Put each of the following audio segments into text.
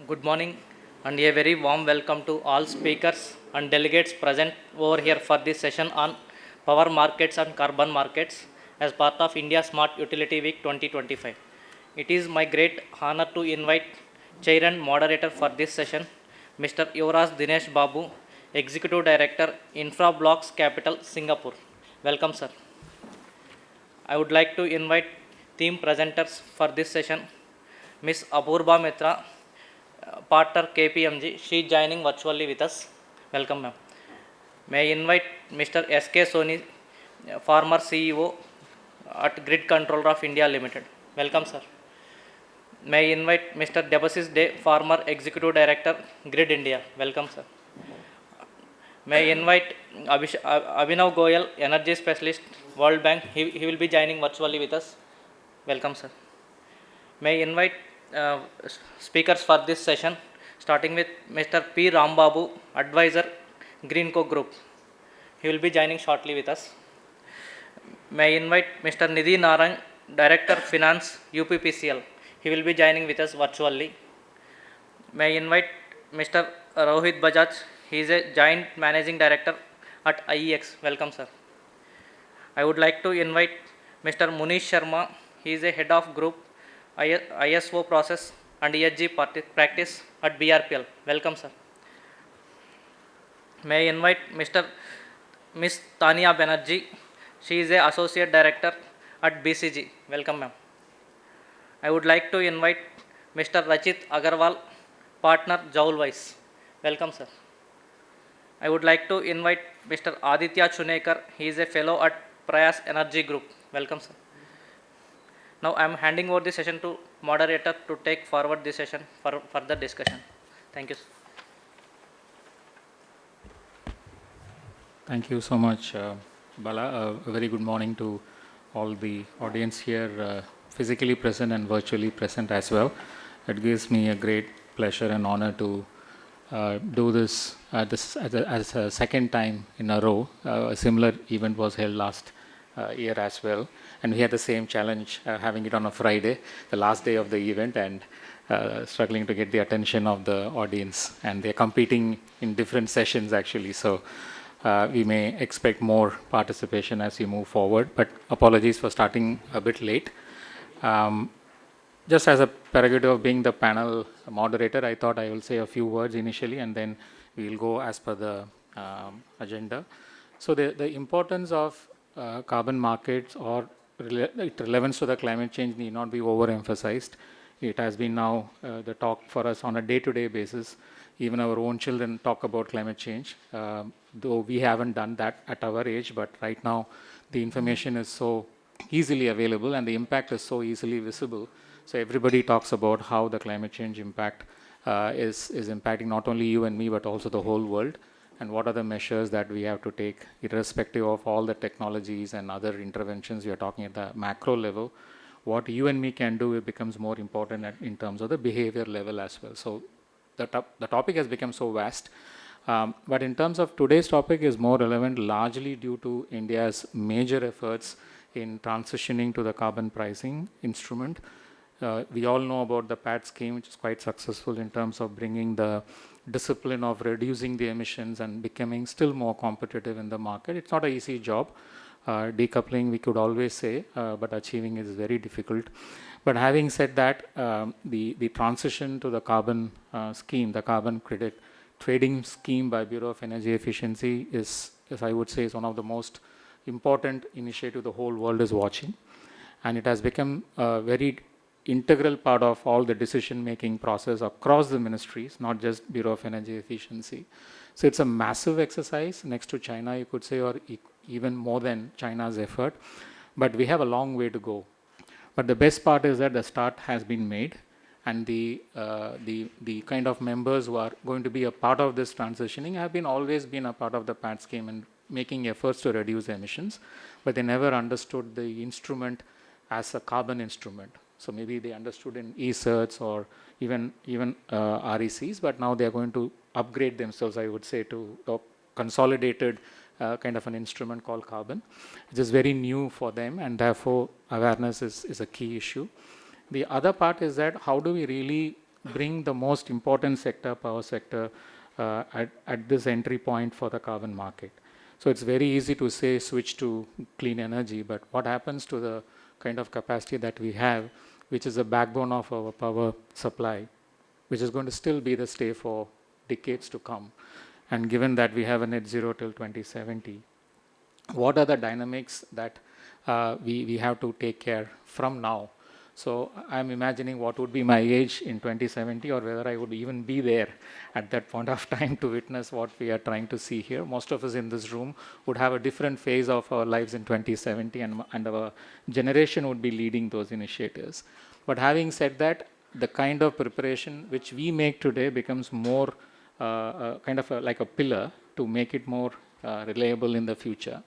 Good morning and a very warm welcome to all speakers and delegates present over here for this session on power markets and carbon markets as part of India Smart Utility Week 2025. It is my great honor to invite Chair and Moderator for this session, Mr. Yuvaraj Dinesh Babu, Executive Director, InfraBlocks Capital, Singapore. Welcome, sir. I would like to invite theme presenters for this session, Ms. Apurba Mitra, partner KPMG. She is joining virtually with us. Welcome, ma'am. May I invite Mr. S.K. Soni, former CEO at Grid Controller of India Limited. Welcome, sir. May I invite Mr. Debasis Day, former Executive Director, Grid India. Welcome, sir. May I invite Abhinav Goyal, Energy Specialist, World Bank. He will be joining virtually with us. Welcome, sir. May I invite speakers for this session, starting with Mr. P. Rambabu, Advisor, Greenco Group. He will be joining shortly with us. May I invite Mr. Nithyanandam, Director, Finance, UPPCL. He will be joining with us virtually. May I invite Mr. Rohit Bajaj. He is a Joint Managing Director at IEX. Welcome, sir. I would like to invite Mr. Munish Sharma. He is a Head of Group ISO Process and ESG Practice at BRPL. Welcome, sir. May I invite Ms. Tania Banerjee. She is a Associate Director at BCG. Welcome, ma'am. I would like to invite Mr. Rachit Agarwal, Partner, Joulwise. Welcome, sir. I would like to invite Mr. Aditya Chunekar. He is a Fellow at Prayas Energy Group. Welcome, sir. Now I am handing over the session to moderator to take forward the session for further discussion. Thank you, sir. Thank you so much, Bala. A very good morning to all the audience here, physically present and virtually present as well. It gives me a great pleasure and honor to do this as a second time in a row. A similar event was held last year as well, and we had the same challenge, having it on a Friday, the last day of the event, and struggling to get the attention of the audience. And they're competing in different sessions actually, so we may expect more participation as we move forward, but apologies for starting a bit late. Just as a prerogative of being the panel moderator, I thought I will say a few words initially and then we will go as per the agenda. So the importance of carbon markets or relevance to the climate change need not be overemphasized. It has been now the talk for us on a day-to-day basis. Even our own children talk about climate change, though we haven't done that at our age, but right now the information is so easily available and the impact is so easily visible. So everybody talks about how the climate change impact is impacting not only you and me, but also the whole world, and what are the measures that we have to take, irrespective of all the technologies and other interventions we are talking at the macro level. What you and me can do, it becomes more important in terms of the behavior level as well. So the topic has become so vast, but in terms of today's topic is more relevant largely due to India's major efforts in transitioning to the carbon pricing instrument. We all know about the PAT scheme, which is quite successful in terms of bringing the discipline of reducing the emissions and becoming still more competitive in the market. It's not an easy job. Decoupling, we could always say, but achieving is very difficult. But having said that, the transition to the carbon scheme, the carbon credit trading scheme by Bureau of Energy Efficiency is, as I would say, is one of the most important initiative the whole world is watching. And it has become a very integral part of all the decision-making process across the ministries, not just Bureau of Energy Efficiency. So it's a massive exercise next to China, you could say, or even more than China's effort. But we have a long way to go. But the best part is that the start has been made, and the kind of members who are going to be a part of this transitioning have always been a part of the PAT scheme and making efforts to reduce emissions, but they never understood the instrument as a carbon instrument. So maybe they understood in e-certs or even RECs, but now they are going to upgrade themselves, I would say, to a consolidated kind of an instrument called carbon. It is very new for them, and therefore awareness is a key issue. The other part is that how do we really bring the most important sector, power sector, at this entry point for the carbon market. So it's very easy to say switch to clean energy, but what happens to the kind of capacity that we have, which is the backbone of our power supply, which is going to still be the stay for decades to come. And given that we have a net zero till 2070, what are the dynamics that we have to take care from now? So I'm imagining what would be my age in 2070, or whether I would even be there at that point of time to witness what we are trying to see here. Most of us in this room would have a different phase of our lives in 2070, and our generation would be leading those initiatives. But having said that, the kind of preparation which we make today becomes more kind of like a pillar to make it more reliable in the future.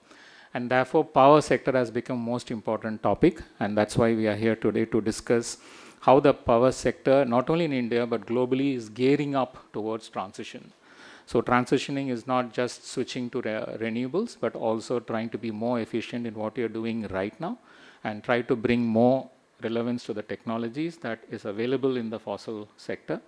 And therefore, power sector has become most important topic, and that's why we are here today to discuss how the power sector, not only in India but globally, is gearing up towards transition. So transitioning is not just switching to renewables, but also trying to be more efficient in what you're doing right now, and try to bring more relevance to the technologies that is available in the fossil sector,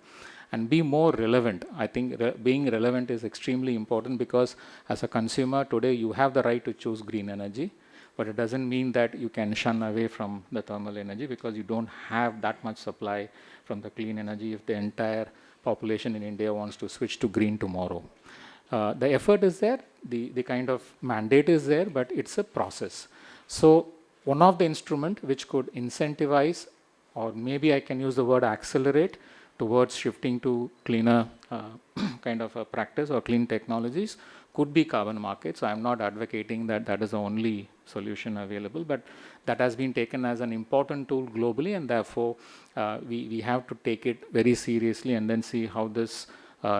and be more relevant. I think being relevant is extremely important, because as a consumer today, you have the right to choose green energy, but it doesn't mean that you can shun away from the thermal energy, because you don't have that much supply from the clean energy if the entire population in India wants to switch to green tomorrow. The effort is there, the kind of mandate is there, but it's a process. So one of the instruments which could incentivize, or maybe I can use the word accelerate, towards shifting to cleaner kind of a practice or clean technologies could be carbon markets. So I'm not advocating that that is the only solution available, but that has been taken as an important tool globally, and therefore we have to take it very seriously and then see how this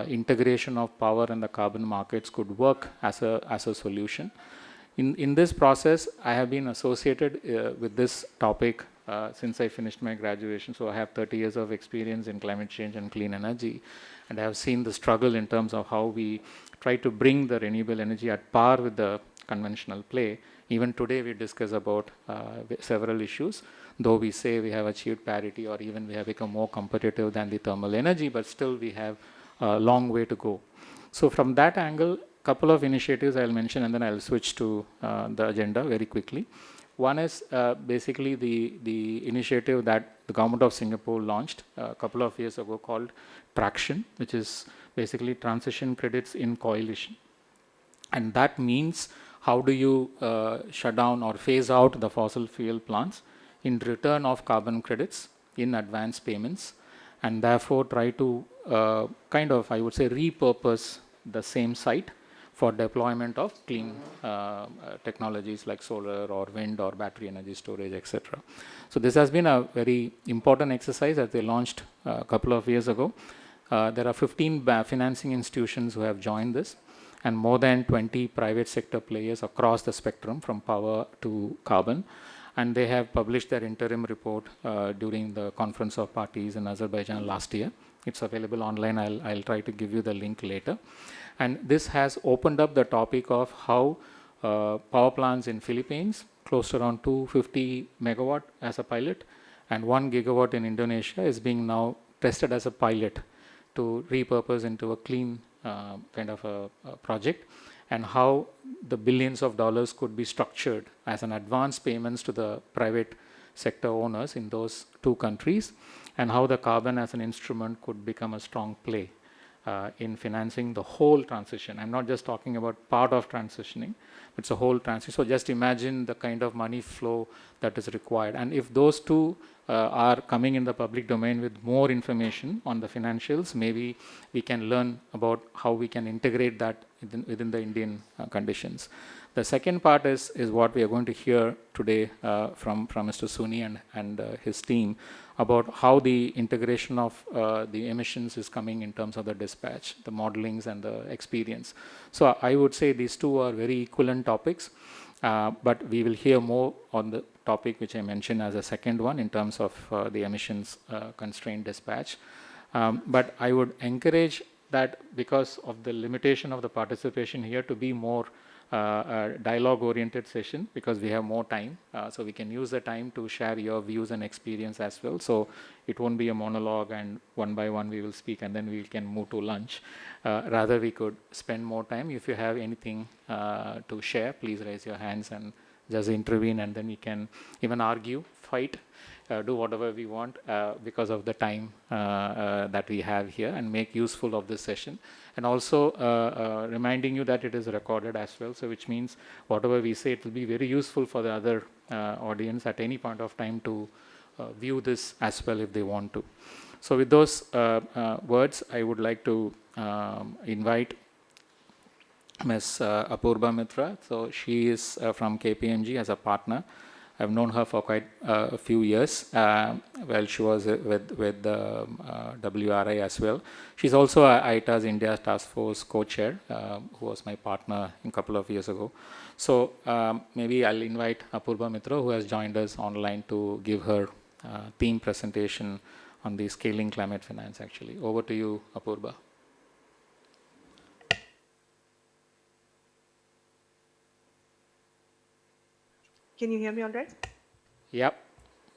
integration of power and the carbon markets could work as a solution. In this process, I have been associated with this topic since I finished my graduation. So I have 30 years of experience in climate change and clean energy, and I have seen the struggle in terms of how we try to bring the renewable energy at par with the conventional play. Even today we discuss about several issues, though we say we have achieved parity, or even we have become more competitive than the thermal energy, but still we have a long way to go. So from that angle, couple of initiatives I'll mention, and then I'll switch to the agenda very quickly. One is basically the initiative that the government of Singapore launched a couple of years ago called Traction, which is basically transition credits in coalition. And that means how do you shut down or phase out the fossil fuel plants in return of carbon credits in advance payments, and therefore try to kind of, I would say, repurpose the same site for deployment of clean technologies like solar or wind or battery energy storage, etc. So this has been a very important exercise that they launched a couple of years ago. There are 15 financing institutions who have joined this, and more than 20 private sector players across the spectrum from power to carbon. And they have published their interim report during the Conference of Parties in Azerbaijan last year. It's available online. I'll try to give you the link later. And this has opened up the topic of how power plants in Philippines, close to around 250 megawatt as a pilot, and 1 gigawatt in Indonesia is being now tested as a pilot to repurpose into a clean kind of a project, and how the billions of dollars could be structured as an advance payments to the private sector owners in those two countries, and how the carbon as an instrument could become a strong play in financing the whole transition. I'm not just talking about part of transitioning, it's a whole transition. So just imagine the kind of money flow that is required. And if those two are coming in the public domain with more information on the financials, maybe we can learn about how we can integrate that within the Indian conditions. The second part is what we are going to hear today from Mr. Suni and his team about how the integration of the emissions is coming in terms of the dispatch, the modelings and the experience. So I would say these two are very equivalent topics, but we will hear more on the topic which I mentioned as a second one in terms of the emissions constrained dispatch. But I would encourage that, because of the limitation of the participation here, to be more a dialogue-oriented session because we have more time. So we can use the time to share your views and experience as well. So it won't be a monologue and one by one we will speak and then we can move to lunch. Rather, we could spend more time. If you have anything to share, please raise your hands and just intervene, and then we can even argue, fight, do whatever we want because of the time that we have here, and make useful of this session. And also reminding you that it is recorded as well, so which means whatever we say, it will be very useful for the other audience at any point of time to view this as well if they want to. So with those words, I would like to invite Ms. Apurba Mitra. So she is from KPMG as a partner. I've known her for quite a few years. Well, she was with WRI as well. She's also IETA's India Taskforce co-chair, who was my partner a couple of years ago. So maybe I'll invite Apurba Mitra, who has joined us online, to give her theme presentation on the scaling climate finance, actually. Over to you, Apurba. Can you hear me all right? Yep,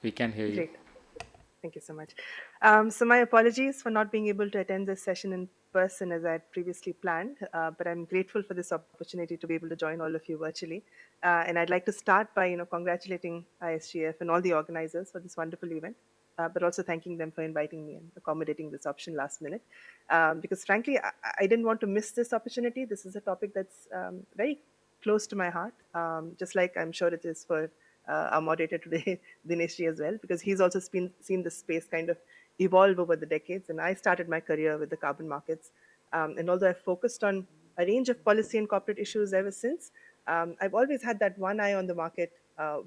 we can hear you. Great. Thank you so much. So my apologies for not being able to attend this session in person as I had previously planned, but I'm grateful for this opportunity to be able to join all of you virtually. And I'd like to start by congratulating ISGF and all the organizers for this wonderful event, but also thanking them for inviting me and accommodating this option last minute. Because frankly, I didn't want to miss this opportunity. This is a topic that's very close to my heart, just like I'm sure it is for our moderator today, Dinesh as well, because he's also seen this space kind of evolve over the decades. And I started my career with the carbon markets. And although I've focused on a range of policy and corporate issues ever since, I've always had that one eye on the market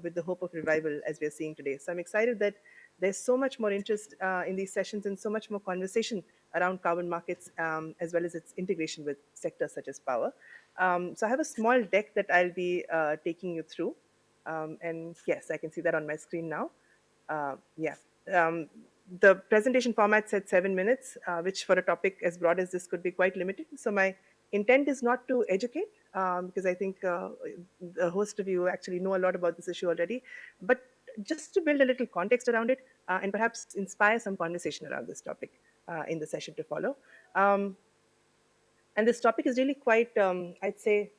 with the hope of revival as we're seeing today. So I'm excited that there's so much more interest in these sessions and so much more conversation around carbon markets, as well as its integration with sectors such as power. So I have a small deck that I'll be taking you through. And yes, I can see that on my screen now. The presentation format said 7 minutes, which for a topic as broad as this could be quite limited. So my intent is not to educate, because I think the host of you actually know a lot about this issue already, but just to build a little context around it and perhaps inspire some conversation around this topic in the session to follow. And this topic is really quite, I'd say,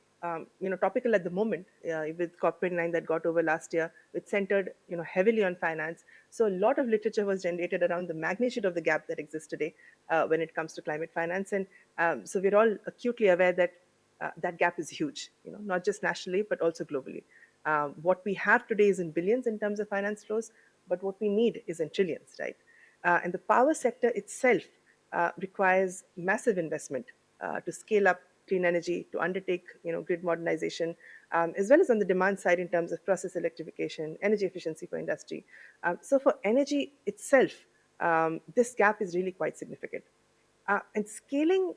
topical at the moment with COP29 that got over last year, which centered, heavily on finance. So a lot of literature was generated around the magnitude of the gap that exists today when it comes to climate finance. And so we're all acutely aware that that gap is huge, not just nationally, but also globally. What we have today is in billions in terms of finance flows, but what we need is in trillions, right? And the power sector itself requires massive investment to scale up clean energy, to undertake grid modernization, as well as on the demand side in terms of process electrification, energy efficiency for industry. So for energy itself, this gap is really quite significant. And scaling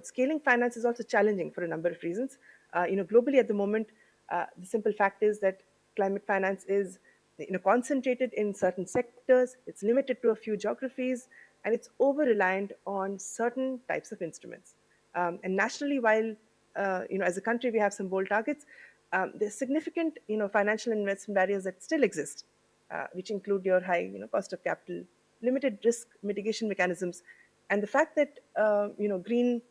scaling finance is also challenging for a number of reasons. Globally at the moment, the simple fact is that climate finance is concentrated in certain sectors, it's limited to a few geographies, and it's over-reliant on certain types of instruments. And nationally, while as a country we have some bold targets, there's significant financial investment barriers that still exist, which include your high cost of capital, limited risk mitigation mechanisms, and the fact that green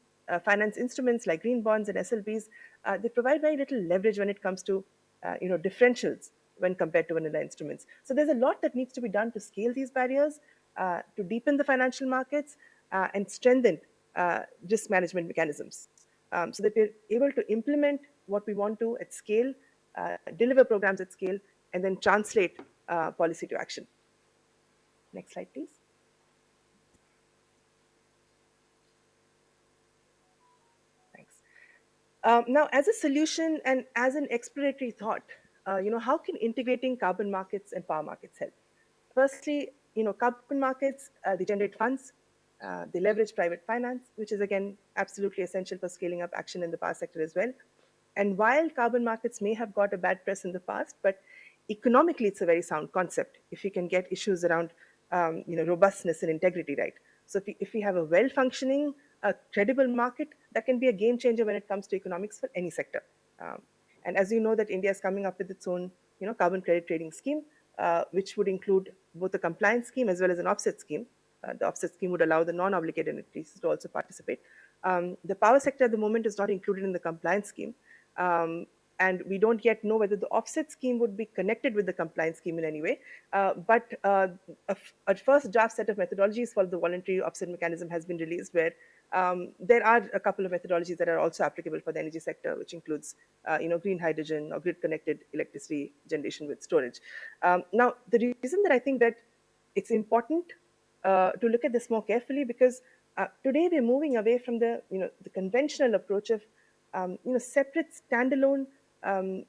finance instruments like green bonds and SLBs, they provide very little leverage when it comes to differentials when compared to vanilla instruments. So there's a lot that needs to be done to scale these barriers, to deepen the financial markets, and strengthen risk management mechanisms, so that we're able to implement what we want to at scale, deliver programs at scale, and then translate policy to action. Next slide, please. Thanks. Now, as a solution and as an exploratory thought, how can integrating carbon markets and power markets help? Firstly, carbon markets, they generate funds, they leverage private finance, which is again absolutely essential for scaling up action in the power sector as well. And while carbon markets may have got a bad press in the past, but economically it's a very sound concept if we can get issues around robustness and integrity right. So if we have a well-functioning a credible market that can be a game changer when it comes to economics for any sector. And as you know, that India is coming up with its own, carbon credit trading scheme, which would include both a compliance scheme as well as an offset scheme. The offset scheme would allow the non-obligated entities to also participate. The power sector at the moment is not included in the compliance scheme. And we don't yet know whether the offset scheme would be connected with the compliance scheme in any way. But a first draft set of methodologies for the voluntary offset mechanism has been released, where there are a couple of methodologies that are also applicable for the energy sector, which includes, green hydrogen or grid-connected electricity generation with storage. Now, the reason that I think that it's important to look at this more carefully, because today we're moving away from the conventional approach of separate standalone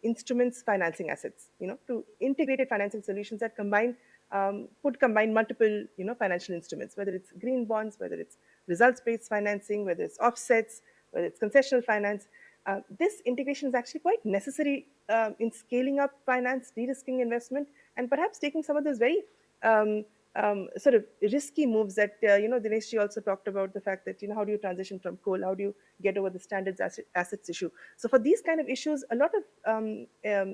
instruments financing assets, to integrated financing solutions that could combine multiple financial instruments, whether it's green bonds, whether it's results-based financing, whether it's offsets, whether it's concessional finance. This integration is actually quite necessary in scaling up finance, de-risking investment, and perhaps taking some of those very sort of risky moves that, Dinesh ji also talked about, the fact that, how do you transition from coal? How do you get over the standards assets issue? So for these kind of issues, a lot of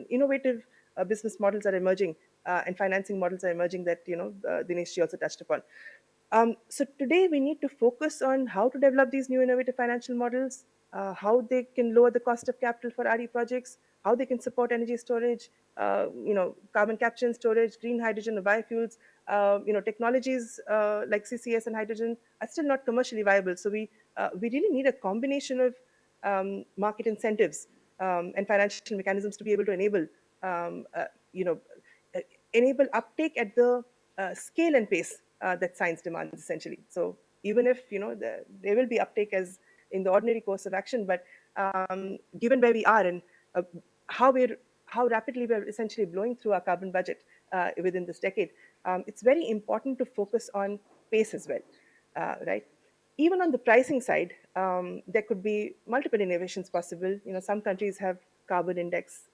innovative business models are emerging and financing models are emerging that, Dinesh ji also touched upon. So today we need to focus on how to develop these new innovative financial models, how they can lower the cost of capital for RE projects, how they can support energy storage, carbon capture and storage, green hydrogen or biofuels. Technologies like CCS and hydrogen are still not commercially viable. So we really need a combination of market incentives and financial mechanisms to be able to enable, enable uptake at the scale and pace that science demands, essentially. So even if there will be uptake as in the ordinary course of action, but given where we are and how rapidly we're essentially blowing through our carbon budget within this decade, it's very important to focus on pace as well, right? Even on the pricing side, there could be multiple innovations possible. Some countries have carbon index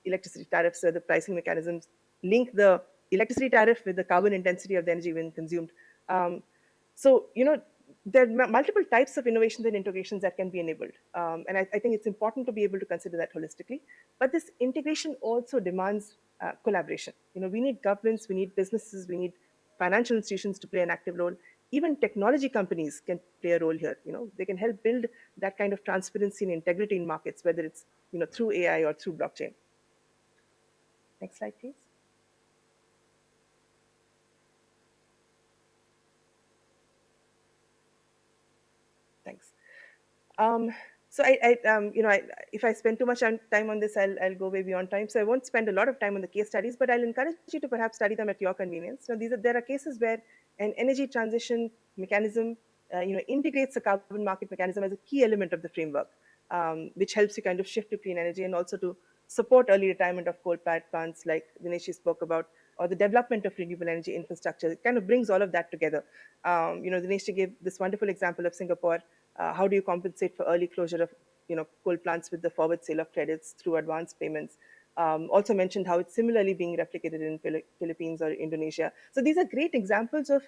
electricity tariffs, where the pricing mechanisms link the electricity tariff with the carbon intensity of the energy when consumed. So, there are multiple types of innovations and integrations that can be enabled. And I think it's important to be able to consider that holistically. But this integration also demands collaboration. We need governments, we need businesses, we need financial institutions to play an active role. Even technology companies can play a role here. They can help build that kind of transparency and integrity in markets, whether it's through AI or through blockchain. Next slide, please. Thanks. So if I spend too much time on this, I'll go way beyond time. So I won't spend a lot of time on the case studies, but I'll encourage you to perhaps study them at your convenience. So there are cases where an energy transition mechanism, integrates the carbon market mechanism as a key element of the framework, which helps you kind of shift to clean energy and also to support early retirement of coal-fired plants, like Dinesh spoke about, or the development of renewable energy infrastructure. It kind of brings all of that together. Dinesh gave this wonderful example of Singapore. How do you compensate for early closure of coal plants with the forward sale of credits through advance payments? Also mentioned how it's similarly being replicated in Philippines or Indonesia. So these are great examples of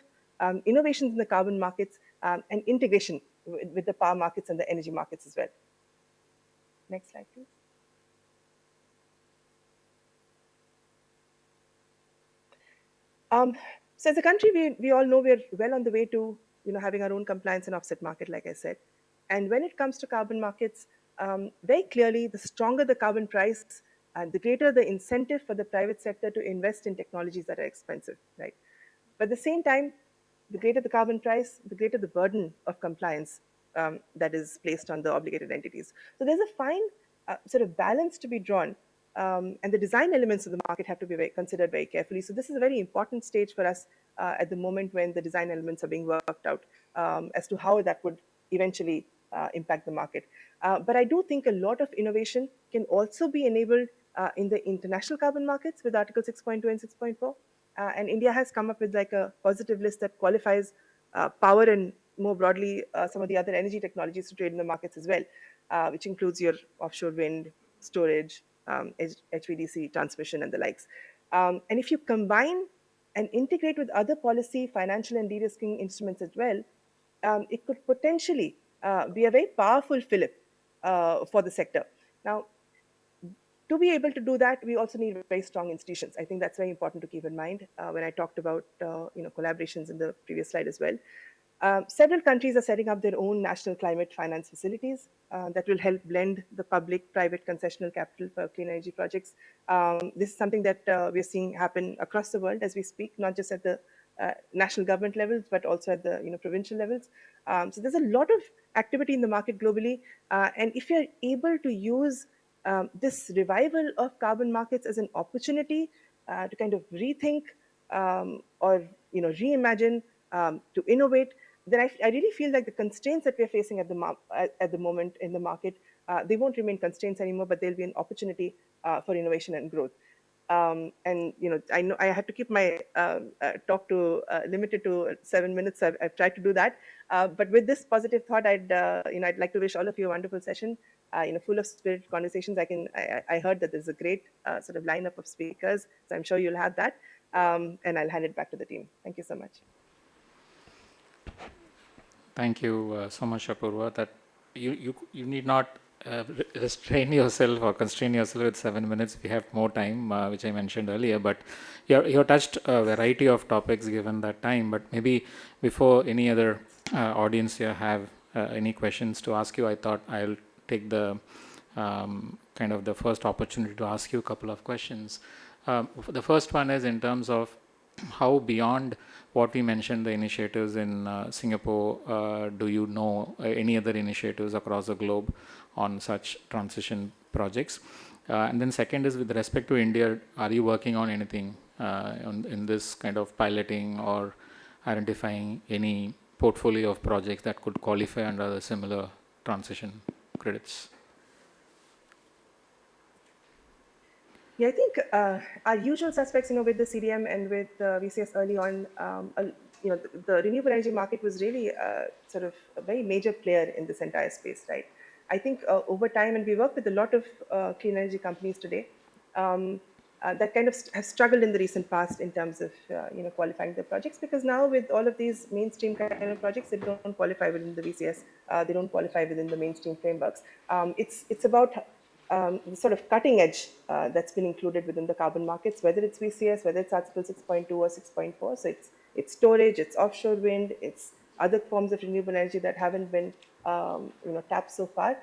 innovations in the carbon markets and integration with the power markets and the energy markets as well. Next slide, please. So as a country, we all know we're well on the way to having our own compliance and offset market, like I said. And when it comes to carbon markets, very clearly, the stronger the carbon price, and the greater the incentive for the private sector to invest in technologies that are expensive, right? But at the same time, the greater the carbon price, the greater the burden of compliance that is placed on the obligated entities. So there's a fine sort of balance to be drawn, and the design elements of the market have to be considered very carefully. So this is a very important stage for us at the moment when the design elements are being worked out as to how that would eventually impact the market. But I do think a lot of innovation can also be enabled in the international carbon markets with Article 6.2 and 6.4. And India has come up with like a positive list that qualifies power and more broadly some of the other energy technologies to trade in the markets as well, which includes your offshore wind, storage, HVDC, transmission, and the likes. And if you combine and integrate with other policy, financial, and de-risking instruments as well, it could potentially be a very powerful fillip for the sector. Now, to be able to do that, we also need very strong institutions. I think that's very important to keep in mind when I talked about collaborations in the previous slide as well. Several countries are setting up their own national climate finance facilities that will help blend the public-private concessional capital for clean energy projects. This is something that we're seeing happen across the world as we speak, not just at the national government levels, but also at the provincial levels. So there's a lot of activity in the market globally, and if you're able to use this revival of carbon markets as an opportunity to kind of rethink or reimagine, to innovate, then I really feel like the constraints that we're facing at the moment in the market, they won't remain constraints anymore, but they'll be an opportunity for innovation and growth. And I know I have to keep my talk to limited to 7 minutes. I've tried to do that, but with this positive thought, I'd like to wish all of you a wonderful session. Full of spirit conversations. I heard that there's a great sort of lineup of speakers, so I'm sure you'll have that. And I'll hand it back to the team. Thank you so much. Thank you so much, Apurva. That you need not restrain yourself or constrain yourself with 7 minutes. We have more time, which I mentioned earlier. But you touched a variety of topics given that time. But maybe before any other audience here have any questions to ask you, I thought I'll take the kind of the first opportunity to ask you a couple of questions. The first one is in terms of how beyond what we mentioned, the initiatives in Singapore, do you know any other initiatives across the globe on such transition projects? And then second is with respect to India, are you working on anything in this kind of piloting or identifying any portfolio of projects that could qualify under the similar transition credits? Yeah, I think our usual suspects, with the CDM and with VCS early on, the renewable energy market was really sort of a very major player in this entire space, right? I think over time, and we work with a lot of clean energy companies today, that kind of have struggled in the recent past in terms of qualifying their projects, because now with all of these mainstream kind of projects, they don't qualify within the VCS, they don't qualify within the mainstream frameworks. It's about the sort of cutting edge that's been included within the carbon markets, whether it's VCS, whether it's Article 6.2 or 6.4. So it's storage, it's offshore wind, it's other forms of renewable energy that haven't been tapped so far.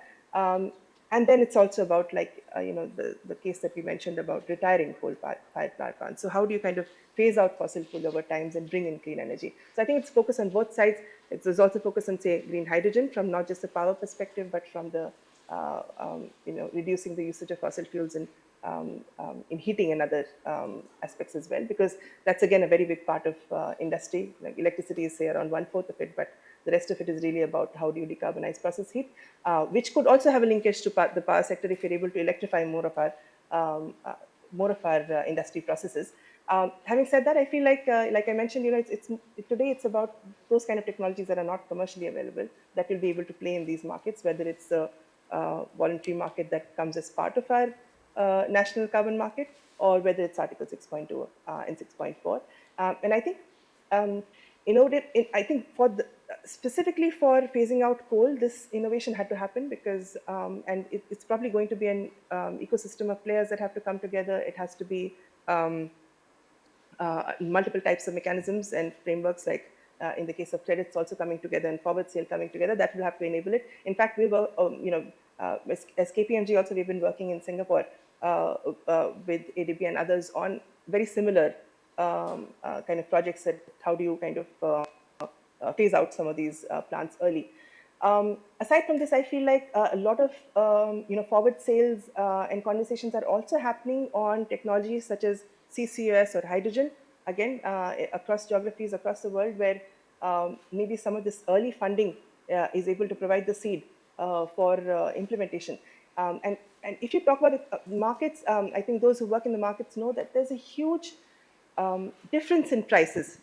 And then it's also about the case that we mentioned about retiring coal-fired power plants. So how do you kind of phase out fossil fuel over times and bring in clean energy? So I think it's focused on both sides. There's also focus on, say, green hydrogen from not just the power perspective, but from the reducing the usage of fossil fuels in heating and other aspects as well, because that's again a very big part of industry. Like electricity is, say, around 1/4 of it, but the rest of it is really about how do you decarbonize process heat, which could also have a linkage to the power sector if you're able to electrify more of our industry processes. Having said that, I feel like I mentioned, today it's about those kind of technologies that are not commercially available that will be able to play in these markets, whether it's a voluntary market that comes as part of our national carbon market, or whether it's Article 6.2 and 6.4. And I think, I think specifically for phasing out coal, this innovation had to happen because, and it's probably going to be an ecosystem of players that have to come together. It has to be multiple types of mechanisms and frameworks, like in the case of credits also coming together and forward sale coming together, that will have to enable it. In fact, we were, as KPMG also, we've been working in Singapore with ADB and others on very similar kind of projects that how do you kind of phase out some of these plants early. Aside from this, I feel like a lot of forward sales and conversations are also happening on technologies such as CCUS or hydrogen, again, across geographies, across the world, where maybe some of this early funding is able to provide the seed for implementation. And if you talk about the markets, I think those who work in the markets know that there's a huge difference in prices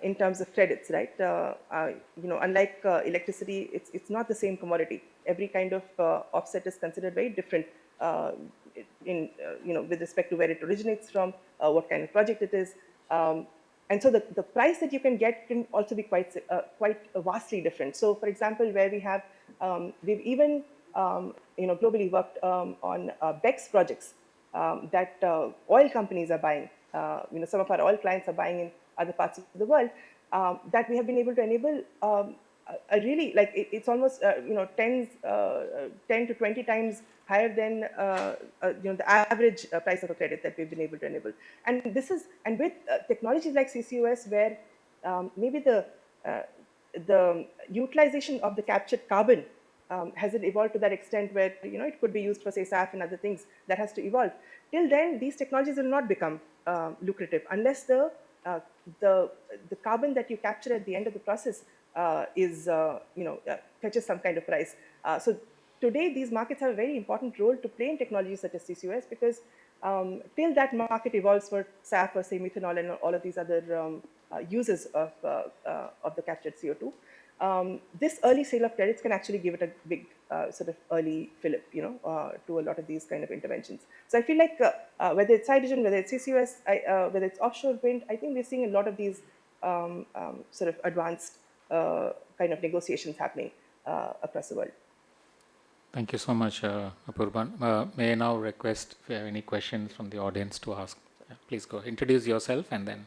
in terms of credits, right? Unlike electricity, it's not the same commodity. Every kind of offset is considered very different with respect to where it originates from, what kind of project it is. and so the price that you can get can also be quite vastly different. So, for example, where we have we've even globally worked on BECS projects that oil companies are buying. Some of our oil clients are buying in other parts of the world, that we have been able to enable a really, like, it's almost 10 to 20 times higher than the average price of a credit that we've been able to enable. And this is, and with technologies like CCUS, where maybe the utilization of the captured carbon hasn't evolved to that extent where it could be used for, say, SAF and other things. That has to evolve. Till then, these technologies will not become lucrative unless the carbon that you capture at the end of the process fetches some kind of price. So today, these markets have a very important role to play in technologies such as CCUS, because till that market evolves for SAF or, say, methanol and all of these other uses of the captured CO2, this early sale of credits can actually give it a big sort of early fillip, to a lot of these kind of interventions. So I feel like whether it's hydrogen, whether it's CCUS, whether it's offshore wind, I think we're seeing a lot of these sort of advanced kind of negotiations happening across the world. Thank you so much, Apurba. May I now request if you have any questions from the audience to ask? Please go. Introduce yourself and then.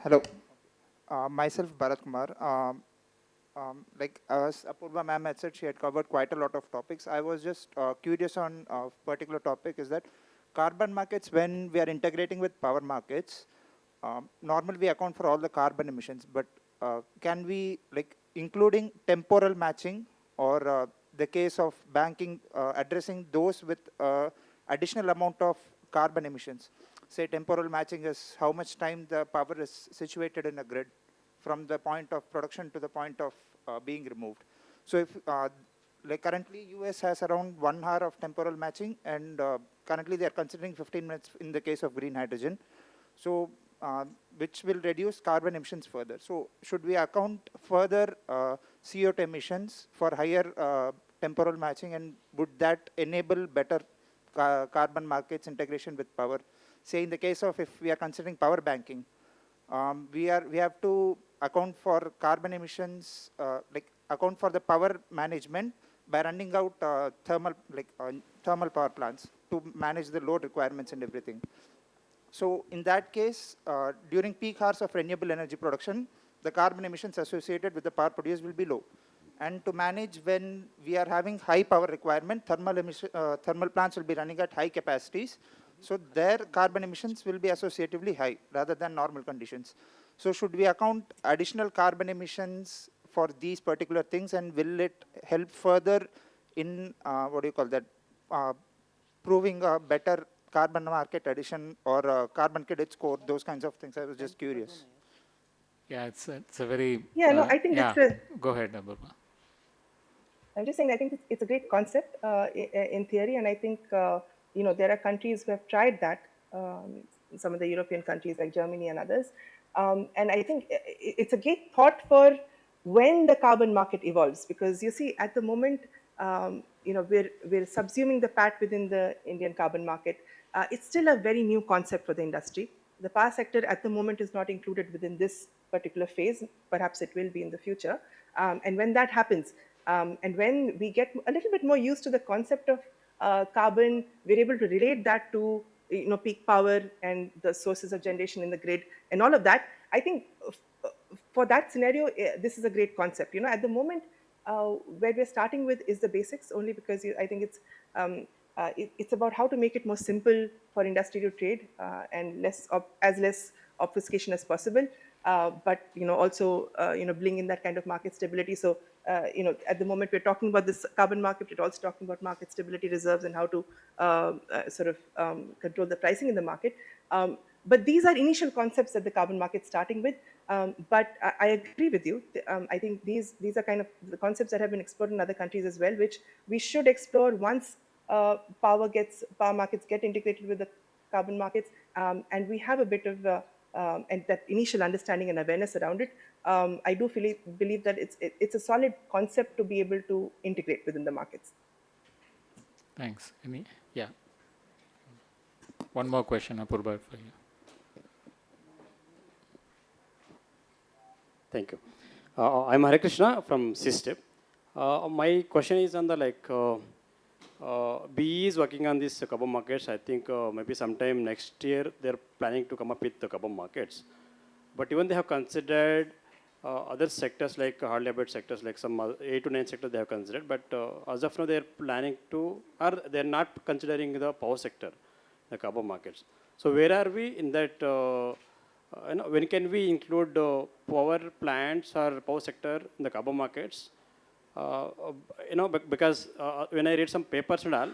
Hello. Myself, Bharat Kumar. Like as Apurba ma'am had said, she had covered quite a lot of topics. I was just curious on a particular topic, is that carbon markets, when we are integrating with power markets, normally we account for all the carbon emissions, but can we, like, including temporal matching, or the case of banking, addressing those with additional amount of carbon emissions? Say temporal matching is how much time the power is situated in a grid from the point of production to the point of being removed. So if, like currently US has around 1 hour of temporal matching, and currently they are considering 15 minutes in the case of green hydrogen. So which will reduce carbon emissions further. So should we account further CO2 emissions for higher temporal matching, and would that enable better carbon markets integration with power? Say in the case of, if we are considering power banking, we have to account for carbon emissions, like account for the power management by running out thermal power plants to manage the load requirements and everything. So in that case, during peak hours of renewable energy production, the carbon emissions associated with the power produced will be low. And to manage when we are having high power requirement, thermal plants will be running at high capacities. So their carbon emissions will be associatively high rather than normal conditions. So should we account additional carbon emissions for these particular things, and will it help further in, proving a better carbon market addition or carbon credit score, those kinds of things? I was just curious. Yeah, it's a very... I think yeah, it's go ahead, Apurba. I'm just saying, I think it's a great concept in theory, and I think there are countries who have tried that, some of the European countries like Germany and others, and I think it's a great thought for when the carbon market evolves, because you see at the moment, we're subsuming the PAT within the Indian carbon market. It's still a very new concept for the industry. The power sector at the moment is not included within this particular phase. Perhaps it will be in the future, and when that happens, and when we get a little bit more used to the concept of carbon, we're able to relate that to peak power and the sources of generation in the grid and all of that. I think for that scenario, this is a great concept. At the moment, where we're starting with is the basics, only because I think it's about how to make it more simple for industry to trade, and less obfuscation as possible, but also bring in that kind of market stability. So at the moment we're talking about this carbon market, we're also talking about market stability reserves and how to control the pricing in the market. But these are initial concepts that the carbon market's starting with. But I agree with you. I think these are kind of the concepts that have been explored in other countries as well, which we should explore once power markets get integrated with the carbon markets, and we have a bit of and that initial understanding and awareness around it. I do believe that it's a solid concept to be able to integrate within the markets. Thanks. Yeah. One more question, Apurba, for you. Thank you. I'm Hare Krishna from System. My question is on the BE is working on these carbon markets. I think maybe sometime next year they're planning to come up with the carbon markets. But even they have considered other sectors like hard labor sectors, like some 8 to 9 sectors they have considered. But as of now, they're planning to, or they're not considering the power sector, the carbon markets. So where are we in that? When can we include power plants or power sector in the carbon markets? Because when I read some papers and all,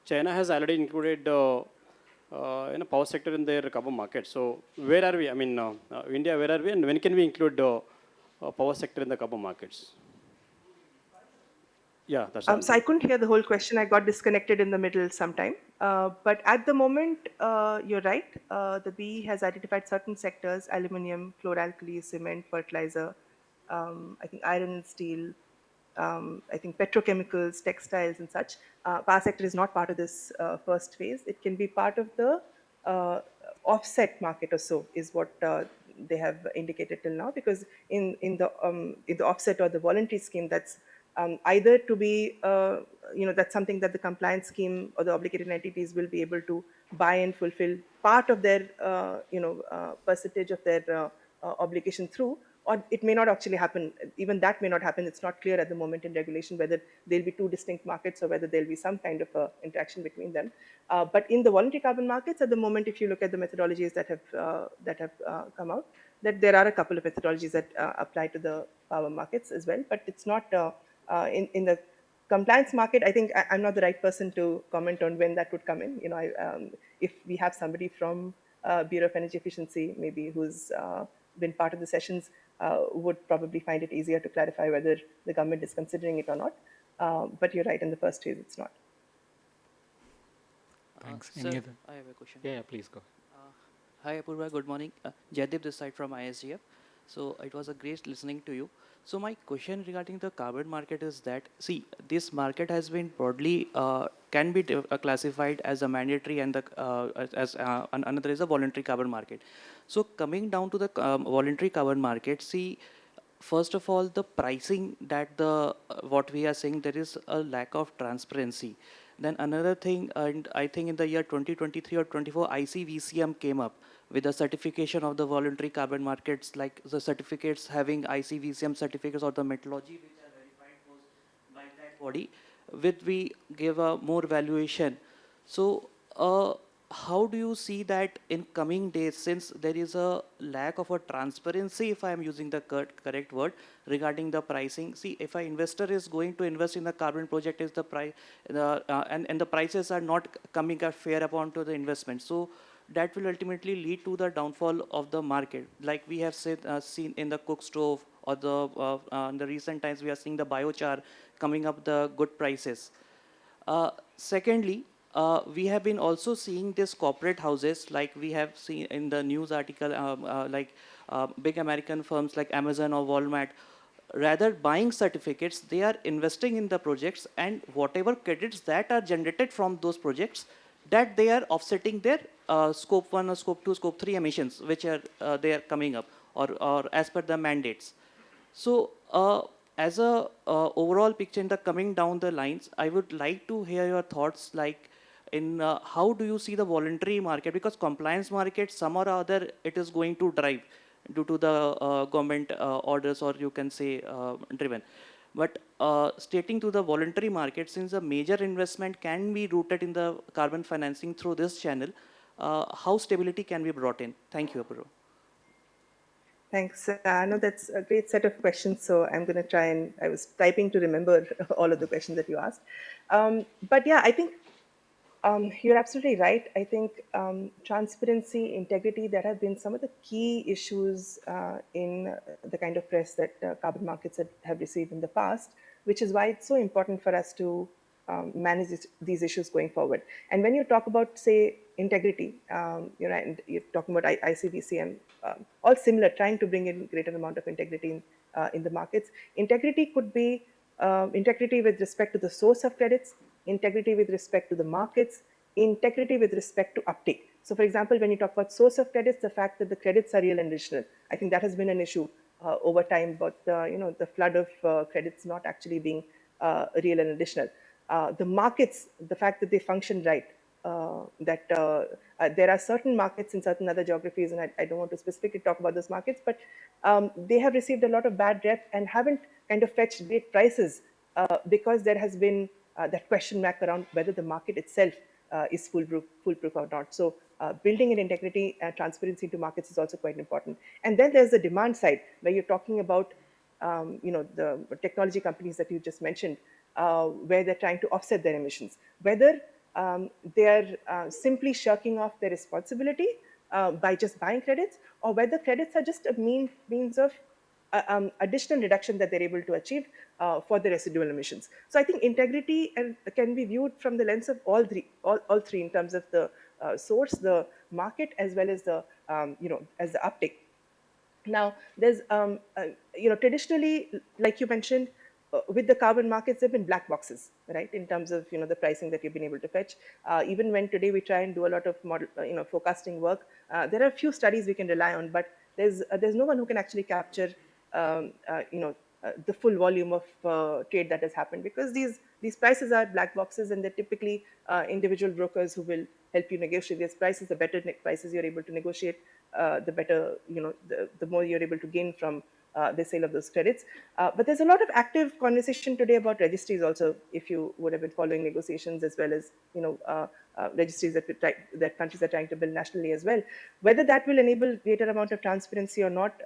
China has already included power sector in their carbon market. So where are we? I mean, India, where are we? And when can we include power sector in the carbon markets? Yeah, that's all. So I couldn't hear the whole question. I got disconnected in the middle sometime. But at the moment, you're right. The BE has identified certain sectors: aluminium, chloralkali, cement, fertilizer, I think iron and steel, I think petrochemicals, textiles, and such. Power sector is not part of this first phase. It can be part of the offset market or so, is what they have indicated till now. Because in the offset or the voluntary scheme, that's either to be, that's something that the compliance scheme or the obligated entities will be able to buy and fulfill part of their, percentage of their obligation through, or it may not actually happen. Even that may not happen. It's not clear at the moment in regulation whether there'll be two distinct markets or whether there'll be some kind of interaction between them. But in the voluntary carbon markets, at the moment, if you look at the methodologies that have come out, that there are a couple of methodologies that apply to the power markets as well. But it's not in the compliance market. I think I'm not the right person to comment on when that would come in. If we have somebody from Bureau of Energy Efficiency, maybe who's been part of the sessions, would probably find it easier to clarify whether the government is considering it or not. But you're right, in the first phase, it's not. Thanks. Sir, Any other? I have a question. Yeah, please go. Hi Apurva, good morning. Jadip this side from ISGF. So it was a great listening to you. So my question regarding the carbon market is that, see, this market has been broadly, can be classified as a mandatory and another is a voluntary carbon market. So coming down to the voluntary carbon market, see, first of all, the pricing that what we are saying, there is a lack of transparency. Then another thing, and I think in the year 2023 or 24, ICVCM came up with the certification of the voluntary carbon markets, like the certificates having ICVCM certificates or the methodology which are verified by that body, with we give a more valuation. So how do you see that in coming days, since there is a lack of a transparency, if I am using the correct word, regarding the pricing? See, if an investor is going to invest in the carbon project, is the price, and the prices are not coming up fair upon to the investment. So that will ultimately lead to the downfall of the market. Like we have seen in the cook stove, or in the recent times, we are seeing the biochar coming up the good prices. Secondly, we have been also seeing these corporate houses, like we have seen in the news article, big American firms like Amazon or Walmart, rather buying certificates, they are investing in the projects, and whatever credits that are generated from those projects, that they are offsetting their scope 1 or scope 2, scope 3 emissions, which are they are coming up, or as per the mandates. So as a overall picture in the coming down the lines, I would like to hear your thoughts, like in how do you see the voluntary market? Because compliance market, some or other, it is going to drive due to the government orders, or you can say driven. But stating to the voluntary market, since a major investment can be rooted in the carbon financing through this channel, how stability can be brought in? Thank you, Apurva. Thanks. I know that's a great set of questions, so I'm going to try and, I was typing to remember all of the questions that you asked. But yeah, I think you're absolutely right. I think transparency, integrity, that have been some of the key issues in the kind of press that carbon markets have received in the past, which is why it's so important for us to manage these issues going forward. And when you talk about, say, integrity, and you're talking about ICVCM, all similar, trying to bring in greater amount of integrity in the markets. Integrity could be integrity with respect to the source of credits, integrity with respect to the markets, integrity with respect to uptake. So for example, when you talk about source of credits, the fact that the credits are real and original, I think that has been an issue over time, but the flood of credits not actually being real and additional. The markets, the fact that they function right, there are certain markets in certain other geographies, and I don't want to specifically talk about those markets, but they have received a lot of bad rep and haven't kind of fetched great prices because there has been that question mark around whether the market itself is foolproof or not. So building in integrity and transparency into markets is also quite important. And then there's the demand side, where you're talking about the technology companies that you just mentioned, where they're trying to offset their emissions, whether they're simply shirking off their responsibility by just buying credits, or whether credits are just a means of additional reduction that they're able to achieve for the residual emissions. So I think integrity can be viewed from the lens of all three in terms of the source, the market, as well as the as the uptake. Now, there's traditionally, like you mentioned, with the carbon markets, there've been black boxes, right? In terms of the pricing that you've been able to fetch. Even when today we try and do a lot of model, forecasting work, there are a few studies we can rely on, but there's no one who can actually capture the full volume of trade that has happened, because these prices are black boxes, and they're typically individual brokers who will help you negotiate these prices. The better prices you're able to negotiate, the better, the more you're able to gain from the sale of those credits. But there's a lot of active conversation today about registries also, if you would have been following negotiations, as well as registries that countries are trying to build nationally as well. Whether that will enable greater amount of transparency or not,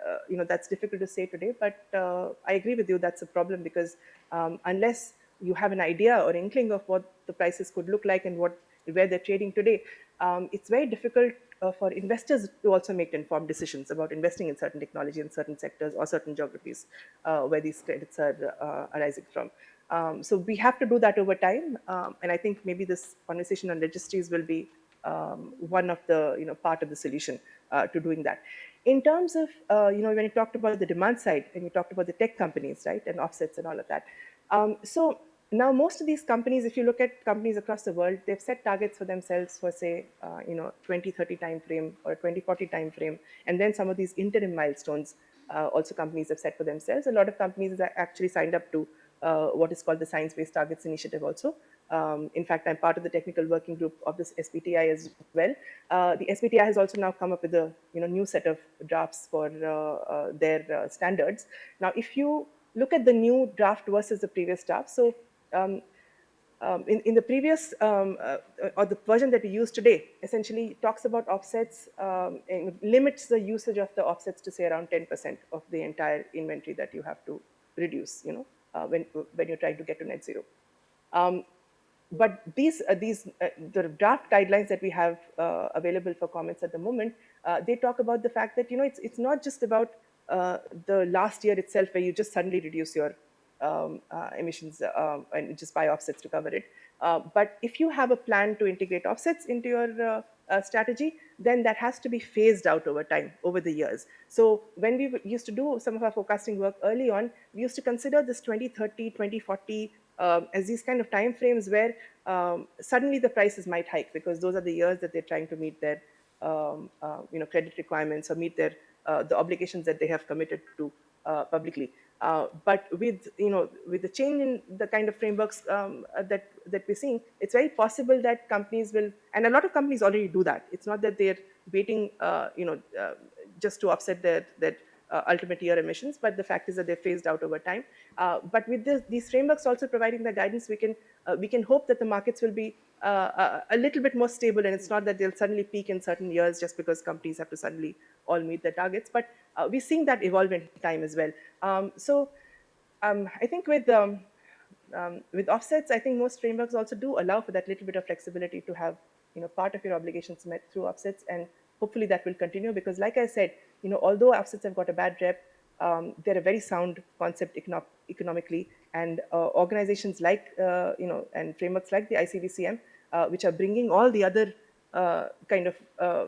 that's difficult to say today. But I agree with you, that's a problem, because unless you have an idea or inkling of what the prices could look like and where they're trading today, it's very difficult for investors to also make informed decisions about investing in certain technology in certain sectors or certain geographies where these credits are arising from. So we have to do that over time, and I think maybe this conversation on registries will be one of the part of the solution to doing that. In terms of when you talked about the demand side and you talked about the tech companies, right, and offsets and all of that. So now most of these companies, if you look at companies across the world, they've set targets for themselves for, say, 2030 time frame or 2040 time frame, and then some of these interim milestones also companies have set for themselves. A lot of companies are actually signed up to what is called the Science-Based Targets Initiative also. In fact, I'm part of the technical working group of this SBTI as well. The SBTI has also now come up with a new set of drafts for their standards. Now, if you look at the new draft versus the previous draft, so in the previous or the version that we use today, essentially talks about offsets and limits the usage of the offsets to, say, around 10% of the entire inventory that you have to reduce, when you're trying to get to net zero. But the draft guidelines that we have available for comments at the moment, they talk about the fact that it's not just about the last year itself, where you just suddenly reduce your emissions and just buy offsets to cover it. But if you have a plan to integrate offsets into your strategy, then that has to be phased out over time, over the years. So when we used to do some of our forecasting work early on, we used to consider this 2030, 2040 as these kind of time frames where suddenly the prices might hike, because those are the years that they're trying to meet their credit requirements or meet their the obligations that they have committed to publicly. But with the change in the kind of frameworks that we're seeing, it's very possible that companies will, and a lot of companies already do that. It's not that they're waiting, just to offset their ultimate year emissions, but the fact is that they're phased out over time. But with these frameworks also providing the guidance, we can hope that the markets will be a little bit more stable, and it's not that they'll suddenly peak in certain years just because companies have to suddenly all meet their targets. But we're seeing that evolve in time as well. I think with offsets, I think most frameworks also do allow for that little bit of flexibility to have part of your obligations met through offsets, and hopefully that will continue, because like I said, although offsets have got a bad rep, they're a very sound concept economically, and organizations like and frameworks like the ICVCM, which are bringing all the other kind of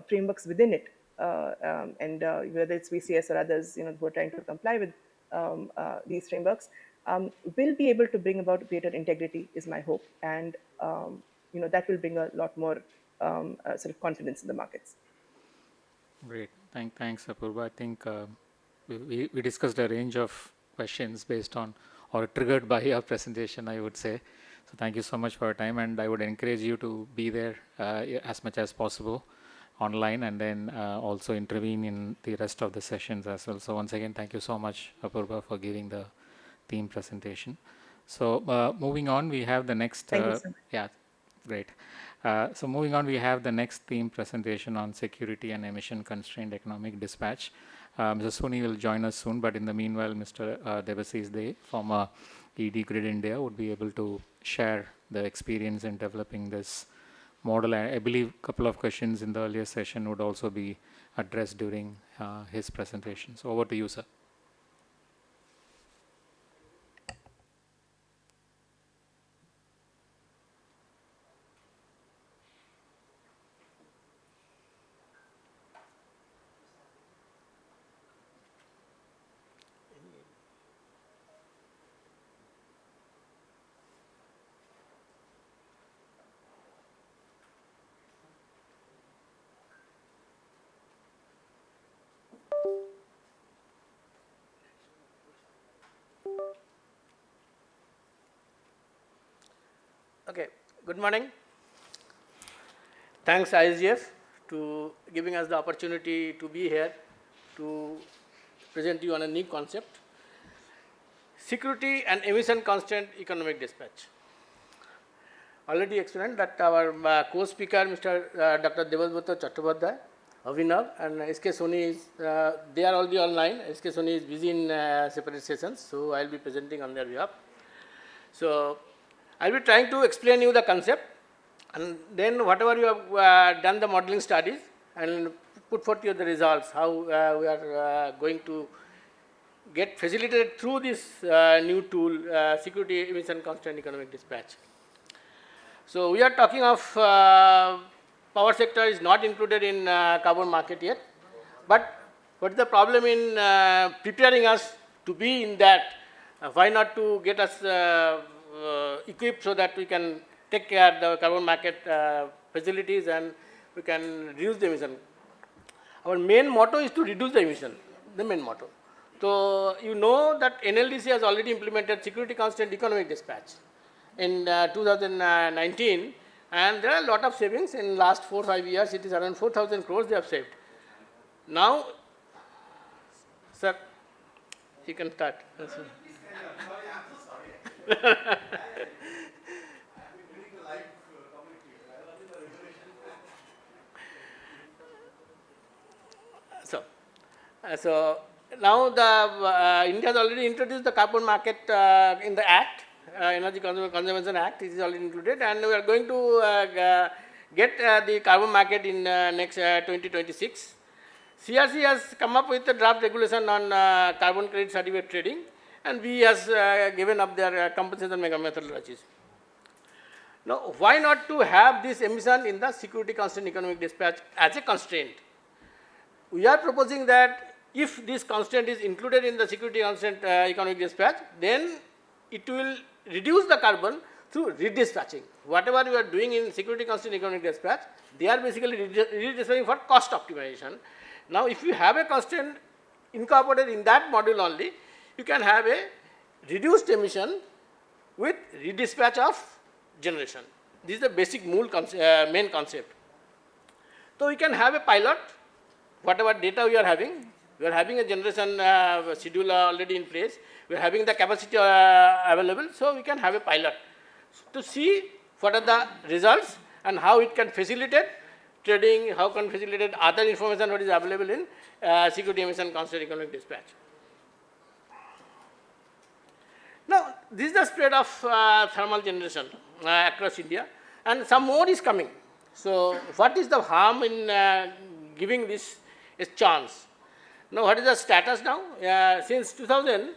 frameworks within it, and whether it's VCS or others, who are trying to comply with these frameworks, will be able to bring about greater integrity, is my hope, and that will bring a lot more sort of confidence in the markets. Great. Thanks, Apurva. I think we discussed a range of questions based on or triggered by your presentation, I would say. So thank you so much for your time, and I would encourage you to be there as much as possible online, and then also intervene in the rest of the sessions as well. So once again, thank you so much, Apurba, for giving the theme presentation. So moving on, we have the next. Thank you so much. Yeah, great. So moving on, we have the next theme presentation on security and emission constrained economic dispatch. Mr. Soni will join us soon, but in the meanwhile, Mr. Debasis, from ED Grid India, would be able to share the experience in developing this model. I believe a couple of questions in the earlier session would also be addressed during his presentation. So over to you, sir. Okay, good morning. Thanks ISGF to giving us the opportunity to be here to present you on a new concept, security and emission constant economic dispatch. Already explained that our co-speaker Mr. Dr. Debasis, Avinav and SK Soni is, they are already online. SK Soni is busy in separate sessions, so I will be presenting on their behalf. So I will be trying to explain you the concept, and then whatever you have done the modeling studies and put forth you the results, how we are going to get facilitated through this new tool, security emission constant economic dispatch. So we are talking of power sector is not included in carbon market yet, but what is the problem in preparing us to be in that? Why not to get us equipped so that we can take care of the carbon market facilities and we can reduce the emission. Our main motto is to reduce the emission, the main motto. So you know that NLDC has already implemented security constant economic dispatch in 2019, and there are a lot of savings in last 4-5 years. It is around 4,000 crores they have saved. Now, sir, you can start. So now the India has already introduced the carbon market in the Act, Energy Conservation Act. It is already included, and we are going to get the carbon market in next 2026. CRC has come up with a draft regulation on carbon credit certificate trading, and we has given up their compensation methodologies. Now, why not to have this emission in the security constant economic dispatch as a constraint? We are proposing that if this constant is included in the security constant economic dispatch, then it will reduce the carbon through redispatching. Whatever we are doing in security constant economic dispatch, they are basically redispatching for cost optimization. Now, if you have a constant incorporated in that module only, you can have a reduced emission with redispatch of generation. This is the basic main concept. So, we can have a pilot, whatever data we are having a generation schedule already in place, we are having the capacity available, so we can have a pilot to see what are the results and how it can facilitate trading, how can facilitate other information what is available in security emission constant economic dispatch. Now, this is the spread of thermal generation across India, and some more is coming. So, what is the harm in giving this a chance? Now, what is the status now? Since 2000,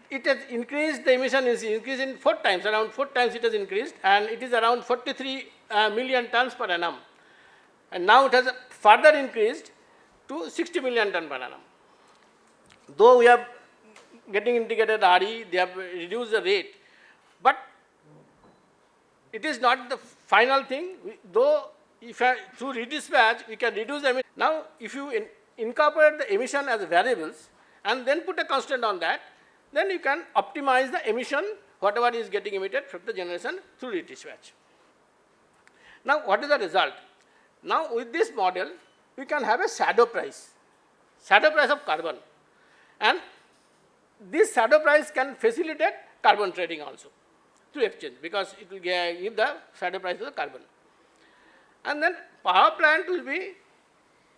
it has increased, the emission is increased in 4 times, around 4 times it has increased, and it is around 43 million tons per annum. And now it has further increased to 60 million tons per annum. Though we have getting integrated RE, they have reduced the rate, but it is not the final thing. Though if through redispatch we can reduce the emission. Now, if you incorporate the emission as variables and then put a constant on that, then you can optimize the emission, whatever is getting emitted from the generation through redispatch. Now, what is the result? Now, with this model, we can have a shadow price of carbon, and this shadow price can facilitate carbon trading also through exchange, because it will give the shadow price of the carbon. And then power plant will be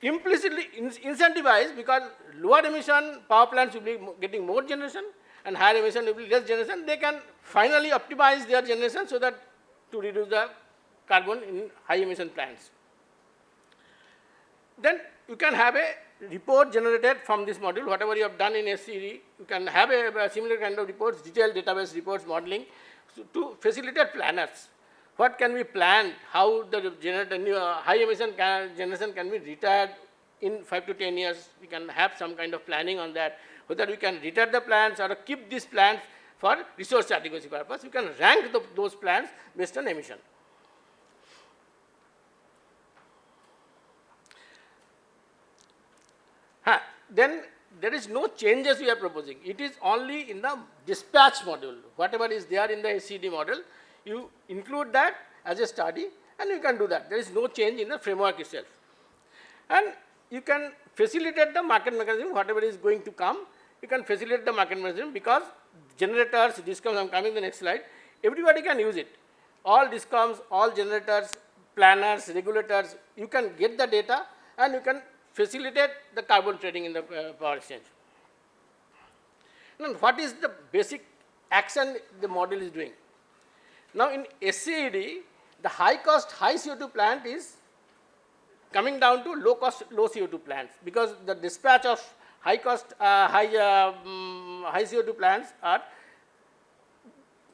implicitly incentivized, because lower emission power plants will be getting more generation and higher emission will be less generation. They can finally optimize their generation so that to reduce the carbon in high emission plants. Then you can have a report generated from this model, whatever you have done in SCD, you can have a similar kind of reports, detailed database reports, modeling, to facilitate planners. What can be planned, how the high emission generation can be retired in 5 to 10 years. We can have some kind of planning on that, whether we can retire the plants or keep these plants for resource adequacy purpose. We can rank those plants based on emission. Then there is no changes we are proposing. It is only in the dispatch module. Whatever is there in the SCD model, you include that as a study and you can do that. There is no change in the framework itself. And you can facilitate the market mechanism, whatever is going to come, you can facilitate the market mechanism, because generators, discoms, I am coming to the next slide, everybody can use it. All discoms, all generators, planners, regulators, you can get the data and you can facilitate the carbon trading in the power exchange. Now, what is the basic action the model is doing? Now, in SCED, the high cost, high CO2 plant is coming down to low cost, low CO2 plants, because the dispatch of high cost, high CO2 plants are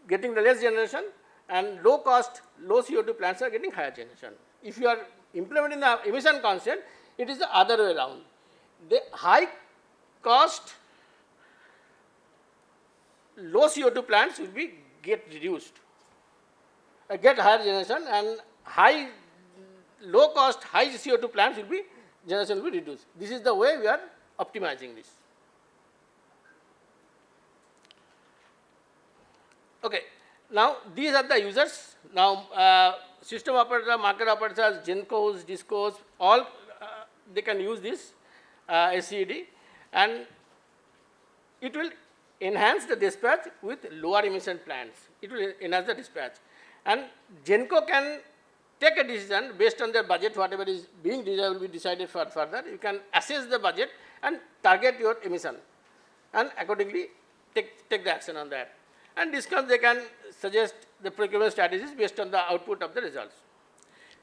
getting the less generation, and low cost, low CO2 plants are getting higher generation. If you are implementing the emission constant, it is the other way around. The high cost, low CO2 plants will be get reduced, get higher generation, and low cost, high CO2 plants will be generation will be reduced. This is the way we are optimizing this. Okay. Now, these are the users. Now, system operators, market operators, GENCOs, DISCOs, all they can use this SCED, and it will enhance the dispatch with lower emission plants. It will enhance the dispatch. And GENCO can take a decision based on their budget, whatever is being will be decided for further. You can assess the budget and target your emission, and accordingly take the action on that. And discoms, they can suggest the procurement strategies based on the output of the results.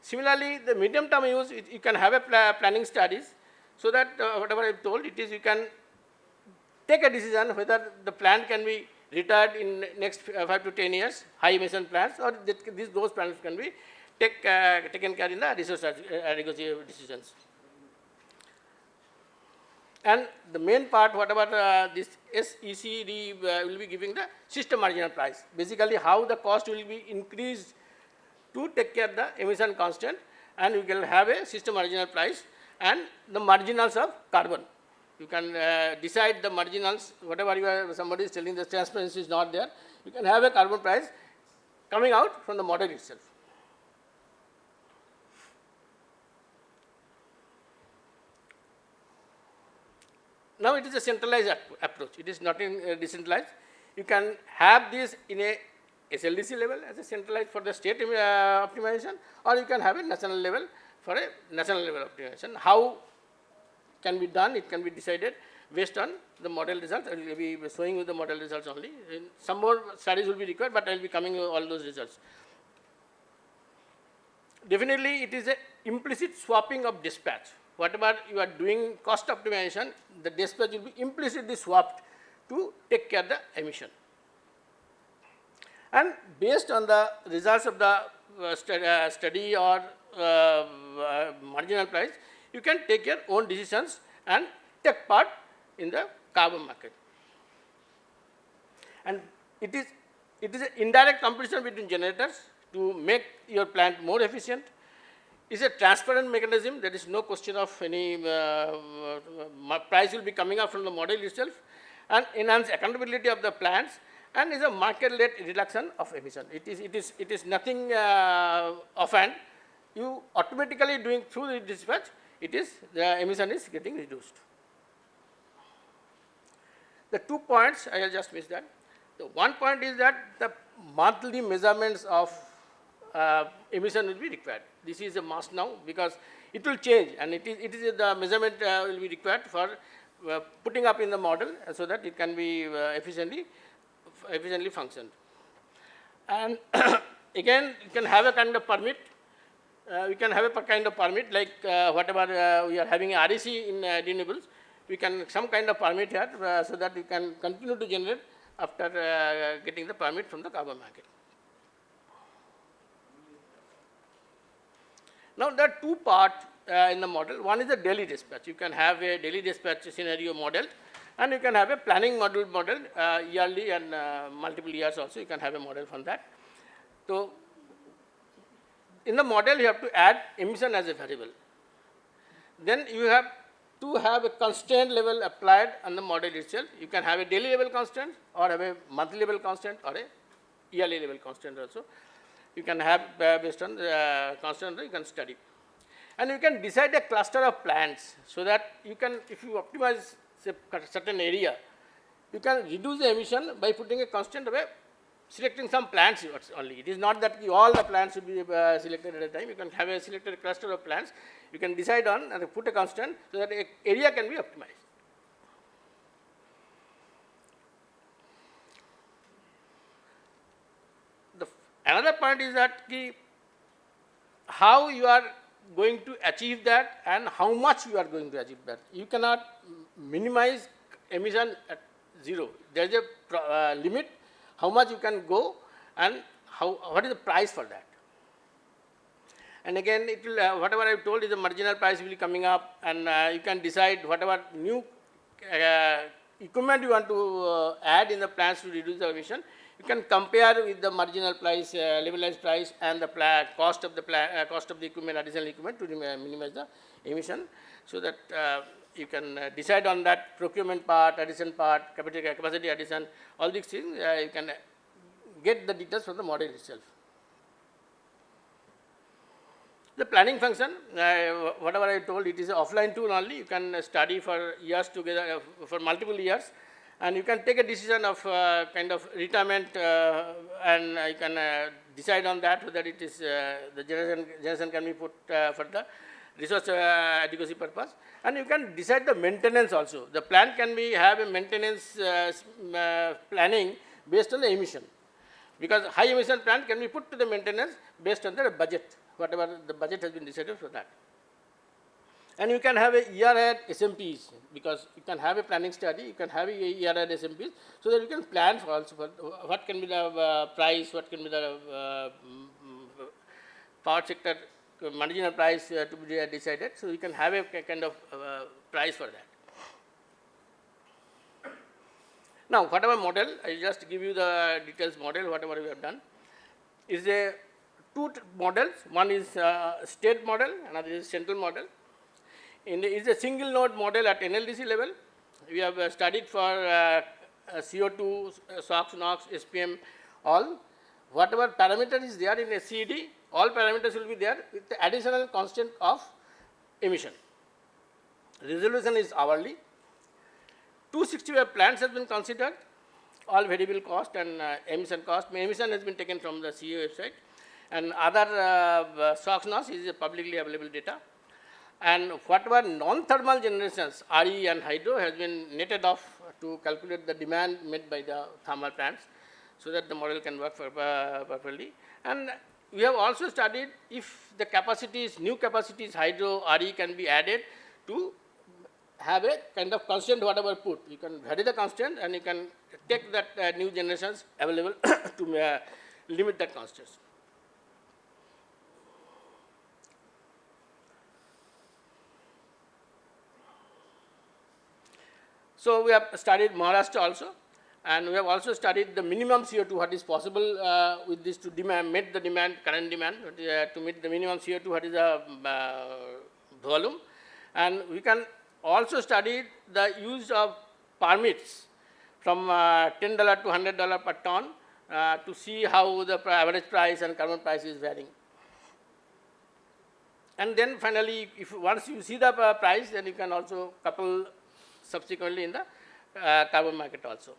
Similarly, the medium term use, you can have a planning studies, so that whatever I have told, it is you can take a decision whether the plant can be retired in next 5 to 10 years, high emission plants, or those plants can be taken care in the resource adequacy decisions. And the main part, whatever this SECD will be giving the system marginal price, basically how the cost will be increased to take care of the emission constant, and you can have a system marginal price and the marginals of carbon. You can decide the marginals, whatever somebody is telling the transparency is not there, you can have a carbon price coming out from the model itself. Now, it is a centralized approach, it is not in decentralized. You can have this in a SLDC level as a centralized for the state optimization, or you can have a national level for a national level optimization. How can be done? It can be decided based on the model results. I will be showing you the model results only. Some more studies will be required, but I will be coming with all those results. Definitely, it is a implicit swapping of dispatch. Whatever you are doing cost optimization, the dispatch will be implicitly swapped to take care of the emission. And based on the results of the study or marginal price, you can take your own decisions and take part in the carbon market. And it is an indirect competition between generators to make your plant more efficient. It's a transparent mechanism. There is no question of any price will be coming up from the model itself, and enhance accountability of the plants, and is a market-led reduction of emission. It is nothing offhand. You automatically doing through the dispatch, the emission is getting reduced. The 2 points I will just miss that. The one point is that the monthly measurements of emission will be required. This is a must now, because it will change, and it is the measurement will be required for putting up in the model, so that it can be efficiently functioned. And again, you can have a kind of permit. We can have a kind of permit like whatever we are having REC in renewables. We can some kind of permit here, so that we can continue to generate after getting the permit from the carbon market. Now, there are 2 parts in the model. One is the daily dispatch. You can have a daily dispatch scenario model, and you can have a planning model yearly and multiple years also. You can have a model from that. So, in the model, you have to add emission as a variable. Then you have to have a constraint level applied on the model itself. You can have a daily level constant, or have a monthly level constant, or a yearly level constant also. You can have based on constant, you can study. And you can decide a cluster of plants, so that you can, if you optimize say certain area, you can reduce the emission by putting a constant of selecting some plants only. It is not that all the plants should be selected at a time. You can have a selected cluster of plants. You can decide on and put a constant, so that area can be optimized. Another point is that how you are going to achieve that, and how much you are going to achieve that. You cannot minimize emission at 0. There is a limit how much you can go, and what is the price for that. And again, it will whatever I have told is the marginal price will be coming up, and you can decide whatever new equipment you want to add in the plants to reduce the emission. You can compare with the marginal price, levelized price, and the cost of the equipment, additional equipment, to minimize the emission, so that you can decide on that procurement part, addition part, capacity addition, all these things. You can get the details from the model itself. The planning function, whatever I told, it is an offline tool only. You can study for years together, for multiple years, and you can take a decision of kind of retirement, and you can decide on that, so that it is the generation can be put for the resource adequacy purpose, and you can decide the maintenance also. The plant can be have a maintenance planning based on the emission, because high emission plant can be put to the maintenance based on the budget, whatever the budget has been decided for that. And you can have a year ahead SMPs, because you can have a planning study, you can have a year ahead SMPs, so that you can plan for also for what can be the price, what can be the power sector marginal price to be decided. So you can have a kind of price for that. Now, whatever model, I will just give you the details model, whatever we have done, is a 2 models. One is state model, another is central model. It is a single node model at NLDC level. We have studied for CO2, SOx, NOx, SPM, all. Whatever parameter is there in a SCED, all parameters will be there with the additional constant of emission. Resolution is hourly. 265 plants have been considered, all variable cost and emission cost. Emission has been taken from the CEO website, and other SOx, NOx is publicly available data. And whatever non-thermal generations, RE and hydro, has been netted off to calculate the demand met by the thermal plants, so that the model can work properly. And we have also studied if the capacities, new capacities, hydro, RE can be added to have a kind of constant whatever put. You can vary the constant, and you can take that new generations available to limit that constants. So we have studied Maharashtra also, And we have also studied the minimum CO2, what is possible with this to meet the demand, current demand, to meet the minimum CO2, what is the volume. And we can also study the use of permits from $10 to $100 per ton to see how the average price and carbon price is varying. And then finally, if once you see the price, then you can also couple subsequently in the carbon market also.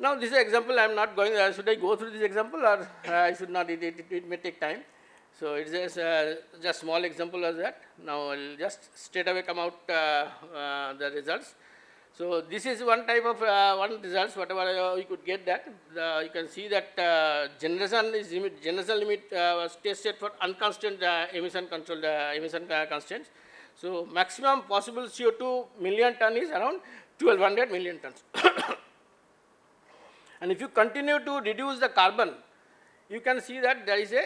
Now, this is an example. I am not going. Should I go through this example, or I should not? It may take time. So it is just small example as that. Now I will just straight away come out the results. So this is one type of one results. Whatever we could get that, you can see that generation limit was tested for unconstrained emission controlled emission constraints. So maximum possible CO2 million ton is around 1200 million tons. And if you continue to reduce the carbon, you can see that there is a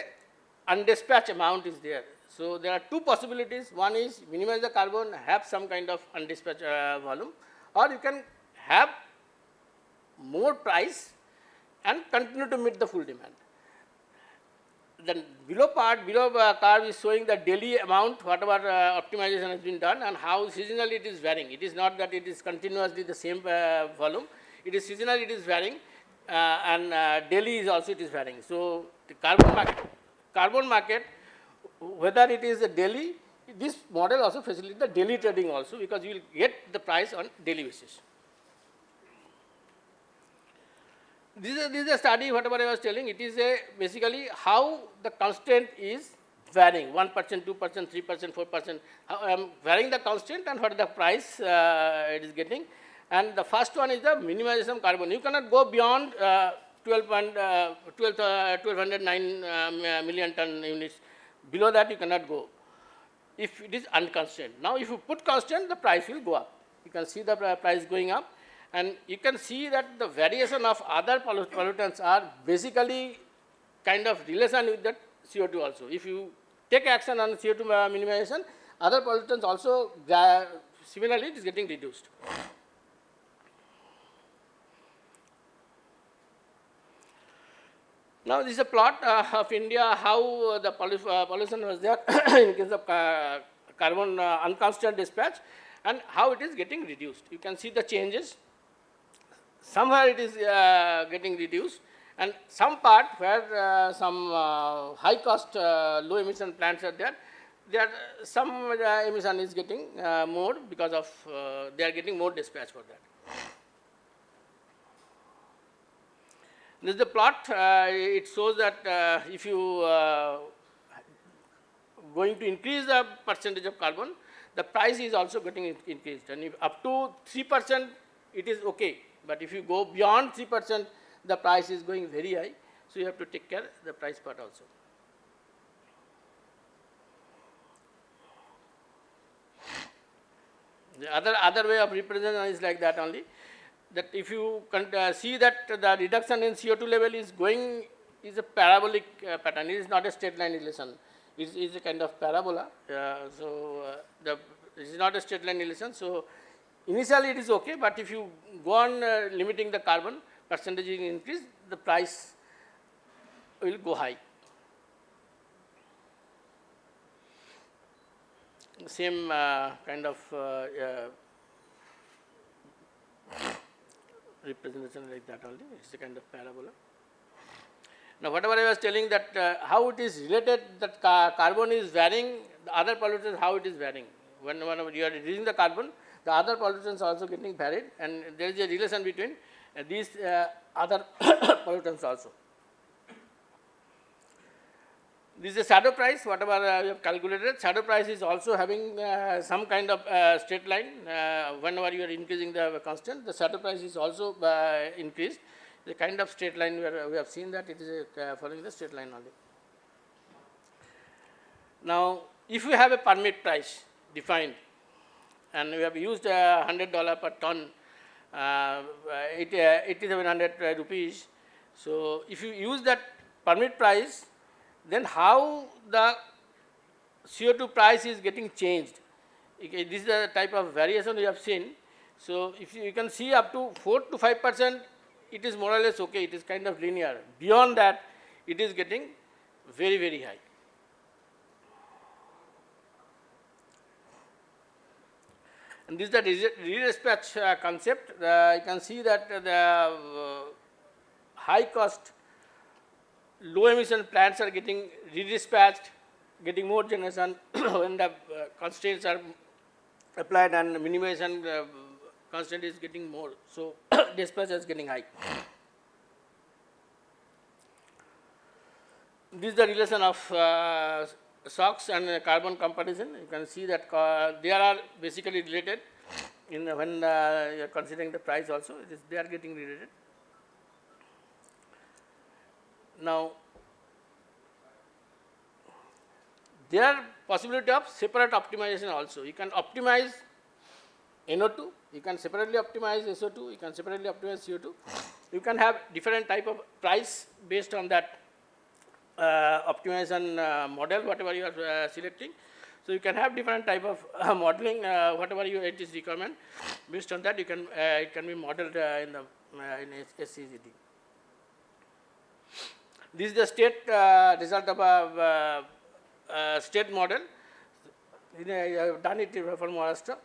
undispatched amount is there. So there are two possibilities. One is minimize the carbon, have some kind of undispatched volume, or you can have more price and continue to meet the full demand. The below curve is showing the daily amount, whatever optimization has been done, and how seasonally it is varying. It is not that it is continuously the same volume. It is seasonally it is varying, and daily is also it is varying. So the carbon market, whether it is a daily, this model also facilitates the daily trading also, because you will get the price on daily basis. This is a study, whatever I was telling, it is a basically how the constant is varying, 1%, 2%, 3%, 4%, varying the constant and what is the price it is getting. And the first one is the minimization carbon. You cannot go beyond 1209 million ton units. Below that you cannot go if it is unconstrained. Now if you put constant, the price will go up. You can see the price going up, and you can see that the variation of other pollutants are basically kind of relation with that CO2 also. If you take action on CO2 minimization, other pollutants also similarly it is getting reduced. Now this is a plot of India, how the pollution was there in case of carbon unconstant dispatch, and how it is getting reduced. You can see the changes. Somewhere it is getting reduced, and some part where some high cost low emission plants are there, some emission is getting more because of they are getting more dispatch for that. This is the plot. It shows that if you going to increase the percentage of carbon, the price is also getting increased. And if up to 3%, it is okay. But if you go beyond 3%, the price is going very high. So you have to take care the price part also. The other way of representation is like that only. That if you see that the reduction in CO2 level is going, is a parabolic pattern. It is not a straight line relation. It is a kind of parabola. This is not a straight line relation. So initially it is okay, but if you go on limiting the carbon percentage increase, the price will go high. Same kind of representation like that only. It's a kind of parabola. Now, whatever I was telling that how it is related, that carbon is varying, the other pollutants how it is varying. Whenever you are reducing the carbon, the other pollutants are also getting varied, and there is a relation between these other pollutants also. This is a shadow price, whatever we have calculated. Shadow price is also having some kind of straight line. Whenever you are increasing the constant, the shadow price is also increased. The kind of straight line where we have seen that it is following the straight line only. Now, if we have a permit price defined, and we have used $100 per ton, 8,700 rupees. So if you use that permit price, then how the CO2 price is getting changed. This is the type of variation we have seen. So if you can see up to 4 to 5%, it is more or less okay, it is kind of linear. Beyond that, it is getting very, very high. And this is the redispatch concept. You can see that the high cost, low emission plants are getting redispatched, getting more generation when the constraints are applied and minimization constant is getting more. So dispatch is getting high. This is the relation of SOX and carbon comparison. You can see that they are basically related in when you are considering the price also, they are getting related. Now, there are possibility of separate optimization also. You can optimize NO2, you can separately optimize SO2, you can separately optimize CO2. You can have different type of price based on that optimization model, whatever you are selecting. So you can have different type of modeling, whatever it is requirement. Based on that, you can it can be modeled in SCGD. This is the state result of a state model. I have done it for Maharashtra.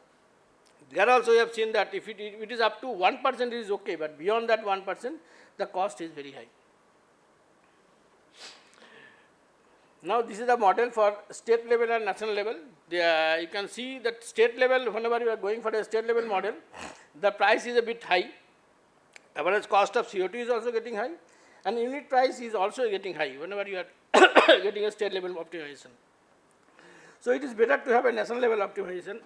There also you have seen that if it is up to 1%, it is okay, but beyond that 1%, the cost is very high. Now, this is the model for state level and national level. You can see that state level, whenever you are going for a state level model, the price is a bit high. Average cost of CO2 is also getting high, and unit price is also getting high whenever you are getting a state level optimization. So it is better to have a national level optimization.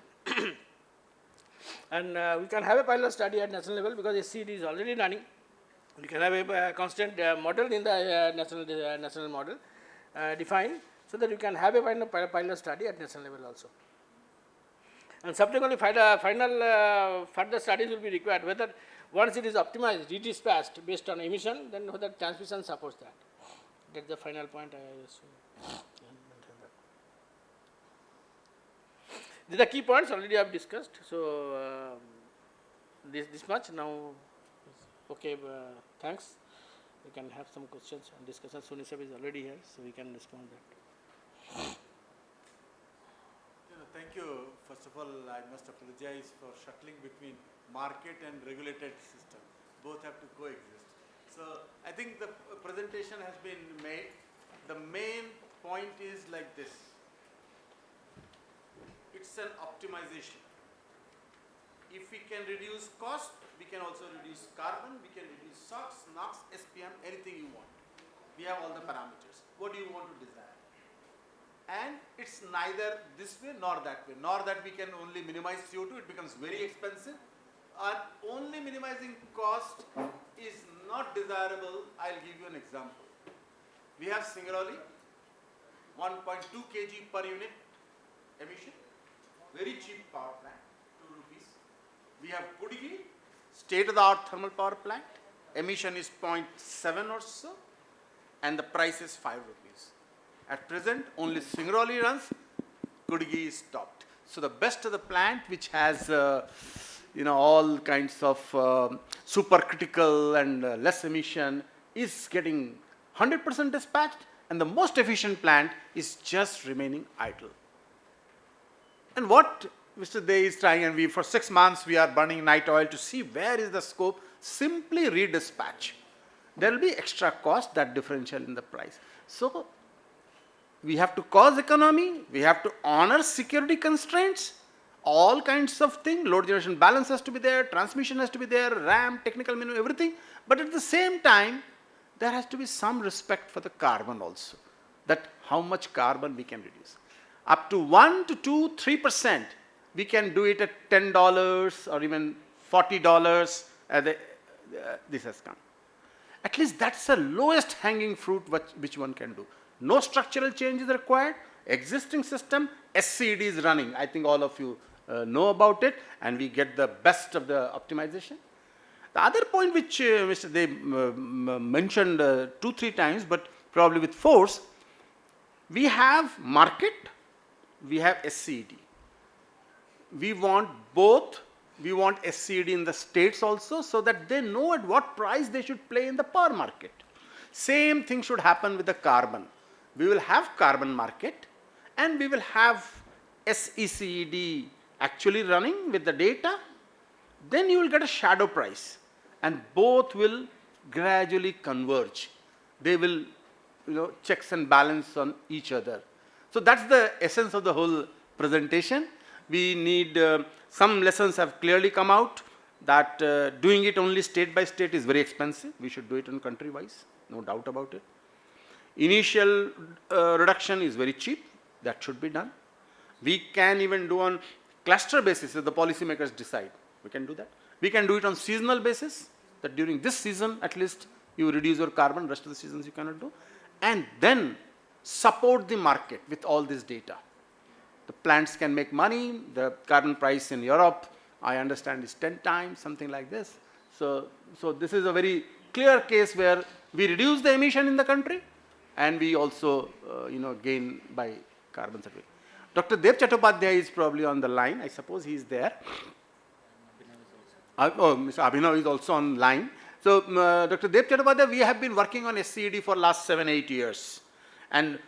And we can have a pilot study at national level because SCD is already running. We can have a constant model in the national model defined, so that you can have a pilot study at national level also. And subsequently, further studies will be required, whether once it is optimized, redispatched based on emission, then whether transmission supports that. That's the final point I assume. These are the key points already I have discussed. So this much now. Okay, thanks. We can have some questions and discussions. Sunisab is already here, so we can respond that. Thank you. First of all, I must apologize for shuttling between market and regulated system. Both have to coexist. So I think the presentation has been made. The main point is like this. It's an optimization. If we can reduce cost, we can also reduce carbon, we can reduce SOx, NOx, SPM, anything you want. We have all the parameters. What do you want to design? And it's neither this way nor that way, nor that we can only minimize CO2, it becomes very expensive. And only minimizing cost is not desirable. I'll give you an example. We have Singrauli, 1.2 kg per unit emission, very cheap power plant, 2 rupees. We have Kudgi, state-of-the-art thermal power plant, emission is 0.7 or so, and the price is 5 rupees. At present, only Singrauli runs, Kudgi is stopped. So the best of the plant, which has all kinds of supercritical and less emission, is getting 100% dispatched, and the most efficient plant is just remaining idle. And what Mr. Dey is trying, and we for 6 months we are burning night oil to see where is the scope, simply redispatch. There will be extra cost, that differential in the price. So we have to cause economy, we have to honor security constraints, all kinds of things, load generation balance has to be there, transmission has to be there, RAM, technical minimum, everything. But at the same time, there has to be some respect for the carbon also, that how much carbon we can reduce. Up to 1 to 2, 3%, we can do it at $10 or even $40. This has come. At least that's the lowest hanging fruit which one can do. No structural change is required. Existing system, SCD is running. I think all of you know about it, and we get the best of the optimization. The other point which Mr. Dey mentioned 2-3 times, but probably with force, we have market, we have SCD. we want both. We want SCED in the states also, so that they know at what price they should play in the power market. Same thing should happen with the carbon. We will have carbon market and we will have SECED actually running with the data. Then you will get a shadow price and both will gradually converge. They will, checks and balance on each other. So that's the essence of the whole presentation. We need, some lessons have clearly come out that doing it only state by state is very expensive. We should do it on country wise, no doubt about it. Initial reduction is very cheap, that should be done. We can even do on cluster basis if the policymakers decide. We can do that. We can do it on seasonal basis, that during this season at least you reduce your carbon, rest of the seasons you cannot do. And then support the market with all this data. The plants can make money, the carbon price in Europe, I understand, is 10 times, something like this. So this is a very clear case where we reduce the emission in the country and we also, gain by carbon certificate. Dr. Dev Chattopadhyay is probably on the line. I suppose he is there. Mr. Abhinav is also on line. So, Dr. Dev Chattopadhyay, we have been working on SCED for last 7-8 years. And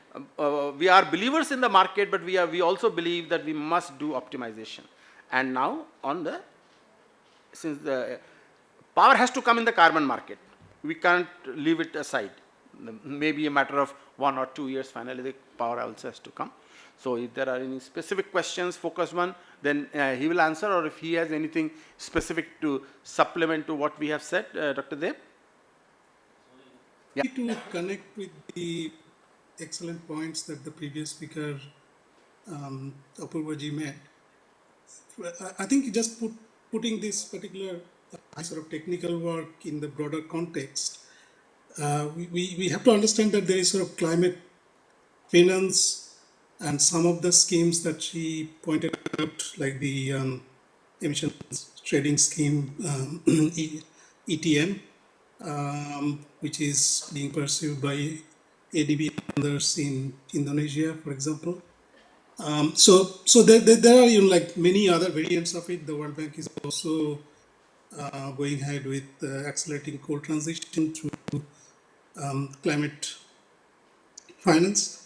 we are believers in the market, but we also believe that we must do optimization. And now, since the power has to come in the carbon market, we can't leave it aside. Maybe a matter of 1 or 2 years, finally the power also has to come. So if there are any specific questions, focused one, then he will answer, or if he has anything specific to supplement to what we have said, Dr. Dev. Yeah. To connect with the excellent points that the previous speaker, Apurva ji made, I think just putting this particular sort of technical work in the broader context, we have to understand that there is sort of climate finance and some of the schemes that she pointed out, like the emissions trading scheme, ETM, which is being pursued by ADB and others in Indonesia, for example. So there are like many other variants of it. The World Bank is also going ahead with accelerating coal transition through climate finance.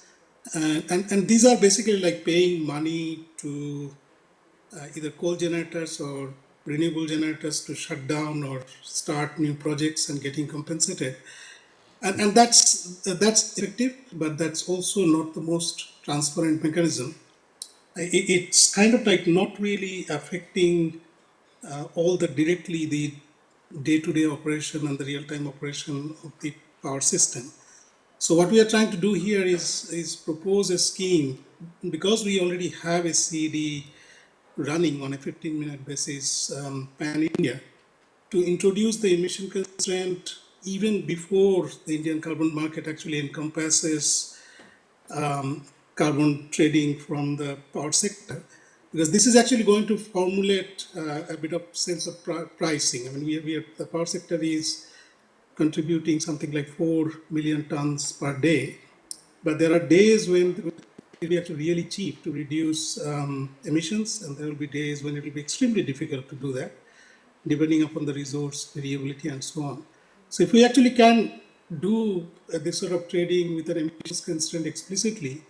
And these are basically like paying money to either coal generators or renewable generators to shut down or start new projects and getting compensated. And that's effective, but that's also not the most transparent mechanism. It's kind of like not really affecting all directly the day-to-day operation and the real-time operation of the power system. So what we are trying to do here is propose a scheme, because we already have a CD running on a 15-minute basis pan-India, to introduce the emission constraint even before the Indian carbon market actually encompasses carbon trading from the power sector, because this is actually going to formulate a bit of sense of pricing. I mean, the power sector is contributing something like 4 million tons per day, but there are days when it will be actually really cheap to reduce emissions, and there will be days when it will be extremely difficult to do that, depending upon the resource variability and so on. So if we actually can do this sort of trading with an emissions constraint explicitly,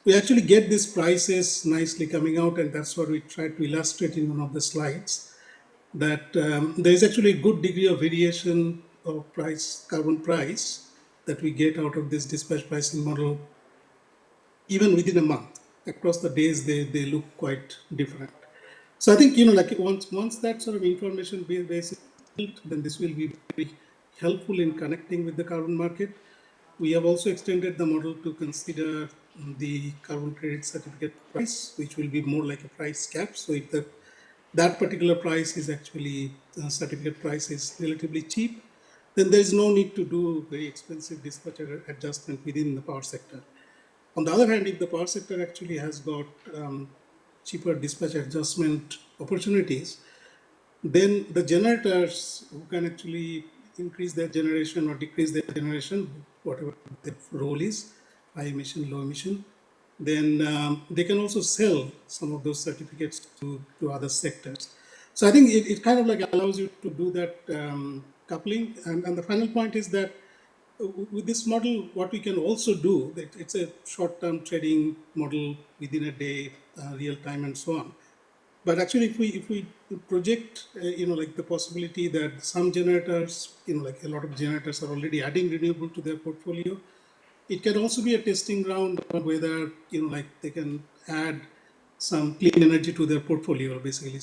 we actually get these prices nicely coming out, and that's what we tried to illustrate in one of the slides, that there is actually a good degree of variation of carbon price that we get out of this dispatch pricing model, even within a month. Across the days, they look quite different. So I think, like once that sort of information base is built, then this will be very helpful in connecting with the carbon market. We have also extended the model to consider the carbon credit certificate price, which will be more like a price cap. So if that particular price is actually, certificate price is relatively cheap, then there is no need to do very expensive dispatch adjustment within the power sector. On the other hand, if the power sector actually has got cheaper dispatch adjustment opportunities, then the generators who can actually increase their generation or decrease their generation, whatever their role is, high emission, low emission, then they can also sell some of those certificates to other sectors. So I think it kind of like allows you to do that coupling. And the final point is that with this model, what we can also do, it's a short-term trading model within a day, real time, and so on. But actually, if we project, like the possibility that some generators, like a lot of generators are already adding renewable to their portfolio, it can also be a testing ground on whether, like they can add some clean energy to their portfolio, basically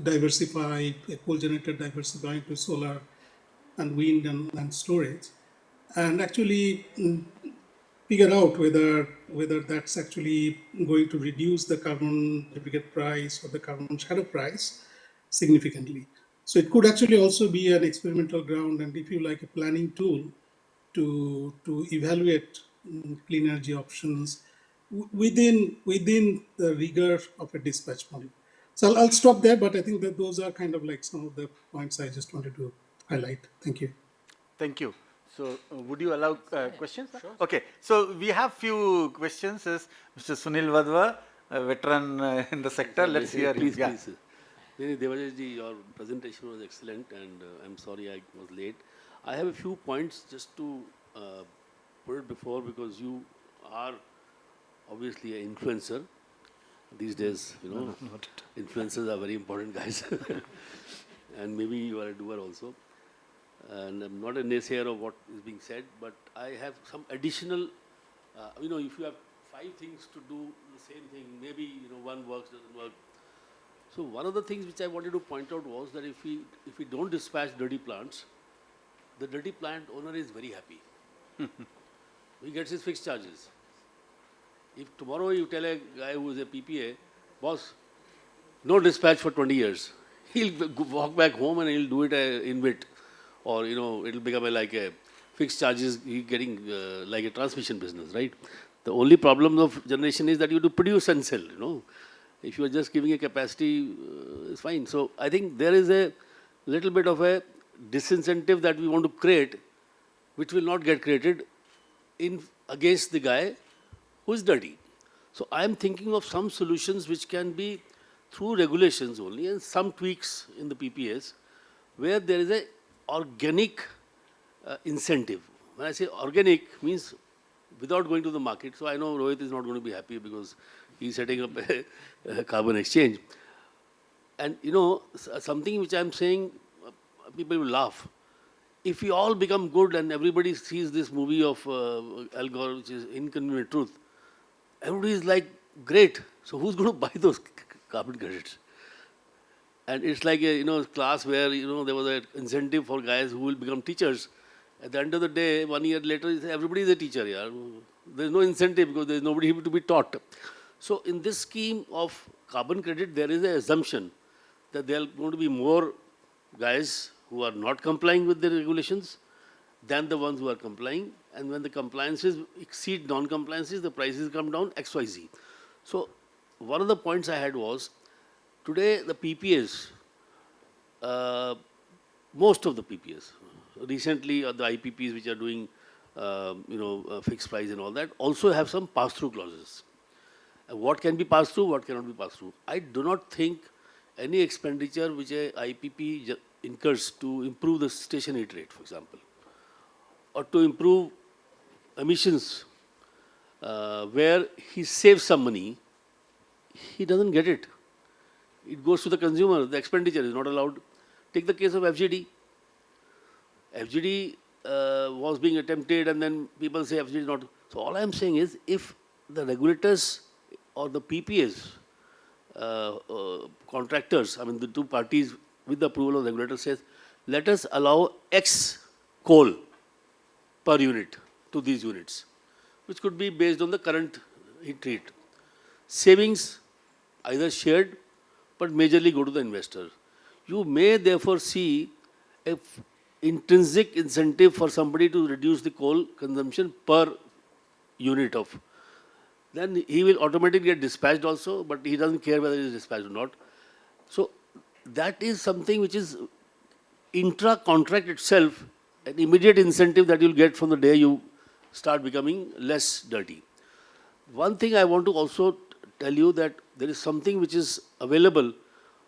diversify a coal generator, diversify into solar and wind and storage, and actually figure out whether that's actually going to reduce the carbon certificate price or the carbon shadow price significantly. So it could actually also be an experimental ground, and if you like, a planning tool to evaluate clean energy options within the rigor of a dispatch model. So I'll stop there, but I think that those are kind of like some of the points I just wanted to highlight. Thank you. Thank you. So, would you allow questions? Sure. Okay. So, we have few questions. Is Mr. Sunil Vadva, a veteran in the sector. Let's hear him. Please, please. Debasis, your presentation was excellent, and I'm sorry I was late. I have a few points just to put it before, because you are obviously an influencer. These days, influencers are very important, guys. And maybe you are a doer also. And I'm not a naysayer of what is being said, but I have some additional, if you have 5 things to do the same thing, maybe, one works, doesn't work. So one of the things which I wanted to point out was that if we don't dispatch dirty plants, the dirty plant owner is very happy. He gets his fixed charges. If tomorrow you tell a guy who is a PPA, boss, no dispatch for 20 years, he'll walk back home and he'll do it in bit. Or, it'll become like a fixed charges, getting like a transmission business, right? The only problem of generation is that you have to produce and sell, If you are just giving a capacity, it's fine. So I think there is a little bit of a disincentive that we want to create, which will not get created against the guy who is dirty. So I'm thinking of some solutions which can be through regulations only and some tweaks in the PPAs, where there is a organic incentive. When I say organic, means without going to the market. So I know Rohit is not going to be happy because he's setting up a carbon exchange. And something which I'm saying, people will laugh. If we all become good and everybody sees this movie of Al Gore, which is Inconvenient Truth, everybody is like, great. So who's going to buy those carbon credits? And it's like a class where there was an incentive for guys who will become teachers. At the end of the day, 1 year later, everybody is a teacher. Yeah? There's no incentive because there's nobody to be taught. So in this scheme of carbon credit, there is an assumption that there are going to be more guys who are not complying with the regulations than the ones who are complying. And when the compliances exceed non-compliances, the prices come down XYZ. So one of the points I had was, today, the PPAs, most of the PPAs, recently the IPPs which are doing, fixed price and all that, also have some pass-through clauses. What can be passed through, what cannot be passed through. I do not think any expenditure which a IPP incurs to improve the station heat rate, for example, or to improve emissions, where he saves some money, he doesn't get it. It goes to the consumer. The expenditure is not allowed. Take the case of FGD. FGD was being attempted, and then people say FGD is not. So all I am saying is, if the regulators or the PPAs, contractors, I mean the two parties with the approval of the regulator says, let us allow X coal per unit to these units, which could be based on the current heat rate. Savings either shared, but majorly go to the investor. You may therefore see an intrinsic incentive for somebody to reduce the coal consumption per unit of. Then he will automatically get dispatched also, but he doesn't care whether he is dispatched or not. So that is something which is intra-contract itself, an immediate incentive that you'll get from the day you start becoming less dirty. one thing I want to also tell you that there is something which is available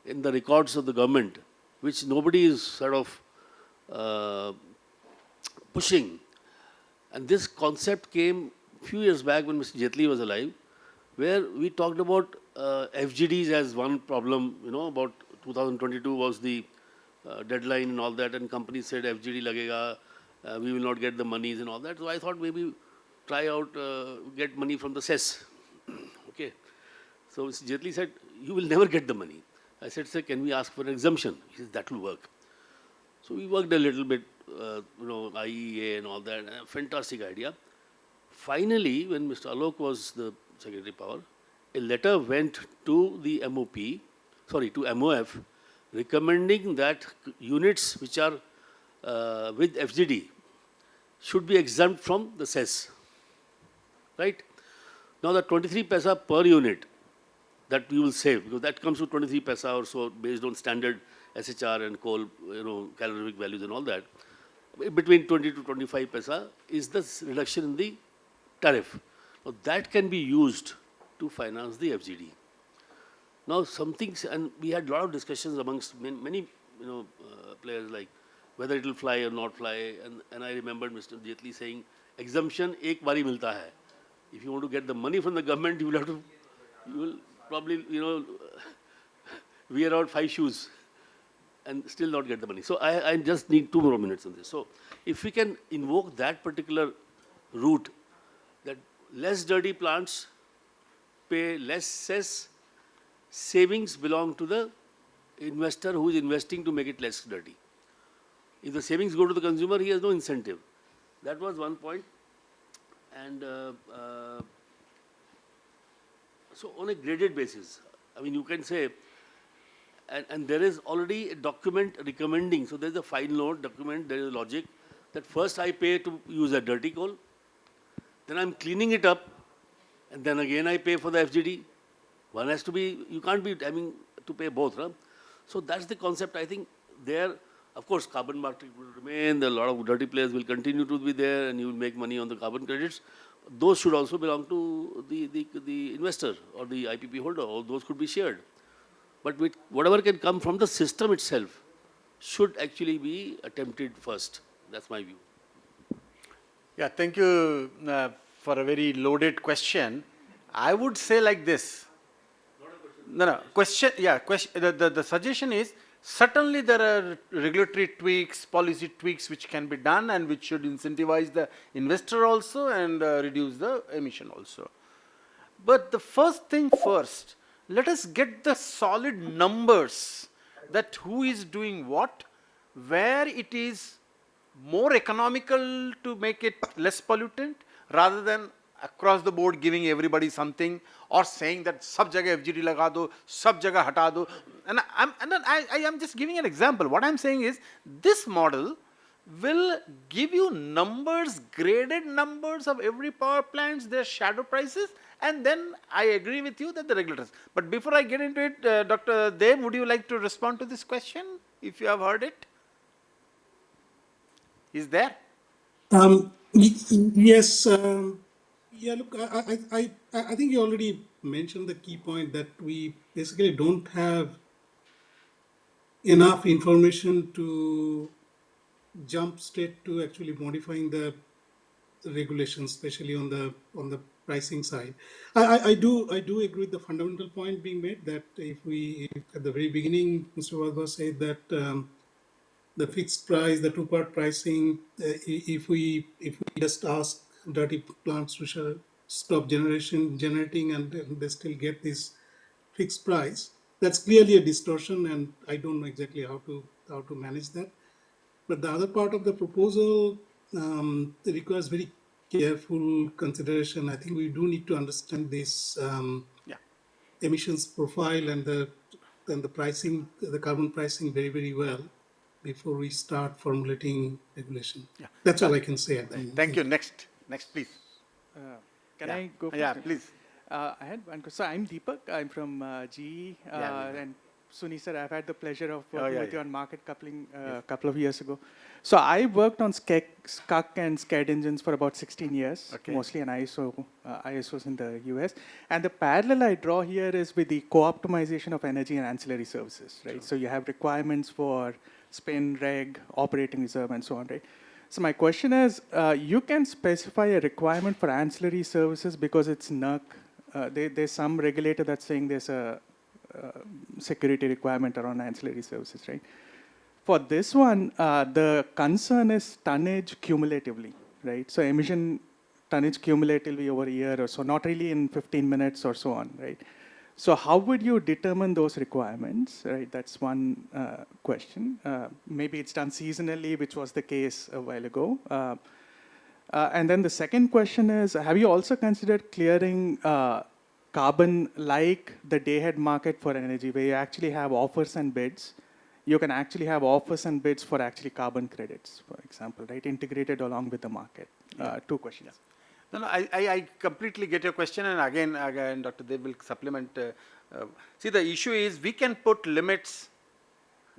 in the records of the government, which nobody is sort of pushing. And this concept came a few years back when Mr. Jaitley was alive, where we talked about FGDs as one problem. About 2022 was the deadline and all that, and companies said FGD lagega, we will not get the monies and all that. So I thought maybe try out, get money from the cess. Okay. So Mr. Jaitley said, you will never get the money. I said, sir, can we ask for an exemption? He said, that will work. So we worked a little bit, IETA and all that, fantastic idea. Finally, when Mr. Alok was the Secretary of Power, a letter went to the to MOF, recommending that units which are with FGD should be exempt from the cess. Right? Now the 23 paisa per unit that you will save, because that comes to 23 paisa or so based on standard SHR and coal, calorific values and all that, between 20 to 25 paisa is the reduction in the tariff. Now that can be used to finance the FGD. Now some things, and we had a lot of discussions amongst many players, like whether it will fly or not fly, and I remembered Mr. Jaitley saying, exemption ek bari milta hai. If you want to get the money from the government, you will probably, wear out 5 shoes and still not get the money. So I just need 2 more minutes on this. So if we can invoke that particular route, that less dirty plants pay less cess, savings belong to the investor who is investing to make it less dirty. If the savings go to the consumer, he has no incentive. That was one point. And so on a graded basis, I mean, you can say, and there is already a document recommending, so there is a file note document, there is a logic, that first I pay to use a dirty coal, then I'm cleaning it up, and then again I pay for the FGD. One has to be, you can't be having to pay both. Right? So that's the concept. I think there, of course, carbon market will remain, a lot of dirty players will continue to be there, and you will make money on the carbon credits. Those should also belong to the investor or the IPP holder, or those could be shared. But with whatever can come from the system itself should actually be attempted first. That's my view. Yeah, thank you for a very loaded question. I would say like this. Question. The suggestion is, certainly there are regulatory tweaks, policy tweaks which can be done and which should incentivize the investor also and reduce the emission also. But the first thing first, let us get the solid numbers that who is doing what, where it is more economical to make it less pollutant rather than across the board giving everybody something or saying that sab jagah FGD laga do, sab jagah hata do. And I am just giving an example. What I am saying is this model will give you numbers, graded numbers of every power plants, their shadow prices, and then I agree with you that the regulators. But before I get into it, Dr. Dev, would you like to respond to this question if you have heard it? Is there? Yes. Yeah, look, I think you already mentioned the key point that we basically don't have enough information to jump straight to actually modifying the regulations, especially on the pricing side. I do agree with the fundamental point being made that if at the very beginning, Mr. Vadva said that the fixed price, the two-part pricing, if we just ask dirty plants to stop generating and they still get this fixed price, that's clearly a distortion, and I don't know exactly how to manage that. But the other part of the proposal requires very careful consideration. I think we do need to understand this emissions profile and the pricing, the carbon pricing very, very well before we start formulating regulation. Yeah. That's all I can say. Thank you. Next, please. Can I go first? Yeah, please. I had one question. So I'm Deepak. I'm from GE. And Suni sir, I've had the pleasure of Oh, working yeah, with you yeah. on market coupling a couple of years ago. So I worked on SCUC and SCAD engines for about 16 years, Okay. mostly on ISOs in the US. And the parallel I draw here is with the co-optimization of energy and ancillary services, right? So you have requirements for spin, reg, operating reserve, and so on, right? So my question is, you can specify a requirement for ancillary services because it's NERC. There's some regulator that's saying there's a security requirement around ancillary services, right? For this one, the concern is tonnage cumulatively, right? So emission tonnage cumulatively over a year or so, not really in 15 minutes or so on, right? So how would you determine those requirements, right? That's one question. Maybe it's done seasonally, which was the case a while ago. And then the second question is, have you also considered clearing carbon like the day-ahead market for energy, where you actually have offers and bids? You can actually have offers and bids for actually carbon credits, for example, right? Integrated along with the market. Two questions. Yeah. No, I completely get your question, and again, Dr. Dev will supplement. See, the issue is we can put limits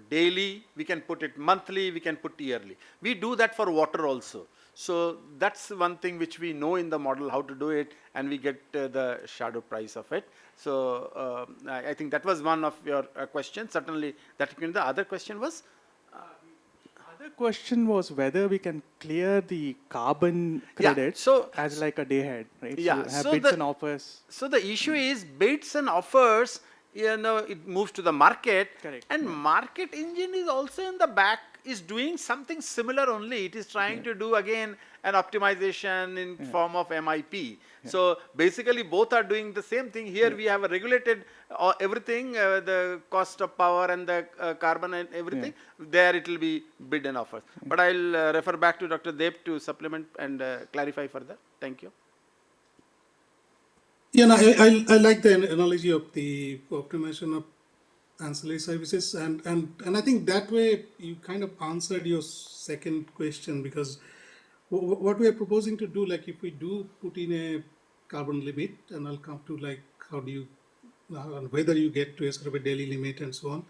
daily, we can put it monthly, we can put yearly. We do that for water also. So that's one thing which we know in the model how to do it, and we get the shadow price of it. So I think that was one of your questions. Certainly, that the other question was. The question was whether we can clear the carbon credits as like a day ahead, right? Yeah, so you have bids and offers. So the issue is bids and offers, it moves to the market. Correct. And market engine is also in the back, is doing something similar only. It is trying to do again an optimization in form of MIP. So basically both are doing the same thing. Here we have a regulated everything, the cost of power and the carbon and everything. There it will be bid and offers. But I'll refer back to Dr. Deb to supplement and clarify further. Thank you. Yeah, no, I like the analogy of the optimization of ancillary services, and I think that way you kind of answered your second question, because what we are proposing to do, like if we do put in a carbon limit, and I'll come to like how do you, whether you get to a sort of a daily limit and so on.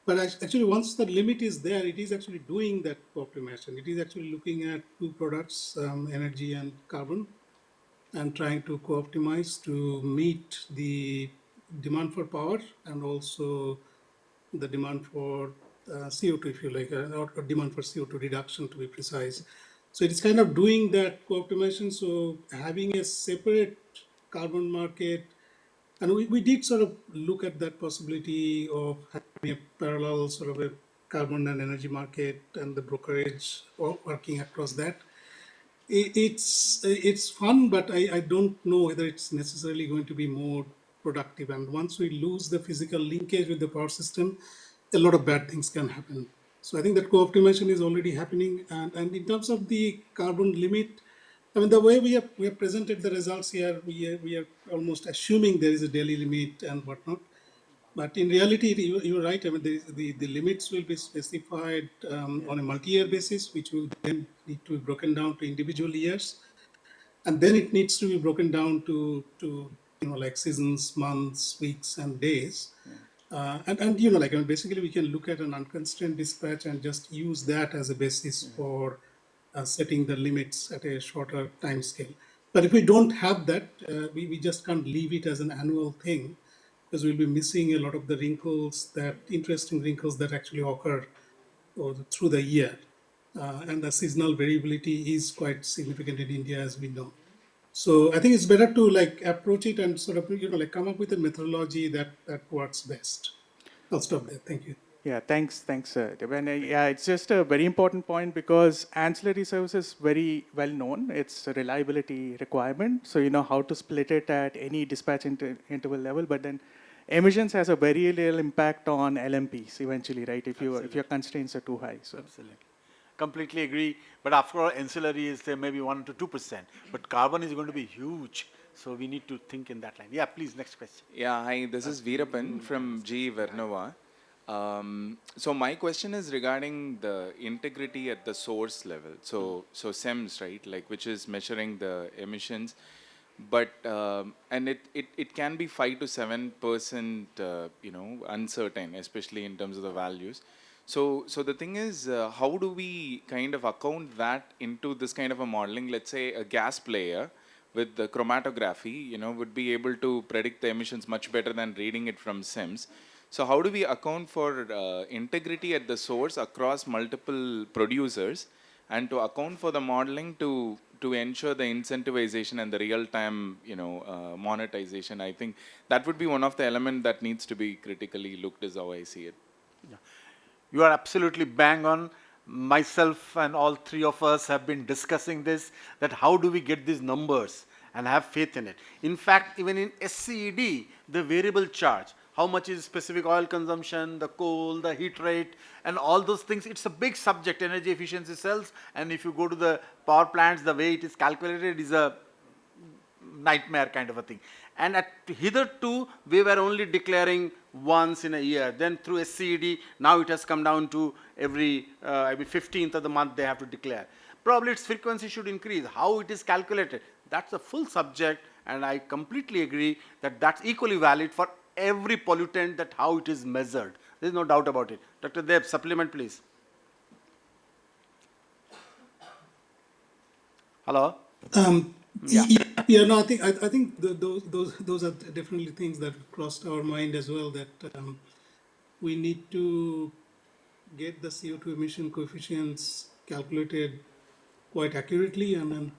But actually, once the limit is there, it is actually doing that optimization. It is actually looking at two products, energy and carbon, and trying to co-optimize to meet the demand for power and also the demand for CO2, if you like, or demand for CO2 reduction, to be precise. So it's kind of doing that co-optimization. So having a separate carbon market, and we did sort of look at that possibility of having a parallel sort of a carbon and energy market and the brokerage working across that. It's fun, but I don't know whether it's necessarily going to be more productive. And once we lose the physical linkage with the power system, a lot of bad things can happen. So I think that co-optimization is already happening. And in terms of the carbon limit, I mean, the way we have presented the results here, we are almost assuming there is a daily limit and whatnot. But in reality, you're right. I mean, the limits will be specified on a multi-year basis, which will then need to be broken down to individual years, and then it needs to be broken down to like seasons, months, weeks, and days. And like, I mean, basically, we can look at an unconstrained dispatch and just use that as a basis for setting the limits at a shorter time scale. But if we don't have that, we just can't leave it as an annual thing, because we'll be missing a lot of the wrinkles, that interesting wrinkles that actually occur through the year. And the seasonal variability is quite significant in India, as we know. So I think it's better to like approach it and sort of, like come up with a methodology that works best. I'll stop there. Thank you. Yeah, thanks, Deb. And yeah, it's just a very important point, because ancillary service is very well known. It's a reliability requirement, so you know how to split it at any dispatch interval level. But then emissions has a very real impact on LMPs eventually, right? If your constraints are too high. So. Absolutely. Completely agree. But after all, ancillary is maybe 1 to 2%. But carbon is going to be huge. So we need to think in that line. Yeah, please, next question. Yeah, hi, this is Veerapan from G. Vernova. So my question is regarding the integrity at the source level. So SEMS, right, like which is measuring the emissions. but and it can be 5 to 7% uncertain, especially in terms of the values. So the thing is, how do we kind of account that into this kind of a modeling? Let's say a gas player with the chromatography, would be able to predict the emissions much better than reading it from SIMS. So how do we account for integrity at the source across multiple producers, and to account for the modeling to ensure the incentivization and the real-time, monetization? I think that would be one of the elements that needs to be critically looked, is how I see it. Yeah. You are absolutely bang on. Myself and all three of us have been discussing this, that how do we get these numbers and have faith in it. In fact, even in SCED, the variable charge, how much is specific oil consumption, the coal, the heat rate, and all those things, it's a big subject, energy efficiency cells, and if you go to the power plants, the way it is calculated is a nightmare kind of a thing. And hitherto, we were only declaring once in a year. Then through SCED, now it has come down to every 15th of the month they have to declare. Probably its frequency should increase. How it is calculated, that's a full subject, and I completely agree that that's equally valid for every pollutant, that how it is measured. There is no doubt about it. Dr. Deb, supplement please. Hello? Yeah, no, I think those are definitely things that crossed our mind as well, that we need to get the CO2 emission coefficients calculated quite accurately, and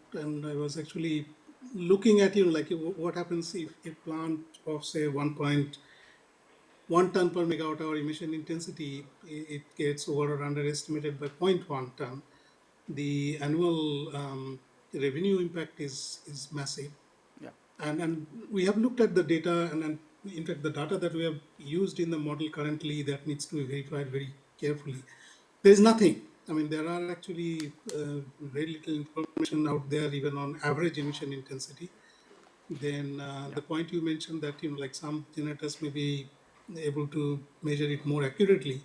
I was actually looking at, what happens if a plant of say 1.1 ton per megawatt hour emission intensity, it gets over or underestimated by 0.1 ton. The annual revenue impact is massive. Yeah. And we have looked at the data, and in fact the data that we have used in the model currently, that needs to be verified very carefully. There is nothing. I mean, there are actually very little information out there, even on average emission intensity. Then the point you mentioned that like some generators may be able to measure it more accurately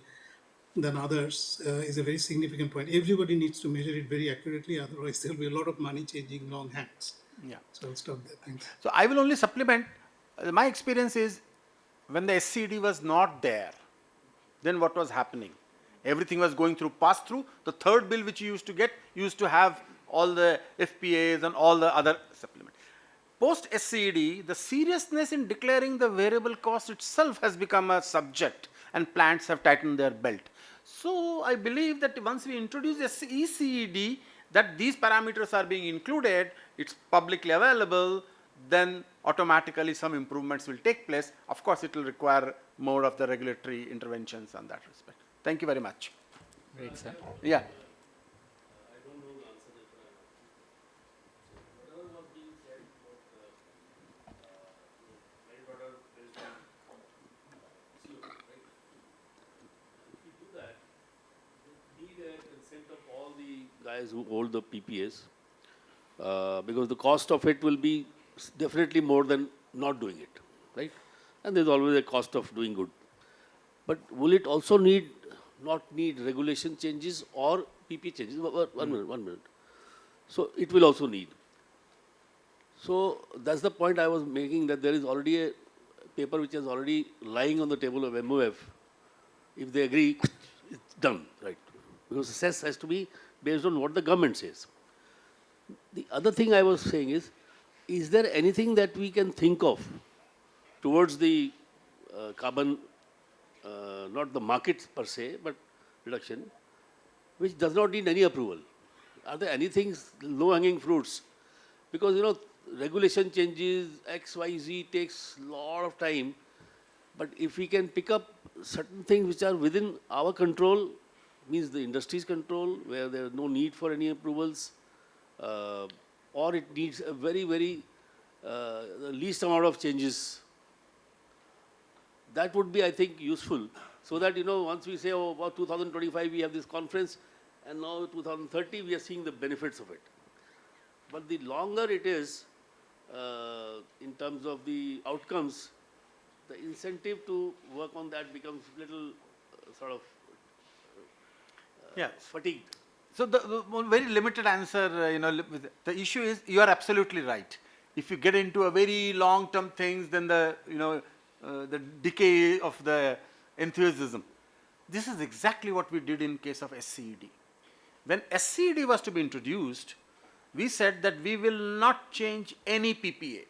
than others is a very significant point. Everybody needs to measure it very accurately, otherwise there will be a lot of money changing long hands. Yeah. So I'll stop there. Thanks. So I will only supplement. My experience is, when the SCD was not there, then what was happening? Everything was going through pass-through. The third bill which you used to get used to have all the FPAs and all the other supplements. Post SCD, the seriousness in declaring the variable cost itself has become a subject, and plants have tightened their belt. So I believe that once we introduce ECED, that these parameters are being included, it's publicly available, then automatically some improvements will take place. Of course, it will require more of the regulatory interventions on that respect. Thank you very much. Great, sir. Yeah. Guys who hold the PPAs, because the cost of it will be definitely more than not doing it, right? And there's always a cost of doing good. But will it also not need regulation changes or PP changes? One minute. So it will also need. So that's the point I was making, that there is already a paper which is already lying on the table of MOF. If they agree, it's done, right? Because the cess has to be based on what the government says. The other thing I was saying is there anything that we can think of towards the carbon, not the market per se, but reduction, which does not need any approval? Are there any things, low-hanging fruits? Because, regulation changes, X, Y, Z takes a lot of time, but if we can pick up certain things which are within our control, means the industry's control, where there is no need for any approvals, or it needs a very, very the least amount of changes. That would be, I think, useful, so that, once we say, oh, about 2025 we have this conference, and now 2030 we are seeing the benefits of it. But the longer it is, in terms of the outcomes, the incentive to work on that becomes little sort of fatigued. So the very limited answer, the issue is, you are absolutely right. If you get into a very long-term things, then the decay of the enthusiasm. This is exactly what we did in case of SCED. When SCED was to be introduced, we said that we will not change any PPA.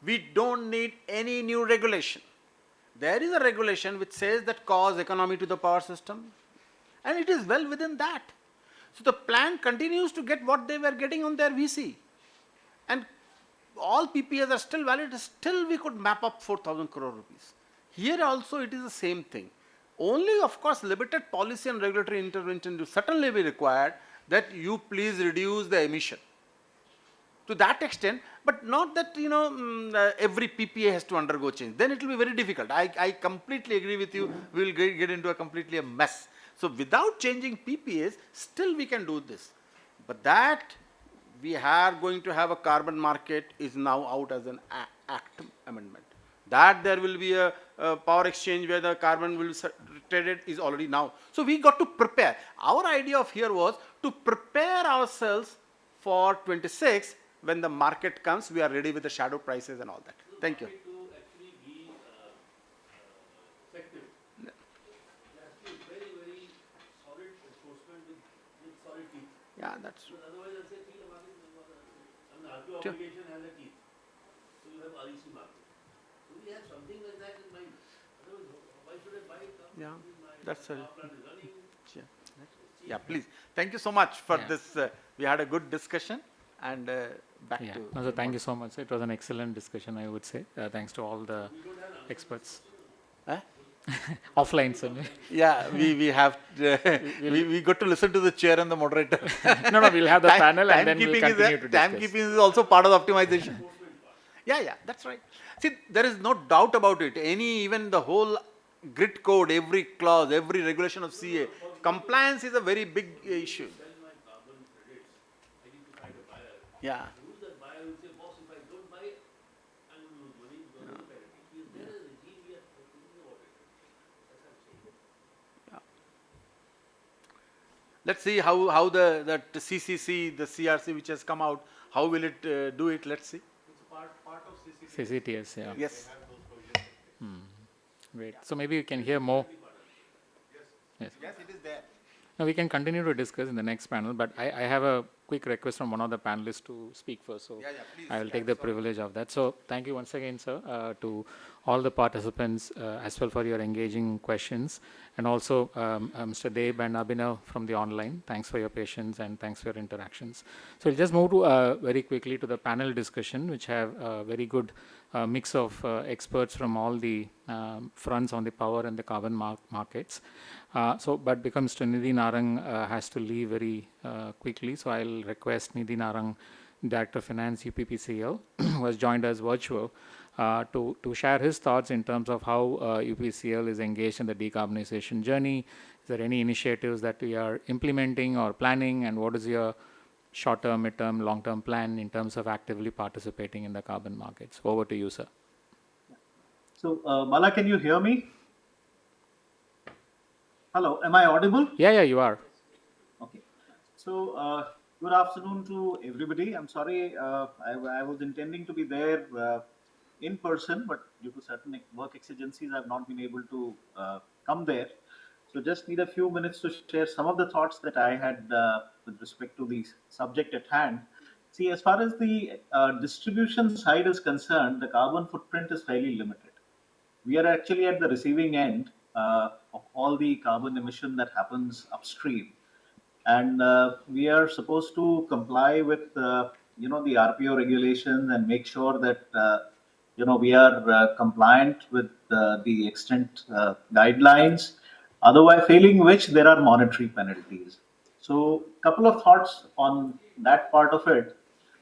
We don't need any new regulation. There is a regulation which says that cause economy to the power system, and it is well within that. So the plant continues to get what they were getting on their VC. And all PPAs are still valid, still we could map up 4,000 crore rupees. Here also it is the same thing. Only, of course, limited policy and regulatory intervention will certainly be required that you please reduce the emission. To that extent, but not that every PPA has to undergo change. Then it will be very difficult. I completely agree with you. We will get into a completely a mess. So without changing PPAs, still we can do this. But that we are going to have a carbon market is now out as an act amendment. That there will be a power exchange where the carbon will be traded is already now. So we got to prepare. Our idea of here was to prepare ourselves for 26. When the market comes, we are ready with the shadow prices and all that. Thank you. Yeah, that's true. Otherwise, I'll say, the obligation has a teeth. So you have REC market. So we have something like that in mind. Otherwise, why should I buy it? Yeah, that's it. Yeah, please. Thank you so much for this. We had a good discussion. And back to... No, so thank you so much. It was an excellent discussion, I would say. Thanks to all the experts. Offline, sir. Yeah, we have... we got to listen to the chair and the moderator. No, we'll have the panel and then we'll continue to discuss. Timekeeping is also part of the optimization. Yeah, that's right. See, there is no doubt about it. Even the whole grid code, every clause, every regulation of CA, compliance is a very big issue. Yeah. Let's see how the CCC, the CRC which has come out, how will it do it? Let's see. It's part of CCTS, yeah. Yes. Great. So maybe you can hear more. Yes, it is there. Now we can continue to discuss in the next panel, but I have a quick request from one of the panelists to speak first, so please. I will take the privilege of that. So thank you once again, sir, to all the participants as well for your engaging questions, and also Mr. Deb and Abhinav from the online. Thanks for your patience and thanks for your interactions. So we'll just move to very quickly to the panel discussion, which have a very good mix of experts from all the fronts on the power and the carbon markets. But because Mr. Nithyanandam has to leave very quickly, so I'll request Nithyanandam, Director of Finance, UPPCL, who has joined us virtual, to share his thoughts in terms of how UPPCL is engaged in the decarbonization journey. Is there any initiatives that we are implementing or planning, and what is your short-term, mid-term, long-term plan in terms of actively participating in the carbon markets? Over to you, sir. So, Bala, can you hear me? Hello, am I audible? Yeah, you are. Okay. So, good afternoon to everybody. I'm sorry, I was intending to be there in person, but due to certain work exigencies, I've not been able to come there. So, just need a few minutes to share some of the thoughts that I had with respect to the subject at hand. See, as far as the distribution side is concerned, the carbon footprint is fairly limited. We are actually at the receiving end of all the carbon emission that happens upstream, and we are supposed to comply with the RPO regulations and make sure that we are compliant with the extent guidelines. Otherwise, failing which there are monetary penalties. So, couple of thoughts on that part of it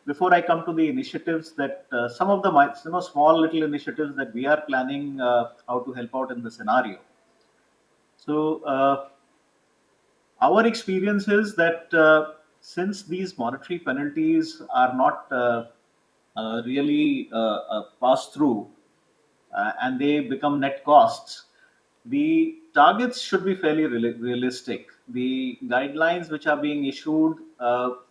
before I come to the initiatives that some of the small little initiatives that we are planning how to help out in the scenario. So, our experience is that since these monetary penalties are not really passed through and they become net costs, the targets should be fairly realistic. The guidelines which are being issued,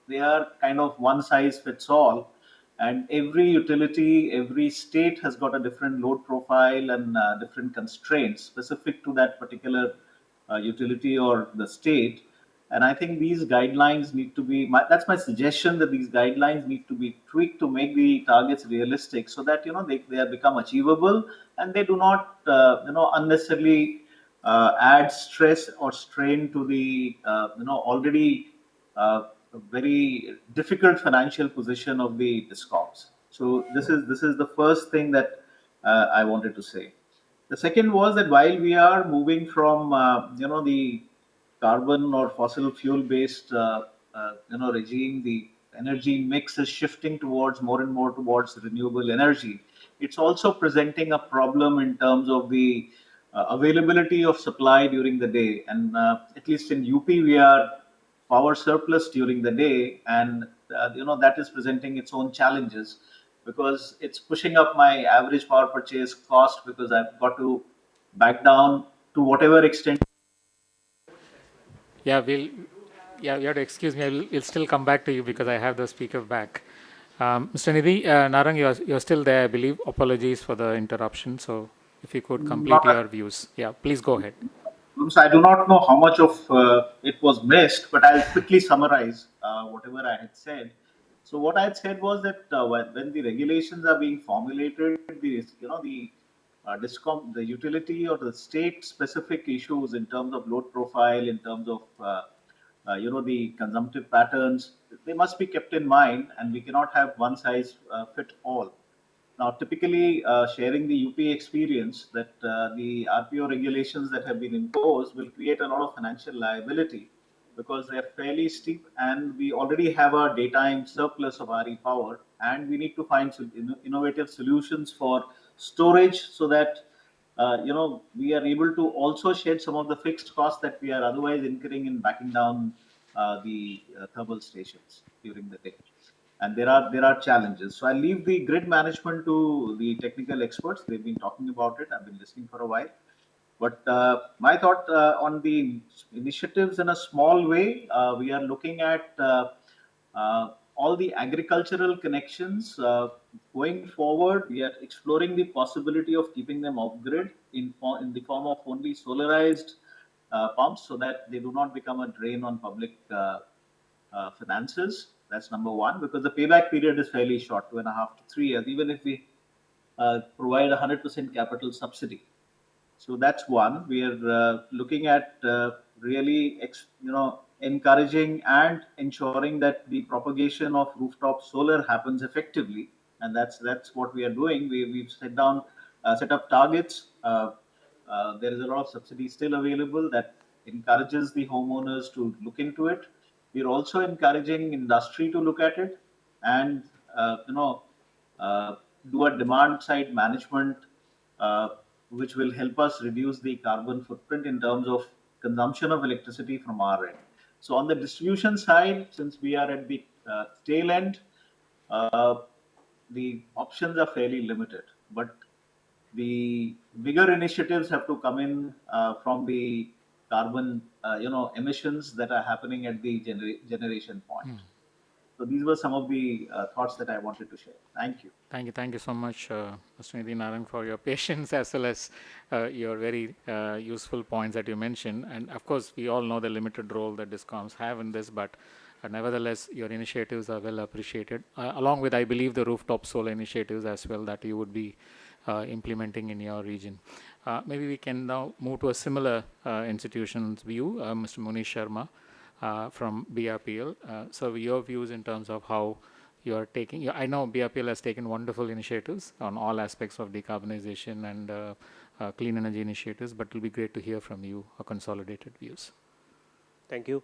they are kind of one size fits all, And every utility, every state has got a different load profile and different constraints specific to that particular utility or the state. And I think these guidelines need to be, that's my suggestion, that these guidelines need to be tweaked to make the targets realistic so that, they have become achievable and they do not, unnecessarily add stress or strain to the, already very difficult financial position of the discoms. So this is the first thing that I wanted to say. The second was that while we are moving from the carbon or fossil fuel based regime, the energy mix is shifting towards more and more towards renewable energy. It's also presenting a problem in terms of the availability of supply during the day, and at least in UP we are power surplus during the day, and that is presenting its own challenges because it's pushing up my average power purchase cost because I've got to back down to whatever extent. Yeah, you have to excuse me. We'll still come back to you because I have the speaker back. Mr. Nidhi Narang, you're still there, I believe. Apologies for the interruption. So if you could complete your views. Yeah, please go ahead. So I do not know how much of it was missed, but I'll quickly summarize whatever I had said. So what I had said was that when the regulations are being formulated, the discom, the utility or the state specific issues in terms of load profile, in terms of the consumptive patterns, they must be kept in mind, and we cannot have one size fit all. Now, typically, sharing the UP experience, that the RPO regulations that have been imposed will create a lot of financial liability because they are fairly steep, and we already have a daytime surplus of RE power, and we need to find innovative solutions for storage so that we are able to also shed some of the fixed costs that we are otherwise incurring in backing down the thermal stations during the day. And there are challenges. So I leave the grid management to the technical experts. They've been talking about it. I've been listening for a while. But my thought on the initiatives in a small way, we are looking at all the agricultural connections. Going forward, we are exploring the possibility of keeping them off grid in the form of only solarized pumps so that they do not become a drain on public finances. That's number one, because the payback period is fairly short, 2.5 to 3 years, even if we provide 100% capital subsidy. So that's one. We are looking at really, encouraging and ensuring that the propagation of rooftop solar happens effectively, and that's what we are doing. We've set up targets. There is a lot of subsidy still available that encourages the homeowners to look into it. We're also encouraging industry to look at it and do a demand side management, which will help us reduce the carbon footprint in terms of consumption of electricity from our end. So on the distribution side, since we are at the tail end, the options are fairly limited. But the bigger initiatives have to come in from the carbon, emissions that are happening at the generation point. So these were some of the thoughts that I wanted to share. Thank you. Thank you so much, Mr. Nidhi Narang, for your patience as well as your very useful points that you mentioned. And of course, we all know the limited role that discoms have in this, but nevertheless, your initiatives are well appreciated, along with, I believe, the rooftop solar initiatives as well that you would be implementing in your region. Maybe we can now move to a similar institution's view, Mr. Munish Sharma from BRPL. So your views in terms of how you are taking, I know BRPL has taken wonderful initiatives on all aspects of decarbonization and clean energy initiatives, but it will be great to hear from you consolidated views. Thank you.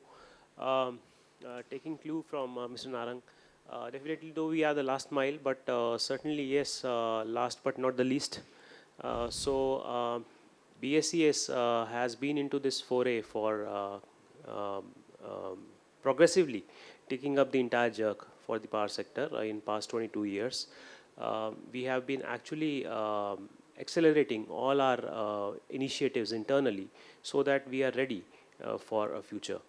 Taking clue from Mr. Narang, definitely though we are the last mile, but certainly yes, last but not the least. BSES has been into this foray for progressively taking up the entire jerk for the power sector in past 22 years. We have been actually accelerating all our initiatives internally so that we are ready for a future.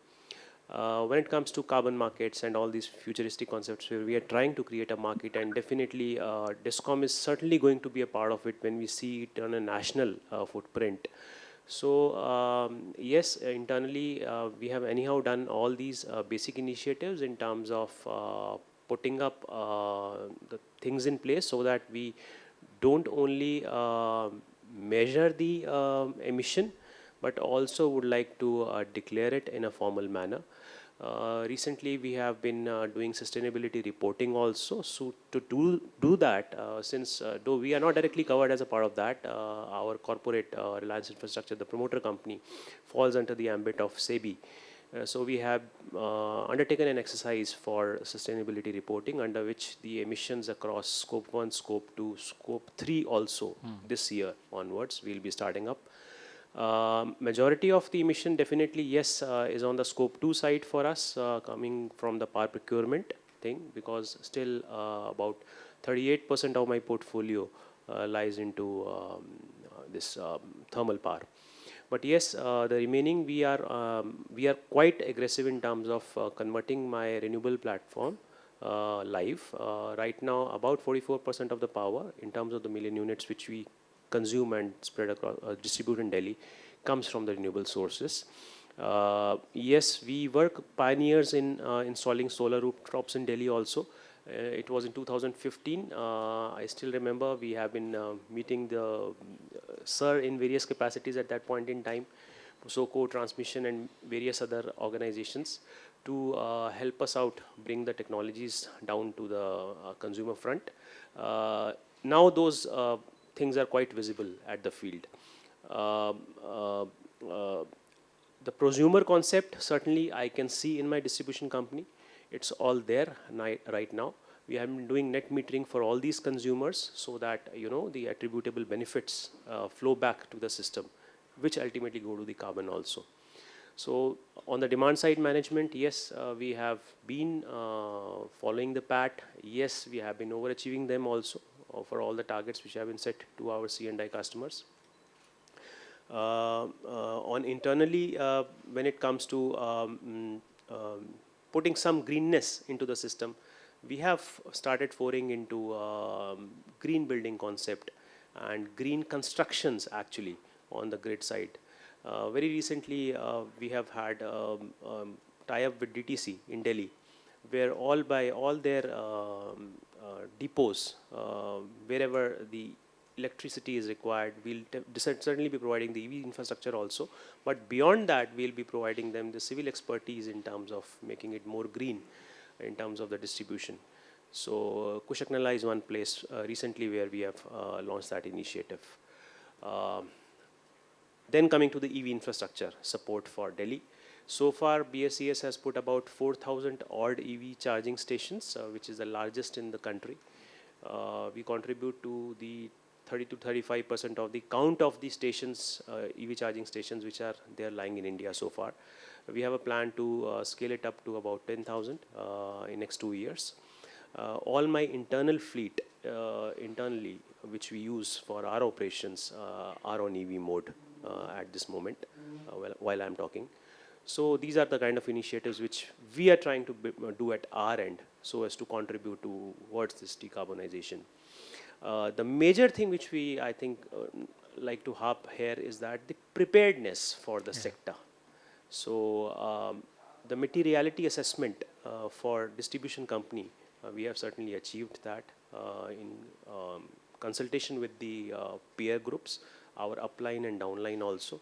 When it comes to carbon markets and all these futuristic concepts where we are trying to create a market, and definitely DISCOM is certainly going to be a part of it when we see it on a national footprint. So yes, internally we have anyhow done all these basic initiatives in terms of putting up the things in place so that we don't only measure the emission, but also would like to declare it in a formal manner. Recently, we have been doing sustainability reporting also. So to do that, since though we are not directly covered as a part of that, our corporate Reliance Infrastructure, the promoter company, falls under the ambit of SEBI. So we have undertaken an exercise for sustainability reporting, under which the emissions across scope 1, scope 2, scope 3 also this year onwards we'll be starting up. Majority of the emission definitely, yes, is on the scope 2 side for us, coming from the power procurement thing, because still about 38% of my portfolio lies into this thermal power. But yes, the remaining we are quite aggressive in terms of converting my renewable platform live. Right now, about 44% of the power in terms of the million units which we consume and spread across, distribute in Delhi, comes from the renewable sources. Yes, we were pioneers in installing solar rooftops in Delhi also. It was in 2015. I still remember we have been meeting the SIR in various capacities at that point in time, SOCO, Transmission, and various other organizations to help us out, bring the technologies down to the consumer front. Now those things are quite visible at the field. The prosumer concept, certainly I can see in my distribution company. It's all there right now. We have been doing net metering for all these consumers so that the attributable benefits flow back to the system, which ultimately go to the carbon also. So on the demand side management, yes, we have been following the PAT. Yes, we have been overachieving them also for all the targets which have been set to our C&I customers. On internally, when it comes to putting some greenness into the system, we have started foraying into green building concept and green constructions actually on the grid side. Very recently, we have had tie-up with DTC in Delhi, where all their depots, wherever the electricity is required, we'll certainly be providing the EV infrastructure also. But beyond that, we'll be providing them the civil expertise in terms of making it more green in terms of the distribution. So Kushagnala is one place recently where we have launched that initiative. Then coming to the EV infrastructure support for Delhi. So far, BSES has put about 4,000 odd EV charging stations, which is the largest in the country. We contribute to the 30 to 35% of the count of the stations, EV charging stations, which are there lying in India so far. We have a plan to scale it up to about 10,000 in next 2 years. All my internal fleet, internally, which we use for our operations, are on EV mode at this moment while I'm talking. So these are the kind of initiatives which we are trying to do at our end so as to contribute towards this decarbonization. The major thing which we, I think, like to harp here is that the preparedness for the sector. So the materiality assessment for distribution company, we have certainly achieved that in consultation with the peer groups, our upline and downline also.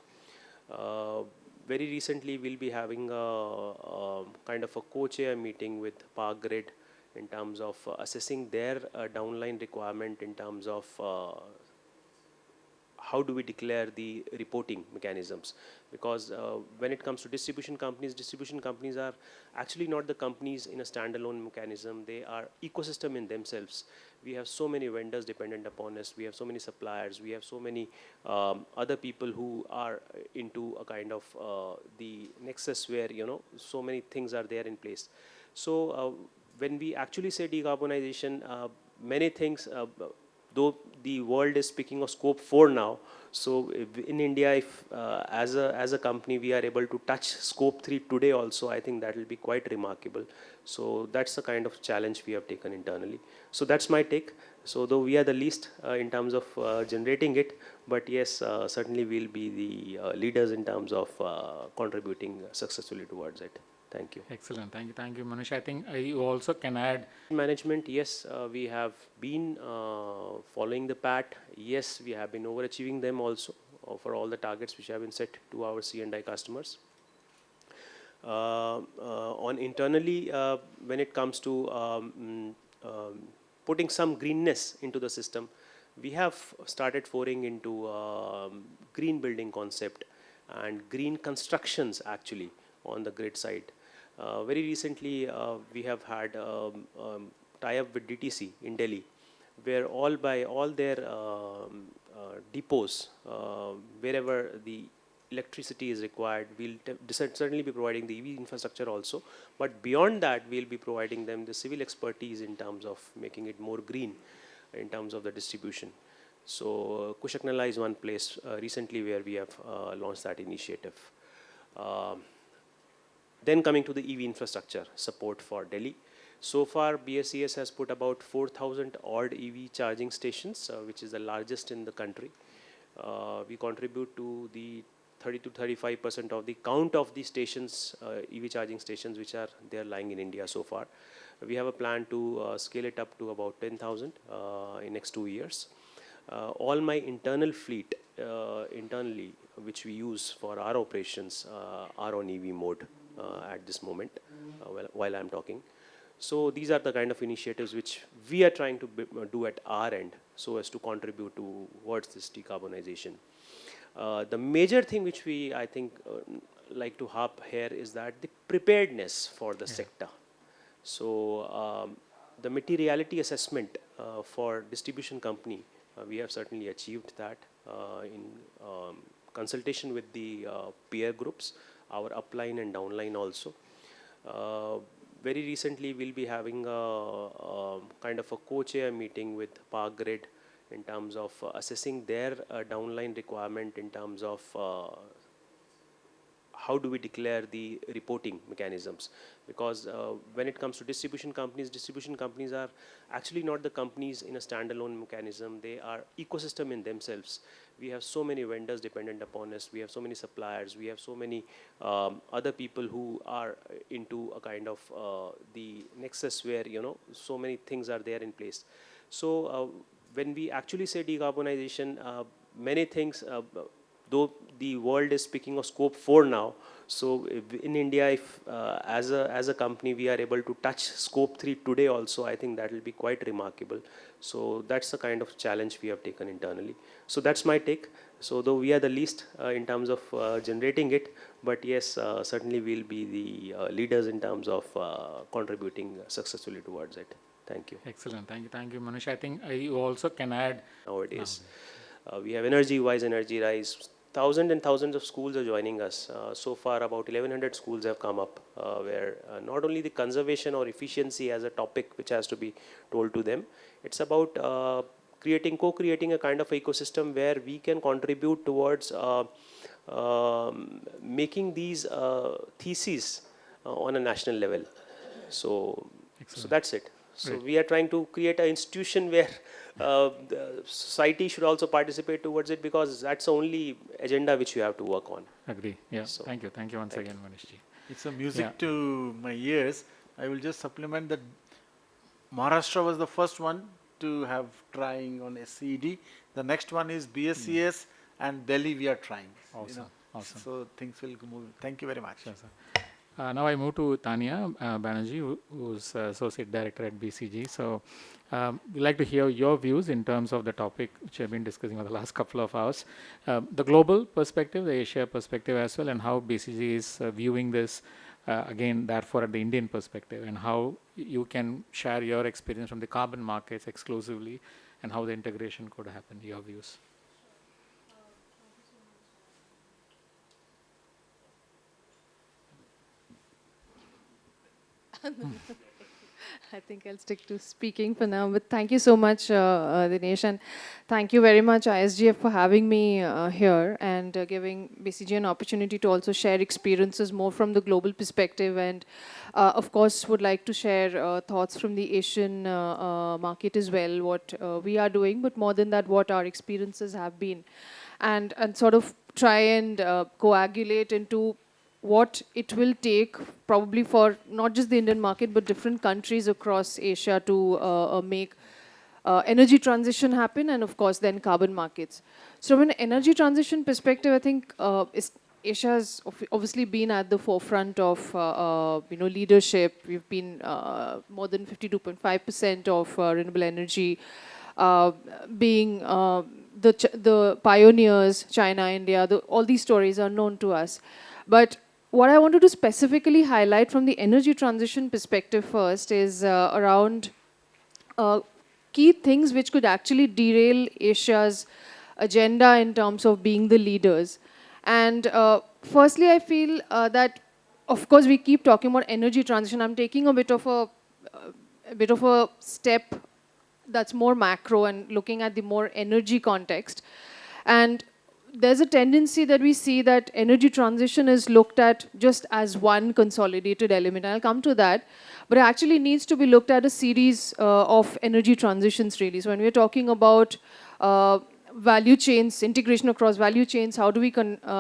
Very recently, we'll be having a kind of a co-chair meeting with Power Grid in terms of assessing their downline requirement in terms of how do we declare the reporting mechanisms. Because when it comes to distribution companies are actually not the companies in a standalone mechanism. They are ecosystem in themselves. We have so many vendors dependent upon us. We have so many suppliers. We have so many other people who are into a kind of the nexus where, so many things are there in place. So when we actually say decarbonization, many things, though the world is speaking of scope 4 now, so in India, if as a company we are able to touch scope 3 today also, I think that will be quite remarkable. So that's the kind of challenge we have taken internally. So that's my take. So though we are the least in terms of generating it, but yes, certainly we'll be the leaders in terms of contributing successfully towards it. Thank you. Excellent. Thank you, Manish. I think you also can add. Management, yes, we have been following the PAT. Yes, we have been overachieving them also for all the targets which have been set to our C&I customers. On internally, when it comes to putting some greenness into the system, we have started foraying into green building concept and green constructions actually on the grid side. Very recently, we have had tie-up with DTC in Delhi, where all their depots, wherever the electricity is required, we'll certainly be providing the EV infrastructure also. But beyond that, we'll be providing them the civil expertise in terms of making it more green in terms of the distribution. So Kushaknala is one place recently where we have launched that initiative. Then coming to the EV infrastructure support for Delhi. So far, BSES has put about 4,000 odd EV charging stations, which is the largest in the country. We contribute to the 30 to 35% of the count of the stations, EV charging stations, which are there lying in India so far. We have a plan to scale it up to about 10,000 in next 2 years. All my internal fleet, internally, which we use for our operations, are on EV mode at this moment while I'm talking. So these are the kind of initiatives which we are trying to do at our end so as to contribute towards this decarbonization. The major thing which we, I think, like to harp here is that the preparedness for the sector. So the materiality assessment for distribution company, we have certainly achieved that in consultation with the peer groups, our upline and downline also. Very recently, we'll be having a kind of a co-chair meeting with Park Grid in terms of assessing their downline requirement in terms of how do we declare the reporting mechanisms. Because when it comes to distribution companies are actually not the companies in a standalone mechanism. They are ecosystem in themselves. We have so many vendors dependent upon us. We have so many suppliers. We have so many other people who are into a kind of the nexus where, you know, so many things are there in place. So when we actually say decarbonization, many things, though the world is speaking of scope 4 now, so in India, if as a company we are able to touch scope 3 today also, I think that will be quite remarkable. So that's the kind of challenge we have taken internally. So that's my take. So though we are the least in terms of generating it, but yes, certainly we'll be the leaders in terms of contributing successfully towards it. Thank you. Excellent. Thank you, Manish. I think you also can add nowadays. We have Energy Wise, Energy Rise. Thousands and thousands of schools are joining us. So far, about 1,100 schools have come up where not only the conservation or efficiency as a topic which has to be told to them, it's about co-creating a kind of ecosystem where we can contribute towards making these theses on a national level. So that's it. So we are trying to create an institution where the society should also participate towards it, because that's the only agenda which you have to work on. Agree. Yeah. So, thank you once again, Manish ji. It's a music to my ears. I will just supplement that Maharashtra was the first one to have trying on SCED. The next one is BSES and Delhi we are trying. Awesome. You know. Awesome. So things will move. Thank you very much. Sure, sir. Now I move to Tanya Banerjee, who's Associate Director at BCG. So we'd like to hear your views in terms of the topic which I've been discussing over the last couple of hours. The global perspective, the Asia perspective as well, and how BCG is viewing this, again, therefore at the Indian perspective, and how you can share your experience from the carbon markets exclusively, and how the integration could happen, your views. I think I'll stick to speaking for now, but thank you so much, Dinesh, and thank you very much, ISGF, for having me here and giving BCG an opportunity to also share experiences more from the global perspective, and of course would like to share thoughts from the Asian market as well, what we are doing, but more than that, what our experiences have been, and sort of try and coagulate into what it will take probably for not just the Indian market, but different countries across Asia to make energy transition happen, and of course then carbon markets. So from an energy transition perspective, I think Asia has obviously been at the forefront of leadership. We've been more than 52.5% of renewable energy, being the pioneers, China, India, all these stories are known to us. But what I wanted to specifically highlight from the energy transition perspective first is around key things which could actually derail Asia's agenda in terms of being the leaders. And firstly, I feel that, of course, we keep talking about energy transition. I'm taking a bit of a step that's more macro and looking at the more energy context. And there's a tendency that we see that energy transition is looked at just as one consolidated element. I'll come to that. But it actually needs to be looked at a series of energy transitions, really. So when we're talking about value chains, integration across value chains, how do we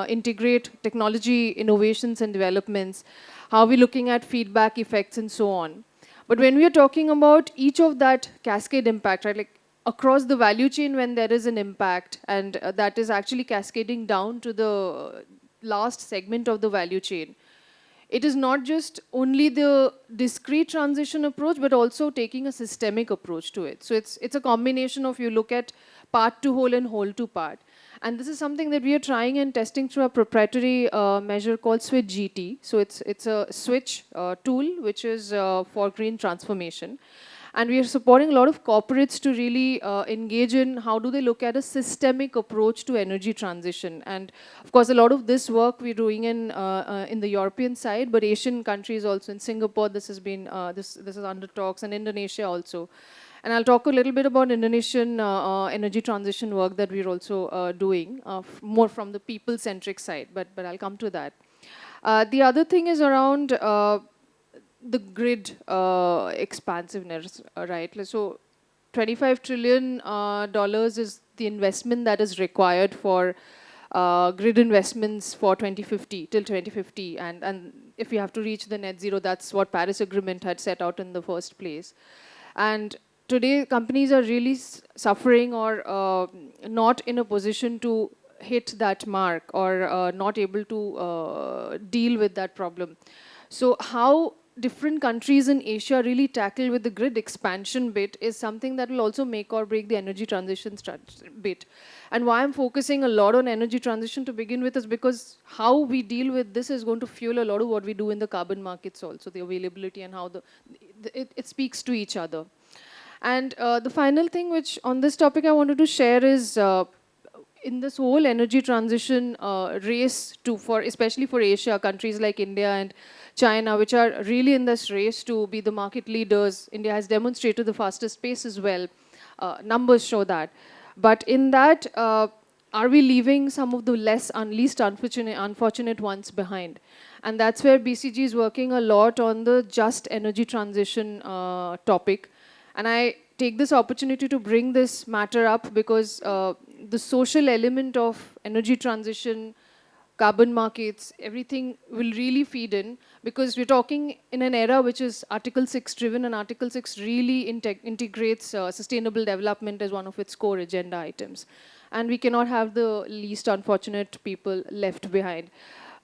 integrate technology innovations and developments? How are we looking at feedback effects and so on? But when we are talking about each of that cascade impact, right, like across the value chain when there is an impact, and that is actually cascading down to the last segment of the value chain. It is not just only the discrete transition approach, but also taking a systemic approach to it. So it's a combination of, you look at part to whole and whole to part. And this is something that we are trying and testing through a proprietary measure called Switch GT. So it's a switch tool which is for green transformation. And we are supporting a lot of corporates to really engage in how do they look at a systemic approach to energy transition. And of course, a lot of this work we're doing in the European side, but Asian countries also. In Singapore, this has been this is under talks, and Indonesia also. And I'll talk a little bit about Indonesian energy transition work that we're also doing, more from the people-centric side. But I'll come to that. The other thing is around the grid expansiveness, right? So $25 trillion is the investment that is required for grid investments for 2050, till 2050. And if we have to reach the net zero, that's what Paris Agreement had set out in the first place. And today, companies are really suffering or not in a position to hit that mark, or not able to deal with that problem. So how different countries in Asia really tackle with the grid expansion bit is something that will also make or break the energy transition bit. And why I'm focusing a lot on energy transition to begin with is because how we deal with this is going to fuel a lot of what we do in the carbon markets also, the availability and how it speaks to each other. And the final thing which on this topic I wanted to share is in this whole energy transition race especially for Asia, countries like India and China, which are really in this race to be the market leaders. India has demonstrated the fastest pace as well. Numbers show that. But in that, are we leaving some of the least unfortunate ones behind? And that's where BCG is working a lot on the just energy transition topic. And I take this opportunity to bring this matter up because the social element of energy transition, carbon markets, everything will really feed in, because we're talking in an era which is Article 6 driven, and Article 6 really integrates sustainable development as one of its core agenda items. And we cannot have the least unfortunate people left behind.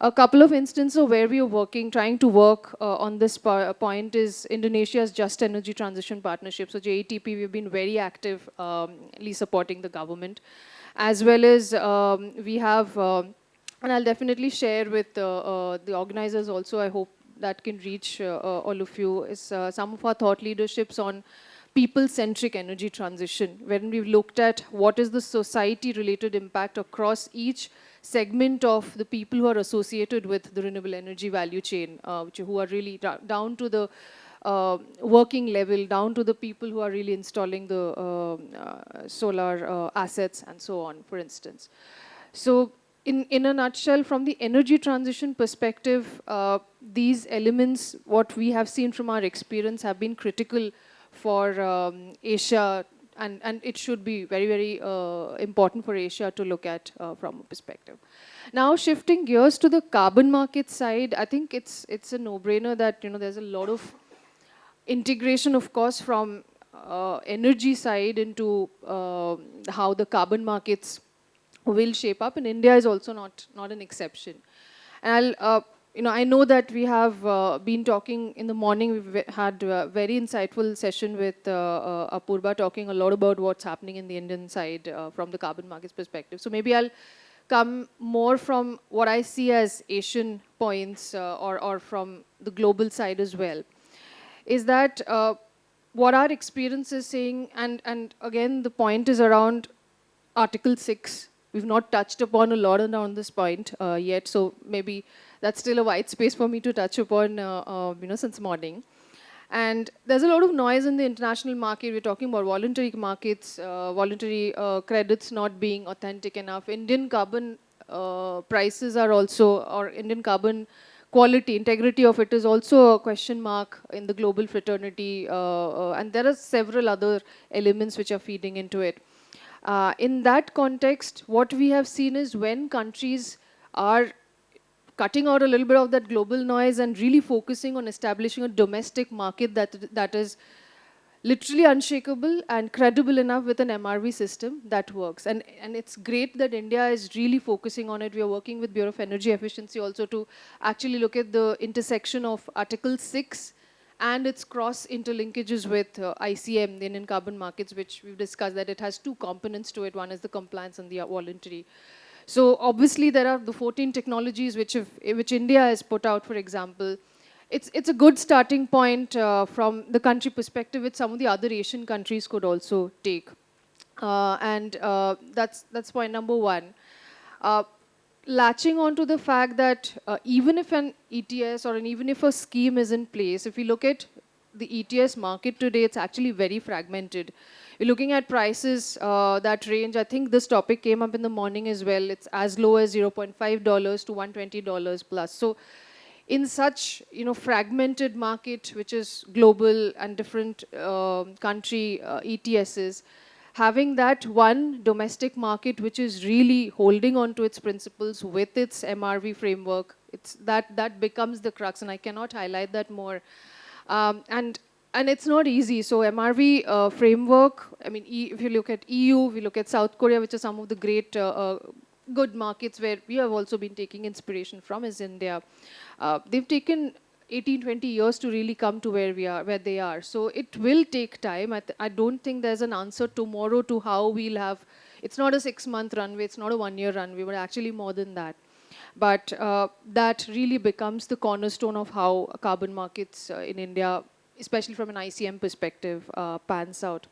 A couple of instances of where we are trying to work on this point is Indonesia's Just Energy Transition Partnership. So JETP, we've been very actively supporting the government, as well as we have, and I'll definitely share with the organizers also, I hope that can reach all of you, is some of our thought leaderships on people-centric energy transition, when we've looked at what is the society-related impact across each segment of the people who are associated with the renewable energy value chain, who are really down to the working level down to the people who are really installing the solar assets and so on, for instance. So in a nutshell, from the energy transition perspective, these elements, what we have seen from our experience, have been critical for Asia, and it should be very, very important for Asia to look at from a perspective. Now, shifting gears to the carbon market side, I think it's a no-brainer that there's a lot of integration, of course, from energy side into how the carbon markets will shape up, and India is also not an exception. And I know that we have been talking in the morning. We've had a very insightful session with Apurba, talking a lot about what's happening in the Indian side from the carbon markets perspective. So maybe I'll come more from what I see as Asian points or from the global side as well. Is that what our experience is saying, and again, the point is around Article 6. We've not touched upon a lot on this point yet, so maybe that's still a white space for me to touch upon, since morning. And there's a lot of noise in the international market. We're talking about voluntary markets, voluntary credits not being authentic enough. Indian carbon prices are also, or Indian carbon quality, integrity of it is also a question mark in the global fraternity, and there are several other elements which are feeding into it. In that context, what we have seen is when countries are cutting out a little bit of that global noise and really focusing on establishing a domestic market that is literally unshakable and credible enough with an MRV system that works. And it's great that India is really focusing on it. We are working with Bureau of Energy Efficiency also to actually look at the intersection of Article 6 and its cross interlinkages with ICM, the Indian carbon markets, which we've discussed that it has two components to it. One is the compliance and the voluntary. So obviously there are the 14 technologies which India has put out, for example. It's a good starting point from the country perspective, which some of the other Asian countries could also take. And that's point number one. Latching on to the fact that even if an ETS or even if a scheme is in place, if we look at the ETS market today, it's actually very fragmented. We're looking at prices that range. I think this topic came up in the morning as well. It's as low as $0.5 to $120 plus. So in such fragmented market, which is global and different country ETSs, having that one domestic market which is really holding on to its principles with its MRV framework, that becomes the crux, and I cannot highlight that more. And it's not easy. So MRV framework, I mean, if you look at EU, we look at South Korea, which are some of the great good markets where we have also been taking inspiration from, is India. They've taken 18, 20 years to really come to where they are. So it will take time. I don't think there's an answer tomorrow to how we'll have, it's not a 6-month runway, it's not a 1-year runway, but actually more than that. But that really becomes the cornerstone of how carbon markets in India, especially from an ICM perspective, pans out.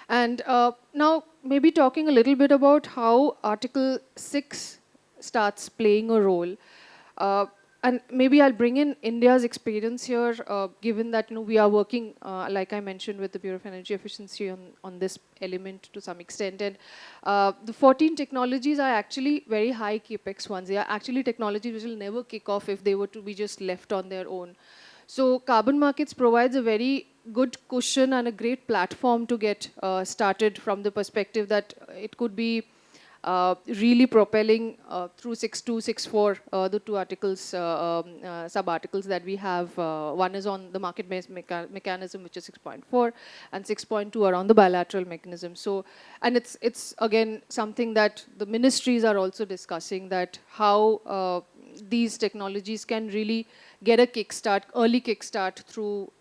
And now maybe talking a little bit about how Article 6 starts playing a role. And maybe I'll bring in India's experience here, given that we are working, like I mentioned, with the Bureau of Energy Efficiency on this element to some extent. And the 14 technologies are actually very high capex ones. They are actually technologies which will never kick off if they were to be just left on their own. So carbon markets provides a very good cushion and a great platform to get started from the perspective that it could be really propelling through 6.2, 6.4, the two articles, sub-articles that we have. One is on the market-based mechanism, which is 6.4, and 6.2 around the bilateral mechanism. So, and it's again something that the ministries are also discussing, that how these technologies can really get a kickstart, early kickstart through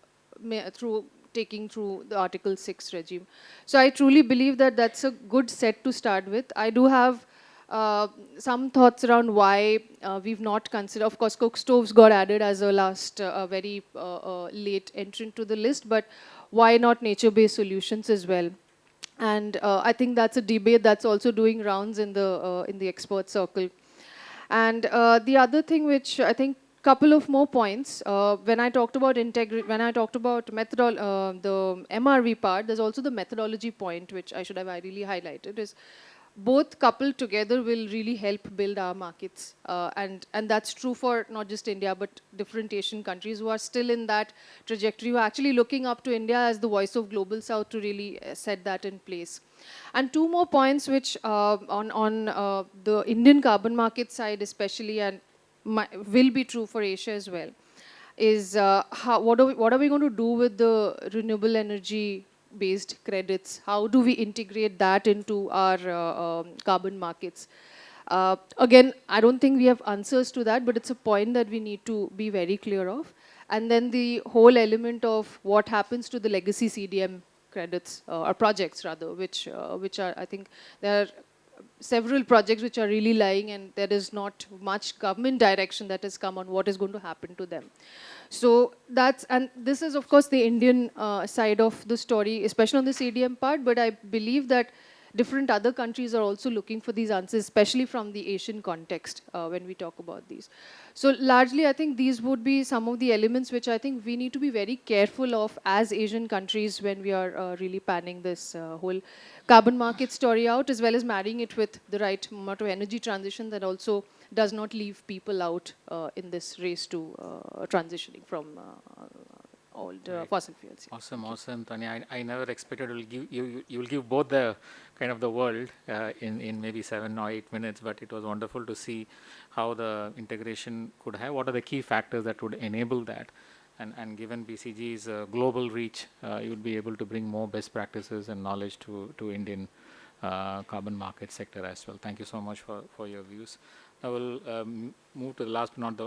taking through the Article 6 regime. So I truly believe that that's a good set to start with. I do have some thoughts around why we've not considered. Of course, coke stoves got added as a last very late entrant to the list, but why not nature-based solutions as well? And I think that's a debate that's also doing rounds in the expert circle. And the other thing which I think couple of more points. When I talked about the MRV part, there's also the methodology point, which I should have really highlighted, is both coupled together will really help build our markets. And that's true for not just India, but different Asian countries who are still in that trajectory, who are actually looking up to India as the voice of Global South to really set that in place. And two more points, which on the Indian carbon market side especially, and will be true for Asia as well, is what are we going to do with the renewable energy based credits? How do we integrate that into our carbon markets? Again, I don't think we have answers to that, but it's a point that we need to be very clear of. And then the whole element of what happens to the legacy CDM credits, or projects rather, which are, I think, there are several projects which are really lying, and there is not much government direction that has come on what is going to happen to them. So and this is of course the Indian side of the story, especially on the CDM part, but I believe that different other countries are also looking for these answers, especially from the Asian context when we talk about these. So largely, I think these would be some of the elements which I think we need to be very careful of as Asian countries when we are really panning this whole carbon market story out, as well as marrying it with the right amount of energy transition that also does not leave people out in this race to transitioning from old fossil fuels. Awesome, Tanya. I never expected you will give both the kind of the world in maybe 7 or 8 minutes, but it was wonderful to see how the integration could have, what are the key factors that would enable that. And given BCG's global reach, you would be able to bring more best practices and knowledge to Indian carbon market sector as well. Thank you so much for your views. I will move to the last, not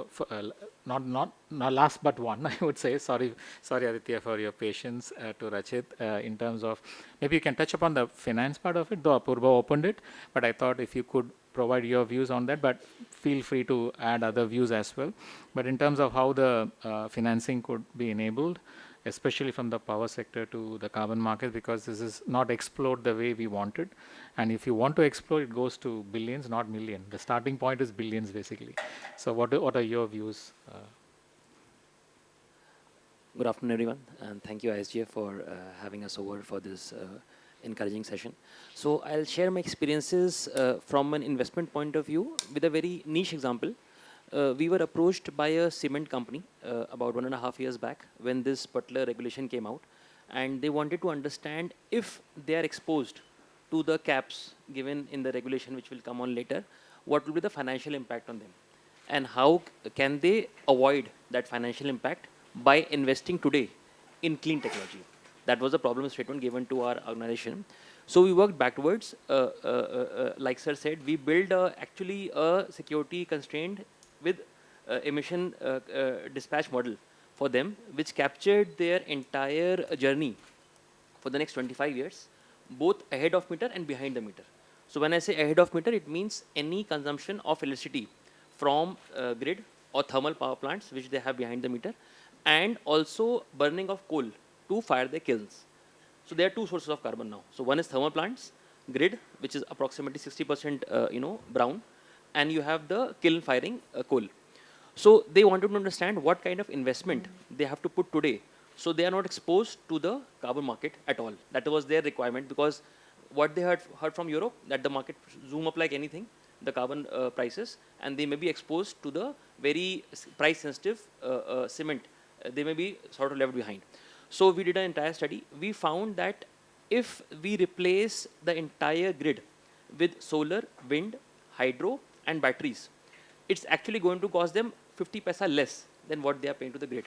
last but one, I would say. Sorry, Aditya, for your patience. To Rachit, in terms of, maybe you can touch upon the finance part of it, though Apurba opened it, but I thought if you could provide your views on that, but feel free to add other views as well. But in terms of how the financing could be enabled, especially from the power sector to the carbon market, because this is not explored the way we wanted. And if you want to explore, it goes to billions, not million. The starting point is billions, basically. So what are your views? Good afternoon, everyone, and thank you, ISGF, for having us over for this encouraging session. So I'll share my experiences from an investment point of view with a very niche example. We were approached by a cement company about 1.5 years back when this particular regulation came out, and they wanted to understand if they are exposed to the caps given in the regulation, which will come on later, what will be the financial impact on them, and how can they avoid that financial impact by investing today in clean technology. That was the problem statement given to our organization. So we worked backwards. Like sir said, we built actually a security constraint with emission dispatch model for them, which captured their entire journey for the next 25 years, both ahead of meter and behind the meter. So when I say ahead of meter, it means any consumption of electricity from grid or thermal power plants, which they have behind the meter, and also burning of coal to fire their kilns. So there are two sources of carbon now. So one is thermal plants, grid, which is approximately 60% brown, and you have the kiln firing coal. So they wanted to understand what kind of investment they have to put today, so they are not exposed to the carbon market at all. That was their requirement, because what they had heard from Europe, that the market zoom up like anything, the carbon prices, and they may be exposed to the very price sensitive cement. They may be sort of left behind. So we did an entire study. We found that if we replace the entire grid with solar, wind, hydro, and batteries, it's actually going to cost them 50 paisa less than what they are paying to the grid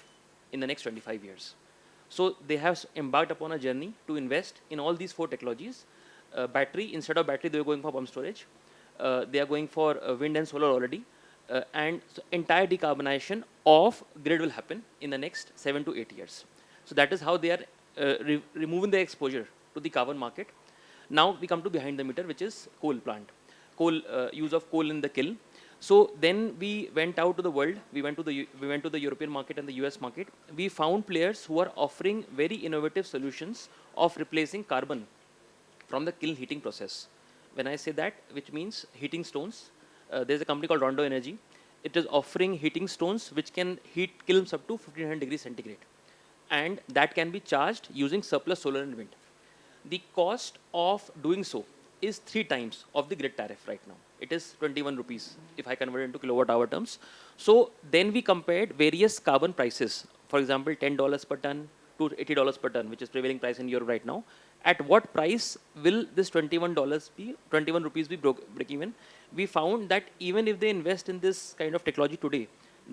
in the next 25 years. So they have embarked upon a journey to invest in all these 4 technologies. Battery, instead of battery, they are going for pump storage. They are going for wind and solar already. And so entire decarbonization of grid will happen in the next 7 to 8 years. So that is how they are removing their exposure to the carbon market. Now we come to behind the meter, which is coal plant. Use of coal in the kiln. So then we went out to the world. We went to the European market and the US market. We found players who are offering very innovative solutions of replacing carbon from the kiln heating process. When I say that, which means heating stones, there's a company called Rondo Energy. it is offering heating stones which can heat kilns up to 1500 degrees centigrade. And that can be charged using surplus solar and wind. The cost of doing so is 3 times of the grid tariff right now. It is 21 rupees if I convert it into kilowatt hour terms. So then we compared various carbon prices, for example, $10 per ton to $80 per ton, which is prevailing price in Europe right now. At what price will this $21 be, 21 rupees be break even? We found that even if they invest in this kind of technology today,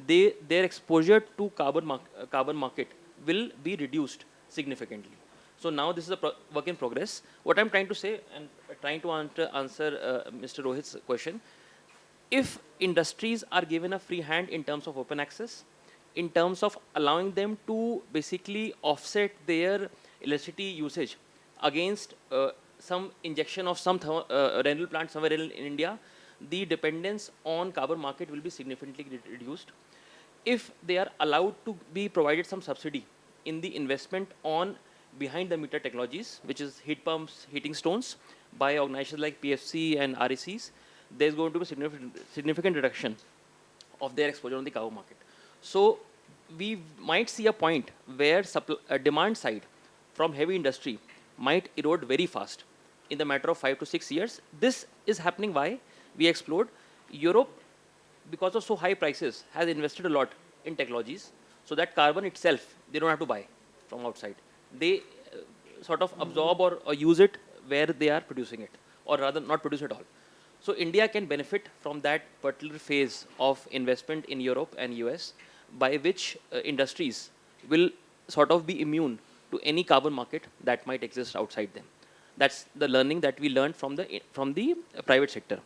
their exposure to carbon market will be reduced significantly. So now this is a work in progress. What I'm trying to say, and trying to answer Mr. Rohit's question, if industries are given a free hand in terms of open access, in terms of allowing them to basically offset their electricity usage against some injection of some renewable plant somewhere in India, the dependence on carbon market will be significantly reduced. If they are allowed to be provided some subsidy in the investment on behind the meter technologies, which is heat pumps, heating stones, by organizations like PFC and RECs, there's going to be significant reduction of their exposure on the carbon market. So we might see a point where demand side from heavy industry might erode very fast in the matter of 5 to 6 years. This is happening why we explored. Europe, because of so high prices, has invested a lot in technologies so that carbon itself, they don't have to buy from outside. They sort of absorb or use it where they are producing it, or rather not produce at all. So India can benefit from that particular phase of investment in Europe and US, by which industries will sort of be immune to any carbon market that might exist outside them. That's the learning that we learned from the private sector.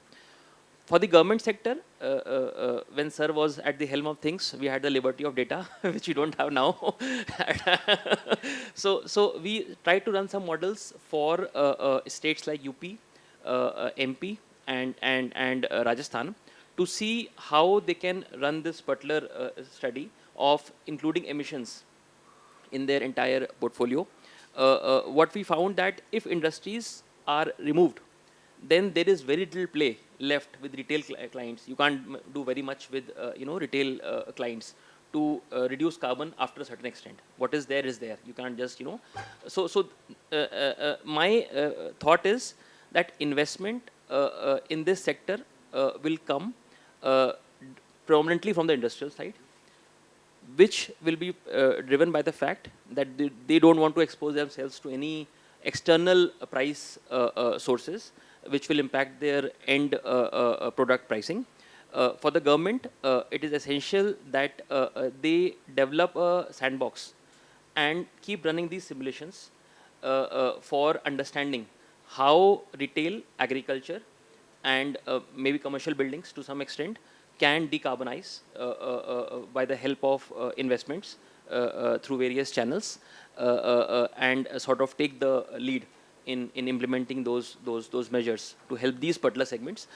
For the government sector, when Sir was at the helm of things, we had the liberty of data, which we don't have now. So we tried to run some models for states like UP, MP, and Rajasthan, to see how they can run this particular study of including emissions in their entire portfolio. What we found that if industries are removed, then there is very little play left with retail clients. You can't do very much with retail clients to reduce carbon after a certain extent. What is there is there. You can't just my thought is that investment in this sector will come prominently from the industrial side, which will be driven by the fact that they don't want to expose themselves to any external price sources, which will impact their end product pricing. For the government, it is essential that they develop a sandbox and keep running these simulations for understanding how retail, agriculture, and maybe commercial buildings to some extent can decarbonize by the help of investments through various channels, and sort of take the lead in implementing those measures to help these particular segments.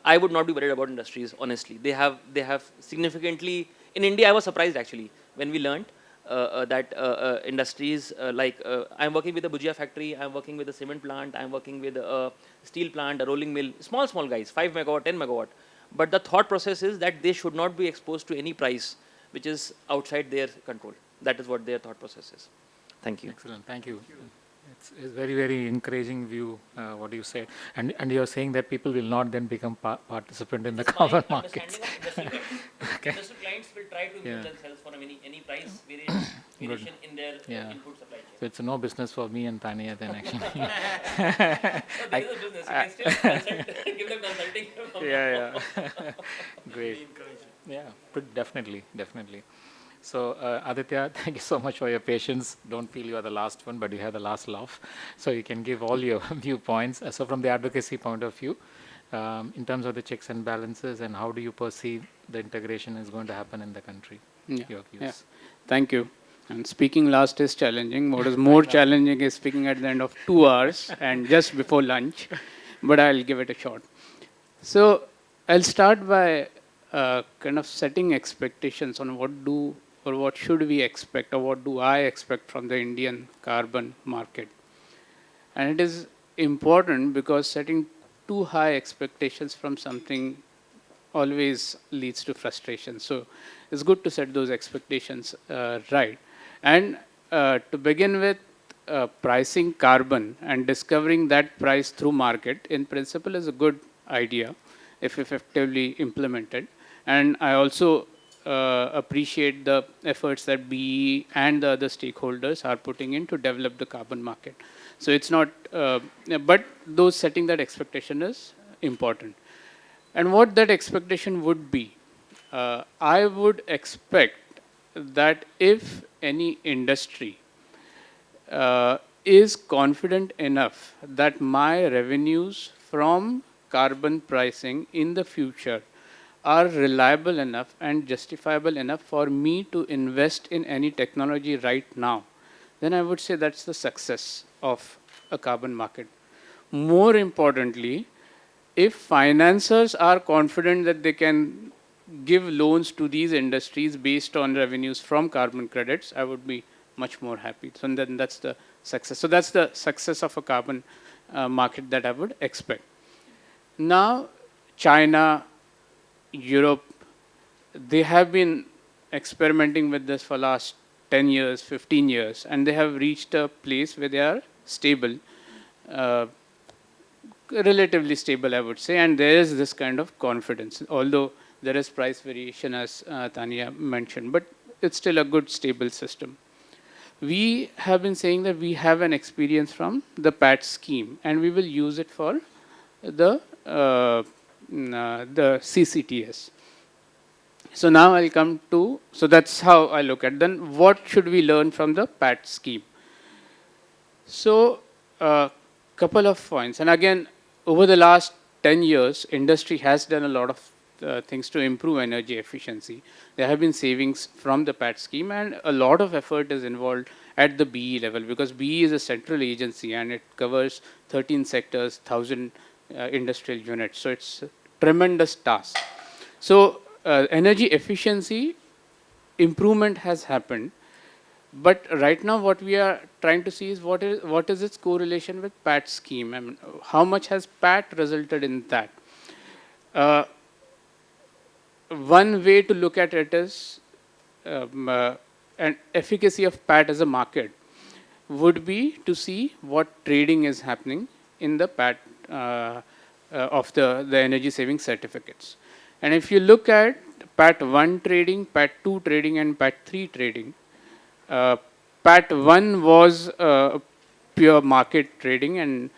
I would not be worried about industries, honestly. They have significantly, in India I was surprised actually when we learned that industries like, I'm working with a Bhujia factory, I'm working with a cement plant, I'm working with a steel plant, a rolling mill, small guys, 5 megawatt, 10 megawatt. But the thought process is that they should not be exposed to any price which is outside their control. That is what their thought process is. Thank you. Excellent, thank you. It's a very, very encouraging view, what you said. And you're saying that people will not then become participant in the carbon markets. Okay. Industrial clients will try to immune themselves for any price variation in their input supply chain. So it's no business for me and Tania then actually. So there is a business. You can still give them consulting. Yeah. Great. Yeah, definitely. So Aditya, thank you so much for your patience. Don't feel you are the last one, but you have the last laugh. So you can give all your viewpoints. So from the advocacy point of view, in terms of the checks and balances, and how do you perceive the integration is going to happen in the country? Your views. Yeah. Thank you. And speaking last is challenging. What is more challenging is speaking at the end of 2 hours and just before lunch, but I'll give it a shot. So I'll start by kind of setting expectations on what should we expect, or what do I expect from the Indian carbon market. And it is important because setting too high expectations from something always leads to frustration. So it's good to set those expectations right. And to begin with, pricing carbon and discovering that price through market in principle is a good idea if effectively implemented. And I also appreciate the efforts that BE and the other stakeholders are putting in to develop the carbon market. So it's not, but those setting that expectation is important. And what that expectation would be, I would expect that if any industry is confident enough that my revenues from carbon pricing in the future are reliable enough and justifiable enough for me to invest in any technology right now, then I would say that's the success of a carbon market. More importantly, if financiers are confident that they can give loans to these industries based on revenues from carbon credits, I would be much more happy. So then that's the success. So that's the success of a carbon market that I would expect. Now, China, Europe, they have been experimenting with this for last 10 years, 15 years, and they have reached a place where they are stable, relatively stable, I would say, and there is this kind of confidence, although there is price variation, as Tanya mentioned, but it's still a good, stable system. We have been saying that we have an experience from the PAT scheme, and we will use it for the CCTS. So now I'll come to, so that's how I look at. Then what should we learn from the PAT scheme? So couple of points, and again, over the last 10 years, industry has done a lot of things to improve energy efficiency. There have been savings from the PAT scheme, and a lot of effort is involved at the BE level, because BE is a central agency and it covers 13 sectors, 1,000 industrial units. So it's a tremendous task. So energy efficiency improvement has happened, but right now what we are trying to see is what is its correlation with PAT scheme. I mean, how much has PAT resulted in that? One way to look at it is an efficacy of PAT as a market would be to see what trading is happening in the PAT of the energy saving certificates. And if you look at PAT 1 trading, PAT 2 trading, and PAT 3 trading, PAT 1 was pure market trading, and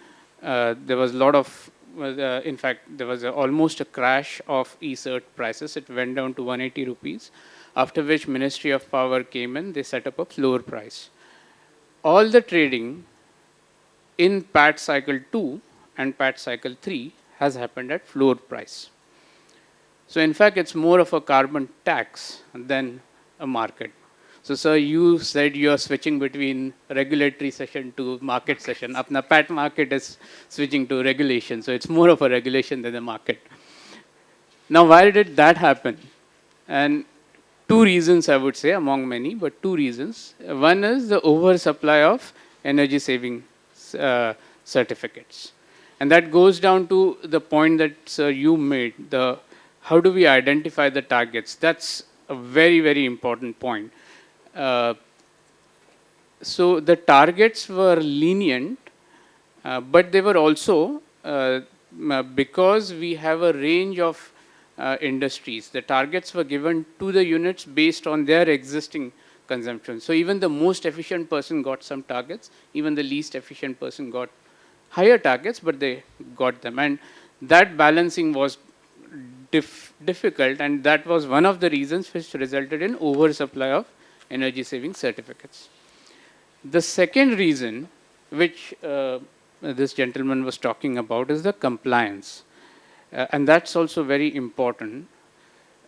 there was a lot of, in fact, there was almost a crash of e-cert prices. It went down to 180 rupees, after which Ministry of Power came in, they set up a floor price. All the trading in PAT cycle 2 and PAT cycle 3 has happened at floor price. So in fact, it's more of a carbon tax than a market. So sir, you said you are switching between regulatory session to market session. Apna PAT market is switching to regulation. So it's more of a regulation than a market. Now, why did that happen? And two reasons, I would say, among many, but two reasons. One is the oversupply of energy saving certificates. And that goes down to the point that, sir, you made, the how do we identify the targets? That's a very, very important point. So the targets were lenient, but they were also, because we have a range of industries, the targets were given to the units based on their existing consumption. So even the most efficient person got some targets, even the least efficient person got higher targets, but they got them. And that balancing was difficult, and that was one of the reasons which resulted in oversupply of energy saving certificates. The second reason, which this gentleman was talking about, is the compliance. And that's also very important.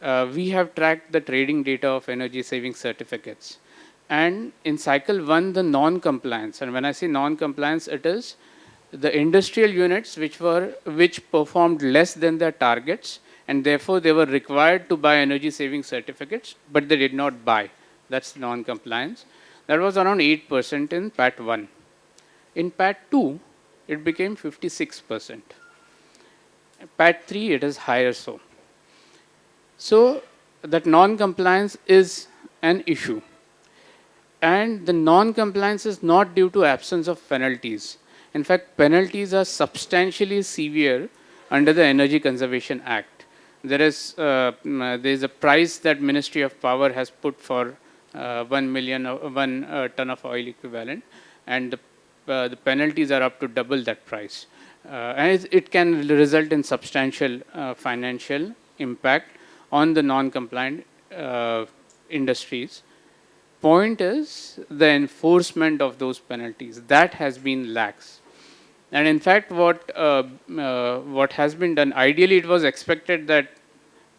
We have tracked the trading data of energy saving certificates. And in cycle 1, the non-compliance, and when I say non-compliance, it is the industrial units which performed less than their targets, and therefore they were required to buy energy saving certificates, but they did not buy. That's non-compliance. That was around 8% in PAT 1. In PAT 2, it became 56%. PAT 3, it is higher so. So that non-compliance is an issue. And the non-compliance is not due to absence of penalties. In fact, penalties are substantially severe under the Energy Conservation Act. There is a price that Ministry of Power has put for 1 ton of oil equivalent, and the penalties are up to double that price. And it can result in substantial financial impact on the non-compliant industries. Point is the enforcement of those penalties. That has been lax. And in fact, what has been done, ideally it was expected that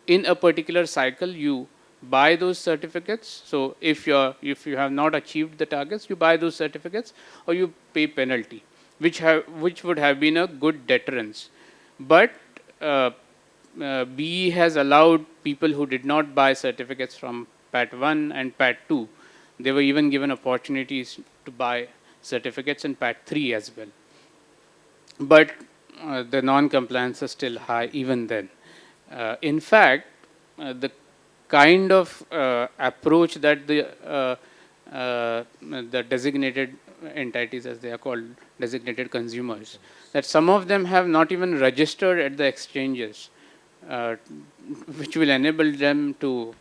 in a particular cycle you buy those certificates. So if you have not achieved the targets, you buy those certificates or you pay penalty, which would have been a good deterrence. But BE has allowed people who did not buy certificates from PAT 1 and PAT 2. They were even given opportunities to buy certificates in PAT 3 as well. But the non-compliance is still high even then. In fact, the kind of approach that the designated entities, as they are called, designated consumers, that some of them have not even registered at the exchanges, which will enable them to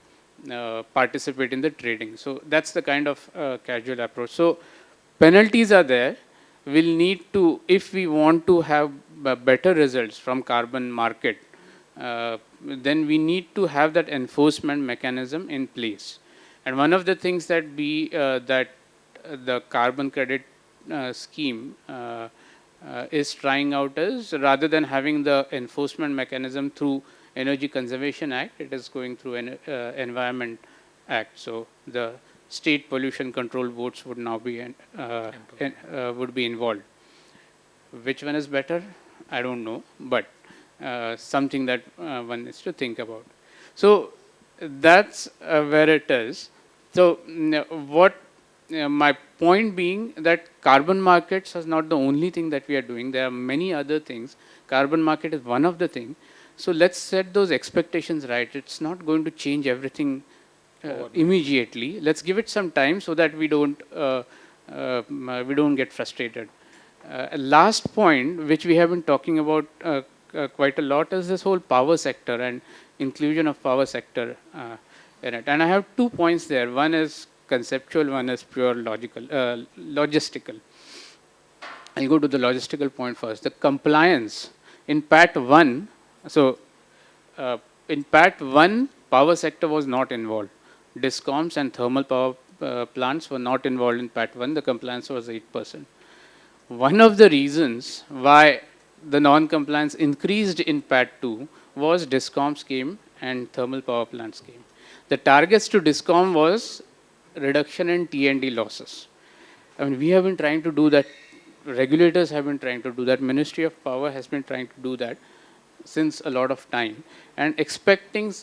participate in the trading. So that's the kind of casual approach. So penalties are there. We'll need to, if we want to have better results from carbon market, then we need to have that enforcement mechanism in place. And one of the things that the carbon credit scheme is trying out is, rather than having the enforcement mechanism through Energy Conservation Act, it is going through an Environment Act. So the state pollution control boards would now be would be involved. Which one is better? I don't know, but something that one needs to think about. So that's where it is. So what my point being that carbon markets is not the only thing that we are doing. There are many other things. Carbon market is one of the things. So let's set those expectations right. It's not going to change everything immediately. Let's give it some time so that we don't get frustrated. Last point, which we have been talking about quite a lot, is this whole power sector and inclusion of power sector in it. And I have 2 points there. One is conceptual, one is pure logistical. I'll go to the logistical point first. The compliance in PAT 1. So in PAT 1, power sector was not involved. Discoms and thermal power plants were not involved in PAT 1. The compliance was 8%. One of the reasons why the non-compliance increased in PAT 2 was Discoms came and thermal power plants came. The targets to Discom was reduction in T&D losses. I mean, we have been trying to do that. Regulators have been trying to do that. Ministry of Power has been trying to do that since a lot of time. And expecting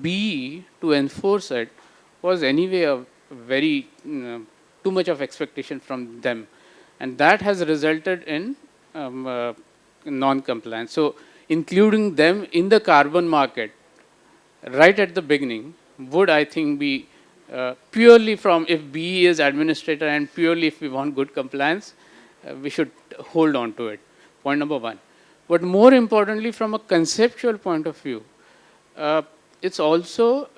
BE to enforce it was anyway a very too much of expectation from them. And that has resulted in non-compliance. So including them in the carbon market right at the beginning would, I think, be purely from, if BE is administrator and purely if we want good compliance, we should hold on to it. Point number one. But more importantly, from a conceptual point of view, it's also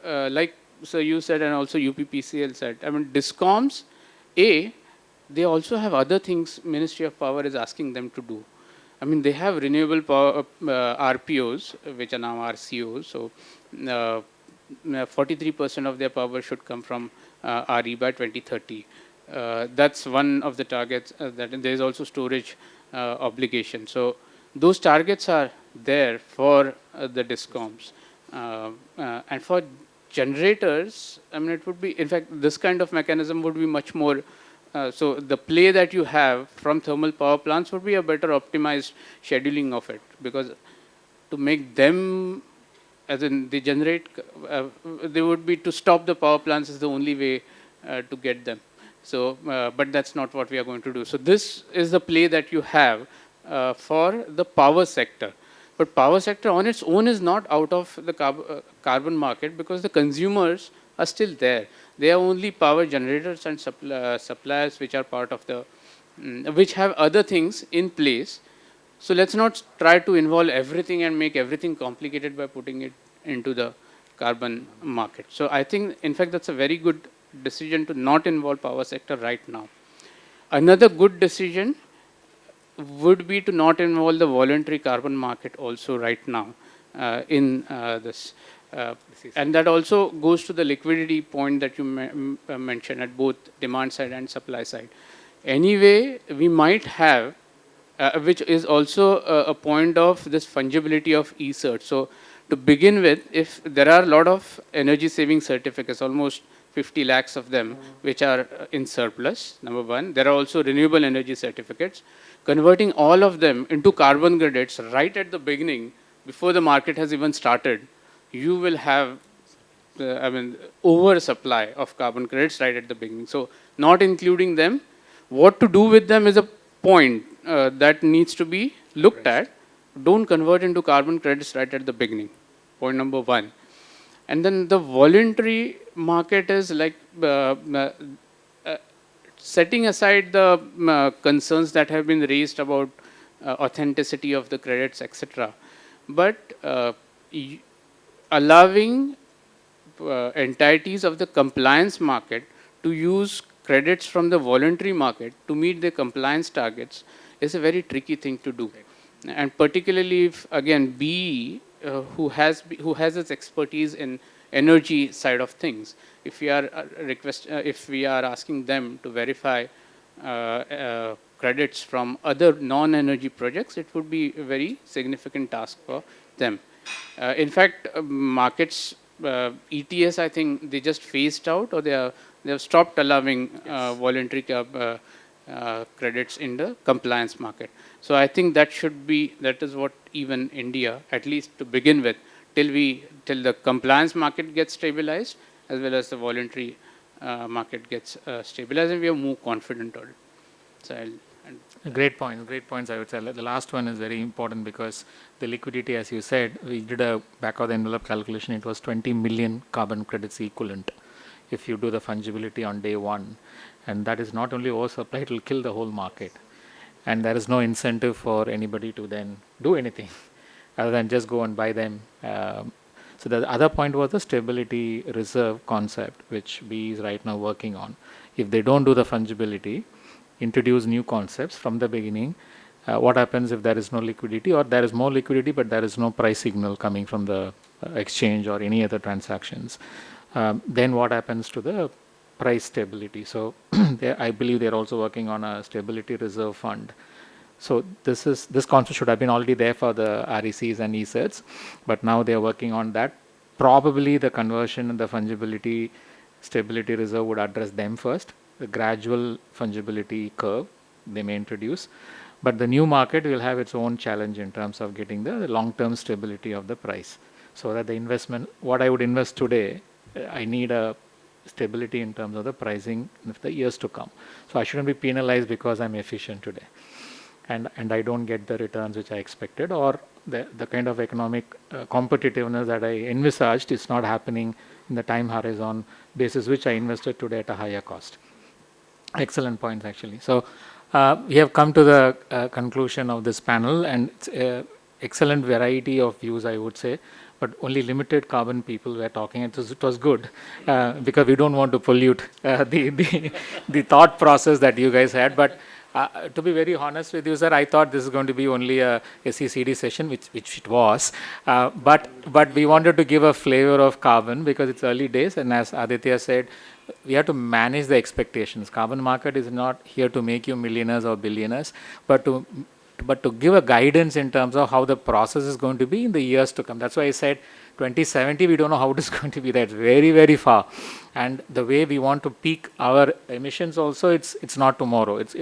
like so you said, and also UPPCL said, I mean, Discoms, they also have other things Ministry of Power is asking them to do. I mean, they have renewable power RPOs, which are now RCOs. So 43% of their power should come from RE by 2030. That's one of the targets. That there is also storage obligation. So those targets are there for the Discoms. And for generators, I mean, it would be, in fact, this kind of mechanism would be much more. So the play that you have from thermal power plants would be a better optimized scheduling of it, because to make them, as in they generate, they would be to stop the power plants is the only way to get them. So, but that's not what we are going to do. So this is the play that you have for the power sector. But power sector on its own is not out of the carbon market because the consumers are still there. They are only power generators and suppliers which are part of the, which have other things in place. So let's not try to involve everything and make everything complicated by putting it into the carbon market. So I think, in fact, that's a very good decision to not involve power sector right now. Another good decision would be to not involve the voluntary carbon market also right now in this. And that also goes to the liquidity point that you mentioned at both demand side and supply side. Anyway, we might have, which is also a point of this fungibility of e-cert. So to begin with, if there are a lot of energy saving certificates, almost 50 lakhs of them, which are in surplus, number one. There are also renewable energy certificates. Converting all of them into carbon credits right at the beginning, before the market has even started, you will have, oversupply of carbon credits right at the beginning. So not including them, what to do with them is a point that needs to be looked at. Don't convert into carbon credits right at the beginning. Point number one. And then the voluntary market is like setting aside the concerns that have been raised about authenticity of the credits, etc. But allowing entities of the compliance market to use credits from the voluntary market to meet their compliance targets is a very tricky thing to do. And particularly if, again, BE, who has its expertise in energy side of things, if we are if we are asking them to verify credits from other non-energy projects, it would be a very significant task for them. In fact, markets, ETS, I think they just phased out, or they have stopped allowing voluntary credits in the compliance market. So I think that is what even India, at least to begin with, till the compliance market gets stabilized, as well as the voluntary market gets stabilized, and we are more confident on it. So Great points, I would say. The last one is very important because the liquidity, as you said, we did a back of the envelope calculation, it was 20 million carbon credits equivalent if you do the fungibility on day one. And that is not only oversupply, it will kill the whole market. And there is no incentive for anybody to then do anything other than just go and buy them. So the other point was the stability reserve concept, which BE is right now working on. If they don't do the fungibility, introduce new concepts from the beginning, what happens if there is no liquidity, or there is more liquidity but there is no price signal coming from the exchange or any other transactions? Then what happens to the price stability? So I believe they're also working on a stability reserve fund. So this concept should have been already there for the RECs and ESERTs, but now they are working on that. Probably the conversion and the fungibility stability reserve would address them first. The gradual fungibility curve they may introduce, but the new market will have its own challenge in terms of getting the long-term stability of the price. So that the investment, what I would invest today, I need a stability in terms of the pricing in the years to come. So I shouldn't be penalized because I'm efficient today, and I don't get the returns which I expected, or the kind of economic competitiveness that I envisaged is not happening in the time horizon basis which I invested today at a higher cost. Excellent points, actually. So we have come to the conclusion of this panel, and it's excellent variety of views, I would say, but only limited carbon people were talking. It was good because we don't want to pollute the thought process that you guys had. But to be very honest with you, sir, I thought this is going to be only a SECD session, which it was. But we wanted to give a flavor of carbon because it's early days, and as Aditya said, we have to manage the expectations. Carbon market is not here to make you millionaires or billionaires, but to give a guidance in terms of how the process is going to be in the years to come. That's why I said 2070, we don't know how it is going to be. That's very, very far. And the way we want to peak our emissions also, it's not tomorrow. It's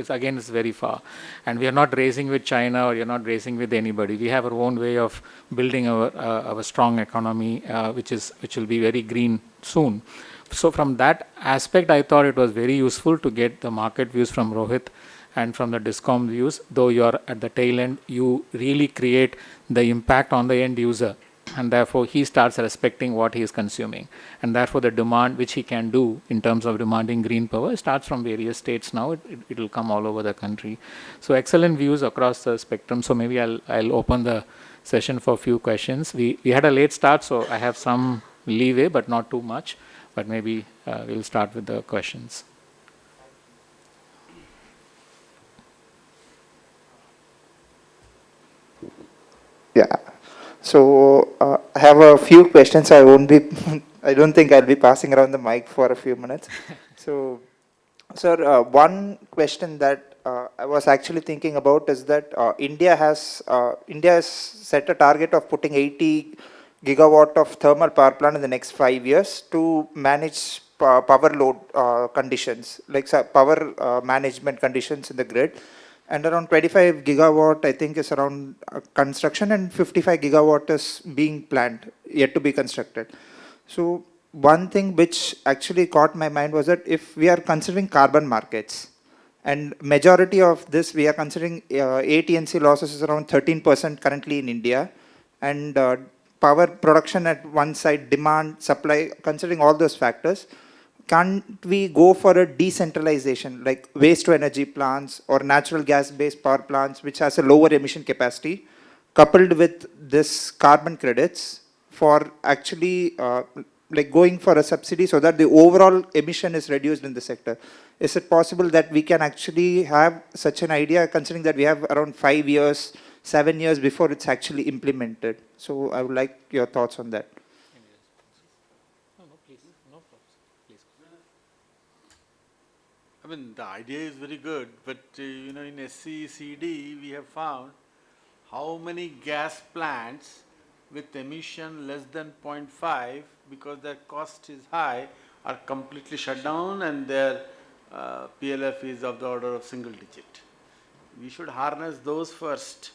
very far. And we are not racing with China, or you're not racing with anybody. We have our own way of building our strong economy, which will be very green soon. So from that aspect, I thought it was very useful to get the market views from Rohit And from the DISCOM views, though you are at the tail end, you really create the impact on the end user. And therefore, he starts respecting what he is consuming. And therefore, the demand which he can do in terms of demanding green power starts from various states now. It will come all over the country. So excellent views across the spectrum. So maybe I'll open the session for a few questions. We had a late start, so I have some leeway, but not too much. But maybe we'll start with the questions. Yeah. So I have a few questions. I won't be. I don't think I'll be passing around the mic for a few minutes. So, sir, one question that I was actually thinking about is that India has set a target of putting 80 gigawatt of thermal power plant in the next 5 years to manage power load conditions, like power management conditions in the grid. And around 25 gigawatt, I think, is around construction, and 55 gigawatt is being planned, yet to be constructed. So one thing which actually caught my mind was that if we are considering carbon markets, and majority of this we are considering AT&C losses is around 13% currently in India, and power production at one side, demand, supply, considering all those factors, can't we go for a decentralization like waste to energy plants or natural gas based power plants which has a lower emission capacity coupled with this carbon credits for actually like going for a subsidy so that the overall emission is reduced in the sector? Is it possible that we can actually have such an idea considering that we have around 5 years, 7 years before it's actually implemented? So I would like your thoughts on that. I mean, the idea is very good, but you know, in SCECD we have found how many gas plants with emission less than 0.5 because their cost is high are completely shut down and their PLF is of the order of single digit. We should harness those first.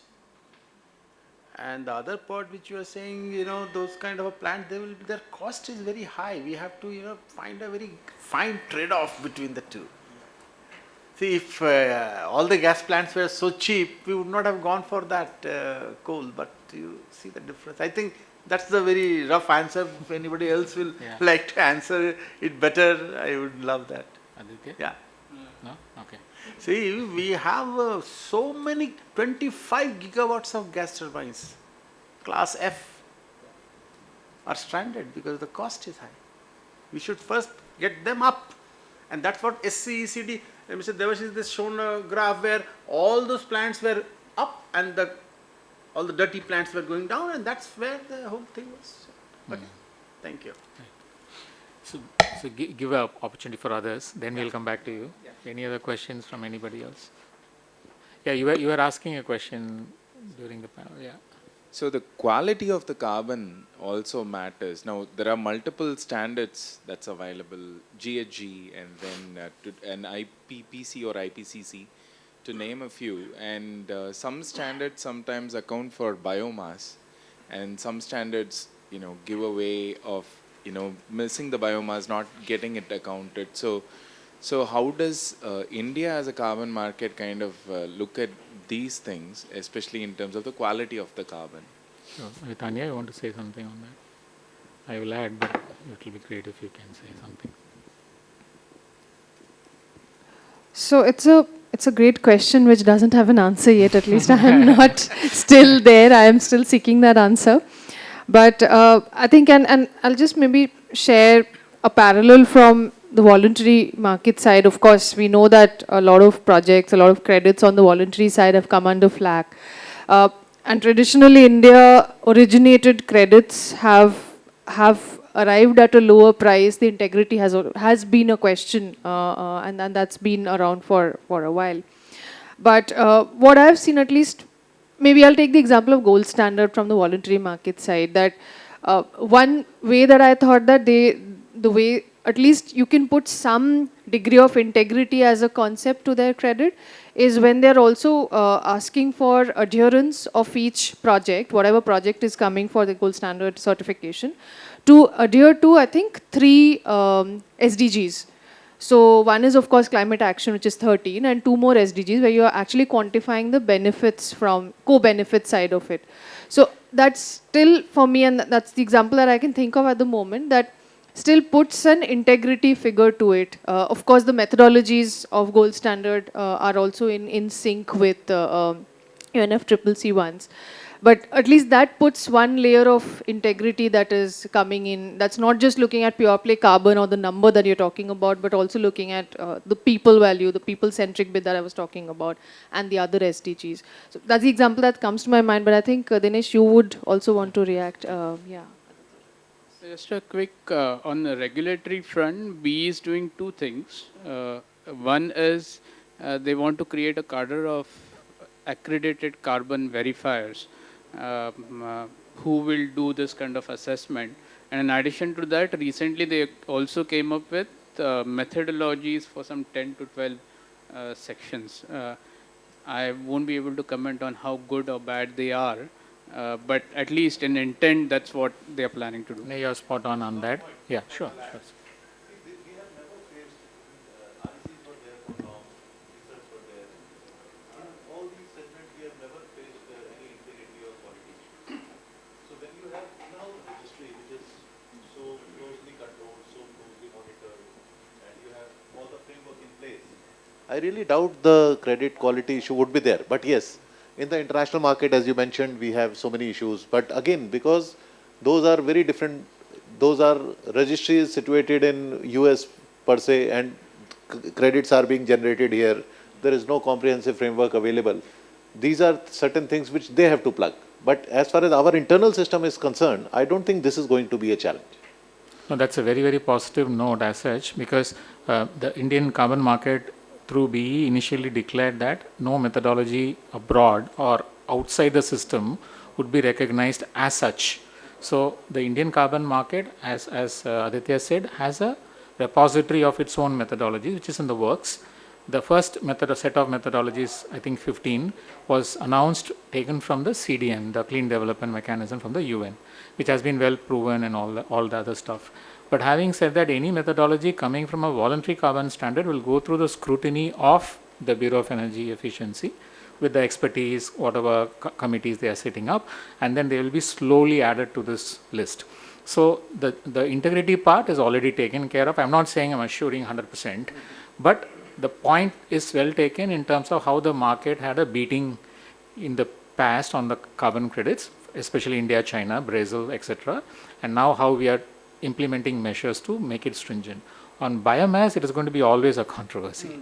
And the other part which you are saying, you know, those kind of a plant, their cost is very high. We have to, you know, find a very fine trade-off between the two. See, if all the gas plants were so cheap, we would not have gone for that coal, but you see the difference. I think that's the very rough answer. If anybody else will like to answer it better, I would love that. Aditya? Yeah. No? Okay. See, we have so many, 25 gigawatts of gas turbines, class F, are stranded because the cost is high. We should first get them up. And that's what SCECD, Mr. Debasis has shown a graph where all those plants were up and all the dirty plants were going down, and that's where the whole thing was. Okay, thank you. So give an opportunity for others, then we'll come back to you. Yeah. Any other questions from anybody else? Yeah, you were asking a question during the panel, yeah. So the quality of the carbon also matters. Now, there are multiple standards that's available, GHG and then an IPPC or IPCC, to name a few. And some standards sometimes account for biomass, and some standards, you know, give a way of, you know, missing the biomass, not getting it accounted. So how does India as a carbon market kind of look at these things, especially in terms of the quality of the carbon? Sure. Tanya, you want to say something on that? I will add, but it will be great if you can say something. So it's a great question which doesn't have an answer yet. At least I am not still there. I am still seeking that answer. But I think, and I'll just maybe share a parallel from the voluntary market side. Of course, we know that a lot of projects, a lot of credits on the voluntary side have come under flak. And traditionally, India originated credits have arrived at a lower price. The integrity has been a question, and that's been around for a while. But what I've seen, at least, maybe I'll take the example of gold standard from the voluntary market side. That one way that I thought that the way at least you can put some degree of integrity as a concept to their credit is when they're also asking for adherence of each project, whatever project is coming for the gold standard certification, to adhere to, I think, 3 SDGs. So one is of course climate action, which is 13, and two more SDGs where you are actually quantifying the benefits from co-benefit side of it. So that's still for me, and that's the example that I can think of at the moment, that still puts an integrity figure to it. Of course, the methodologies of gold standard are also in sync with UNFCCC ones. But at least that puts one layer of integrity that is coming in. That's not just looking at pure play carbon or the number that you're talking about, but also looking at the people value, the people-centric bit that I was talking about, and the other SDGs. So that's the example that comes to my mind. But I think, Dinesh, you would also want to react. Yeah. Just a quick, on the regulatory front, BE is doing two things. One is they want to create a cadre of accredited carbon verifiers who will do this kind of assessment. And in addition to that, recently they also came up with methodologies for some 10 to 12 sections. I won't be able to comment on how good or bad they are, but at least in intent, that's what they are planning to do. No, you're spot on that. Yeah, sure. I really doubt the credit quality issue would be there. But yes, in the international market, as you mentioned, we have so many issues. But again, because those are very different, those are registries situated in US per se, and credits are being generated here. There is no comprehensive framework available. These are certain things which they have to plug. But as far as our internal system is concerned, I don't think this is going to be a challenge. No, that's a very, very positive note as such, because the Indian carbon market through BE initially declared that no methodology abroad or outside the system would be recognized as such. So the Indian carbon market, as Aditya said, has a repository of its own methodology, which is in the works. The first set of methodologies, I think 15, was announced, taken from the CDM, the Clean Development Mechanism from the UN, which has been well proven and all the other stuff. But having said that, any methodology coming from a voluntary carbon standard will go through the scrutiny of the Bureau of Energy Efficiency with the expertise, whatever committees they are setting up, and then they will be slowly added to this list. So the integrity part is already taken care of. I'm not saying I'm assuring 100%, but the point is well taken in terms of how the market had a beating in the past on the carbon credits, especially India, China, Brazil, etc. And now how we are implementing measures to make it stringent. On biomass, it is going to be always a controversy.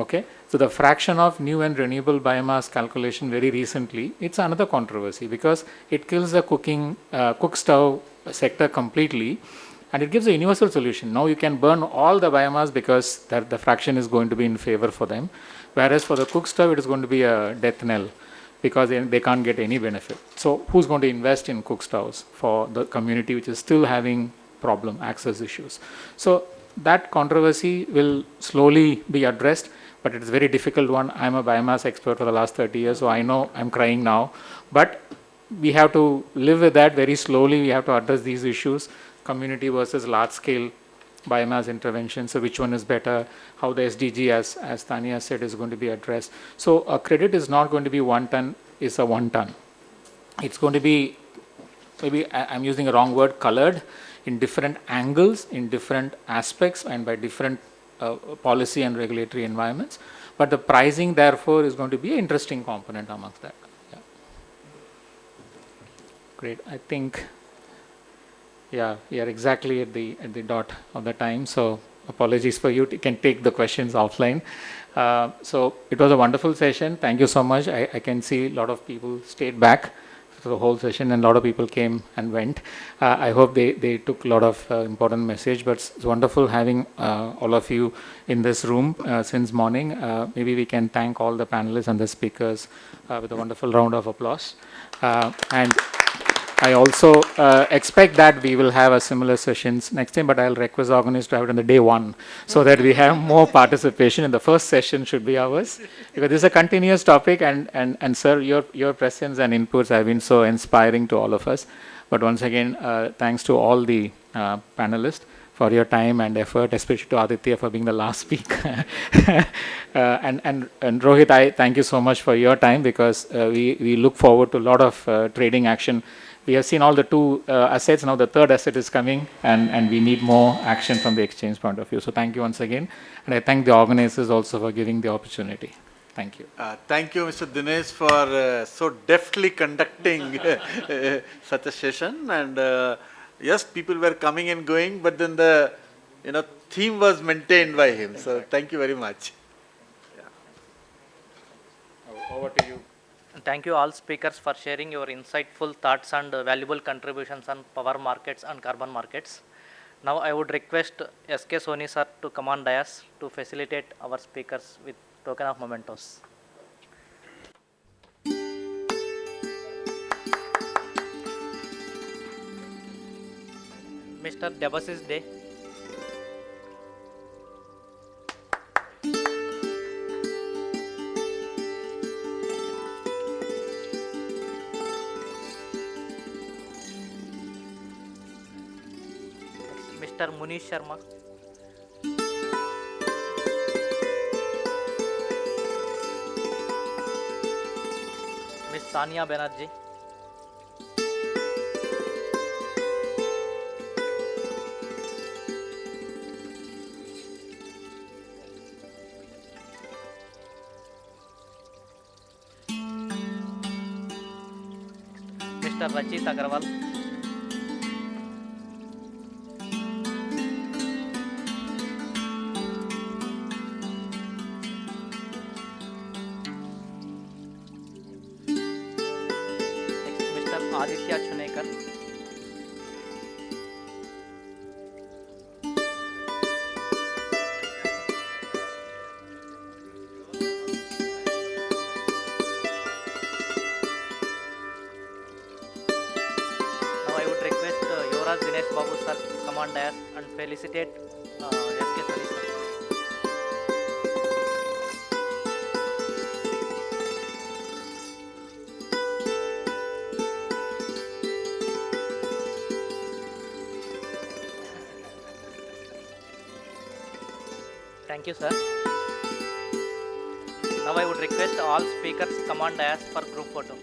Okay, so the fraction of new and renewable biomass calculation very recently, it's another controversy because it kills the cook stove sector completely, and it gives a universal solution. Now you can burn all the biomass because the fraction is going to be in favor for them, whereas for the cook stove, it is going to be a death knell because they can't get any benefit. So who's going to invest in cook stoves for the community which is still having access issues? So that controversy will slowly be addressed, but it's a very difficult one. I'm a biomass expert for the last 30 years, so I know I'm crying now, but we have to live with that very slowly. We have to address these issues, community versus large scale biomass intervention. So which one is better? How the SDG, as Tanya said, is going to be addressed. So a credit is not going to be 1 ton, it's a 1 ton. It's going to be, maybe I'm using a wrong word, colored in different angles, in different aspects, and by different policy and regulatory environments. But the pricing, therefore, is going to be an interesting component amongst that. Yeah. Great. I think, yeah, we are exactly at the dot of the time. So apologies for you. You can take the questions offline. So it was a wonderful session. Thank you so much. I can see a lot of people stayed back for the whole session, and a lot of people came and went. I hope they took a lot of important message, but it's wonderful having all of you in this room since morning. Maybe we can thank all the panelists and the speakers with a wonderful round of applause. And I also expect that we will have a similar sessions next time, but I'll request organizers to have it on the day 1 so that we have more participation. And the first session should be ours, because this is a continuous topic, and sir, your presence and inputs have been so inspiring to all of us. But once again, thanks to all the panelists for your time and effort, especially to Aditya for being the last speaker. And Rohit, I thank you so much for your time, because we look forward to a lot of trading action. We have seen all the two assets, now the third asset is coming, and we need more action from the exchange point of view. So thank you once again, and I thank the organizers also for giving the opportunity. Thank you. Thank you, Mr. Dinesh, for so deftly conducting such a session. And yes, people were coming and going, but then the theme was maintained by him. So thank you very much. Over to you. Thank you all speakers for sharing your insightful thoughts and valuable contributions on power markets and carbon markets. Now I would request SK Soni sir to come on dais to facilitate our speakers with token of mementos. Mr. Debasis Day. Mr. Munish Sharma. Ms. Sania Banerjee. Mr. Rachit Agarwal. Mr. Aditya Chunekar. Yuvaraj Dinesh Babu sir come on dais and felicitate SK Soni sir. Thank you, sir. Now I would request all speakers come on dais for group photo.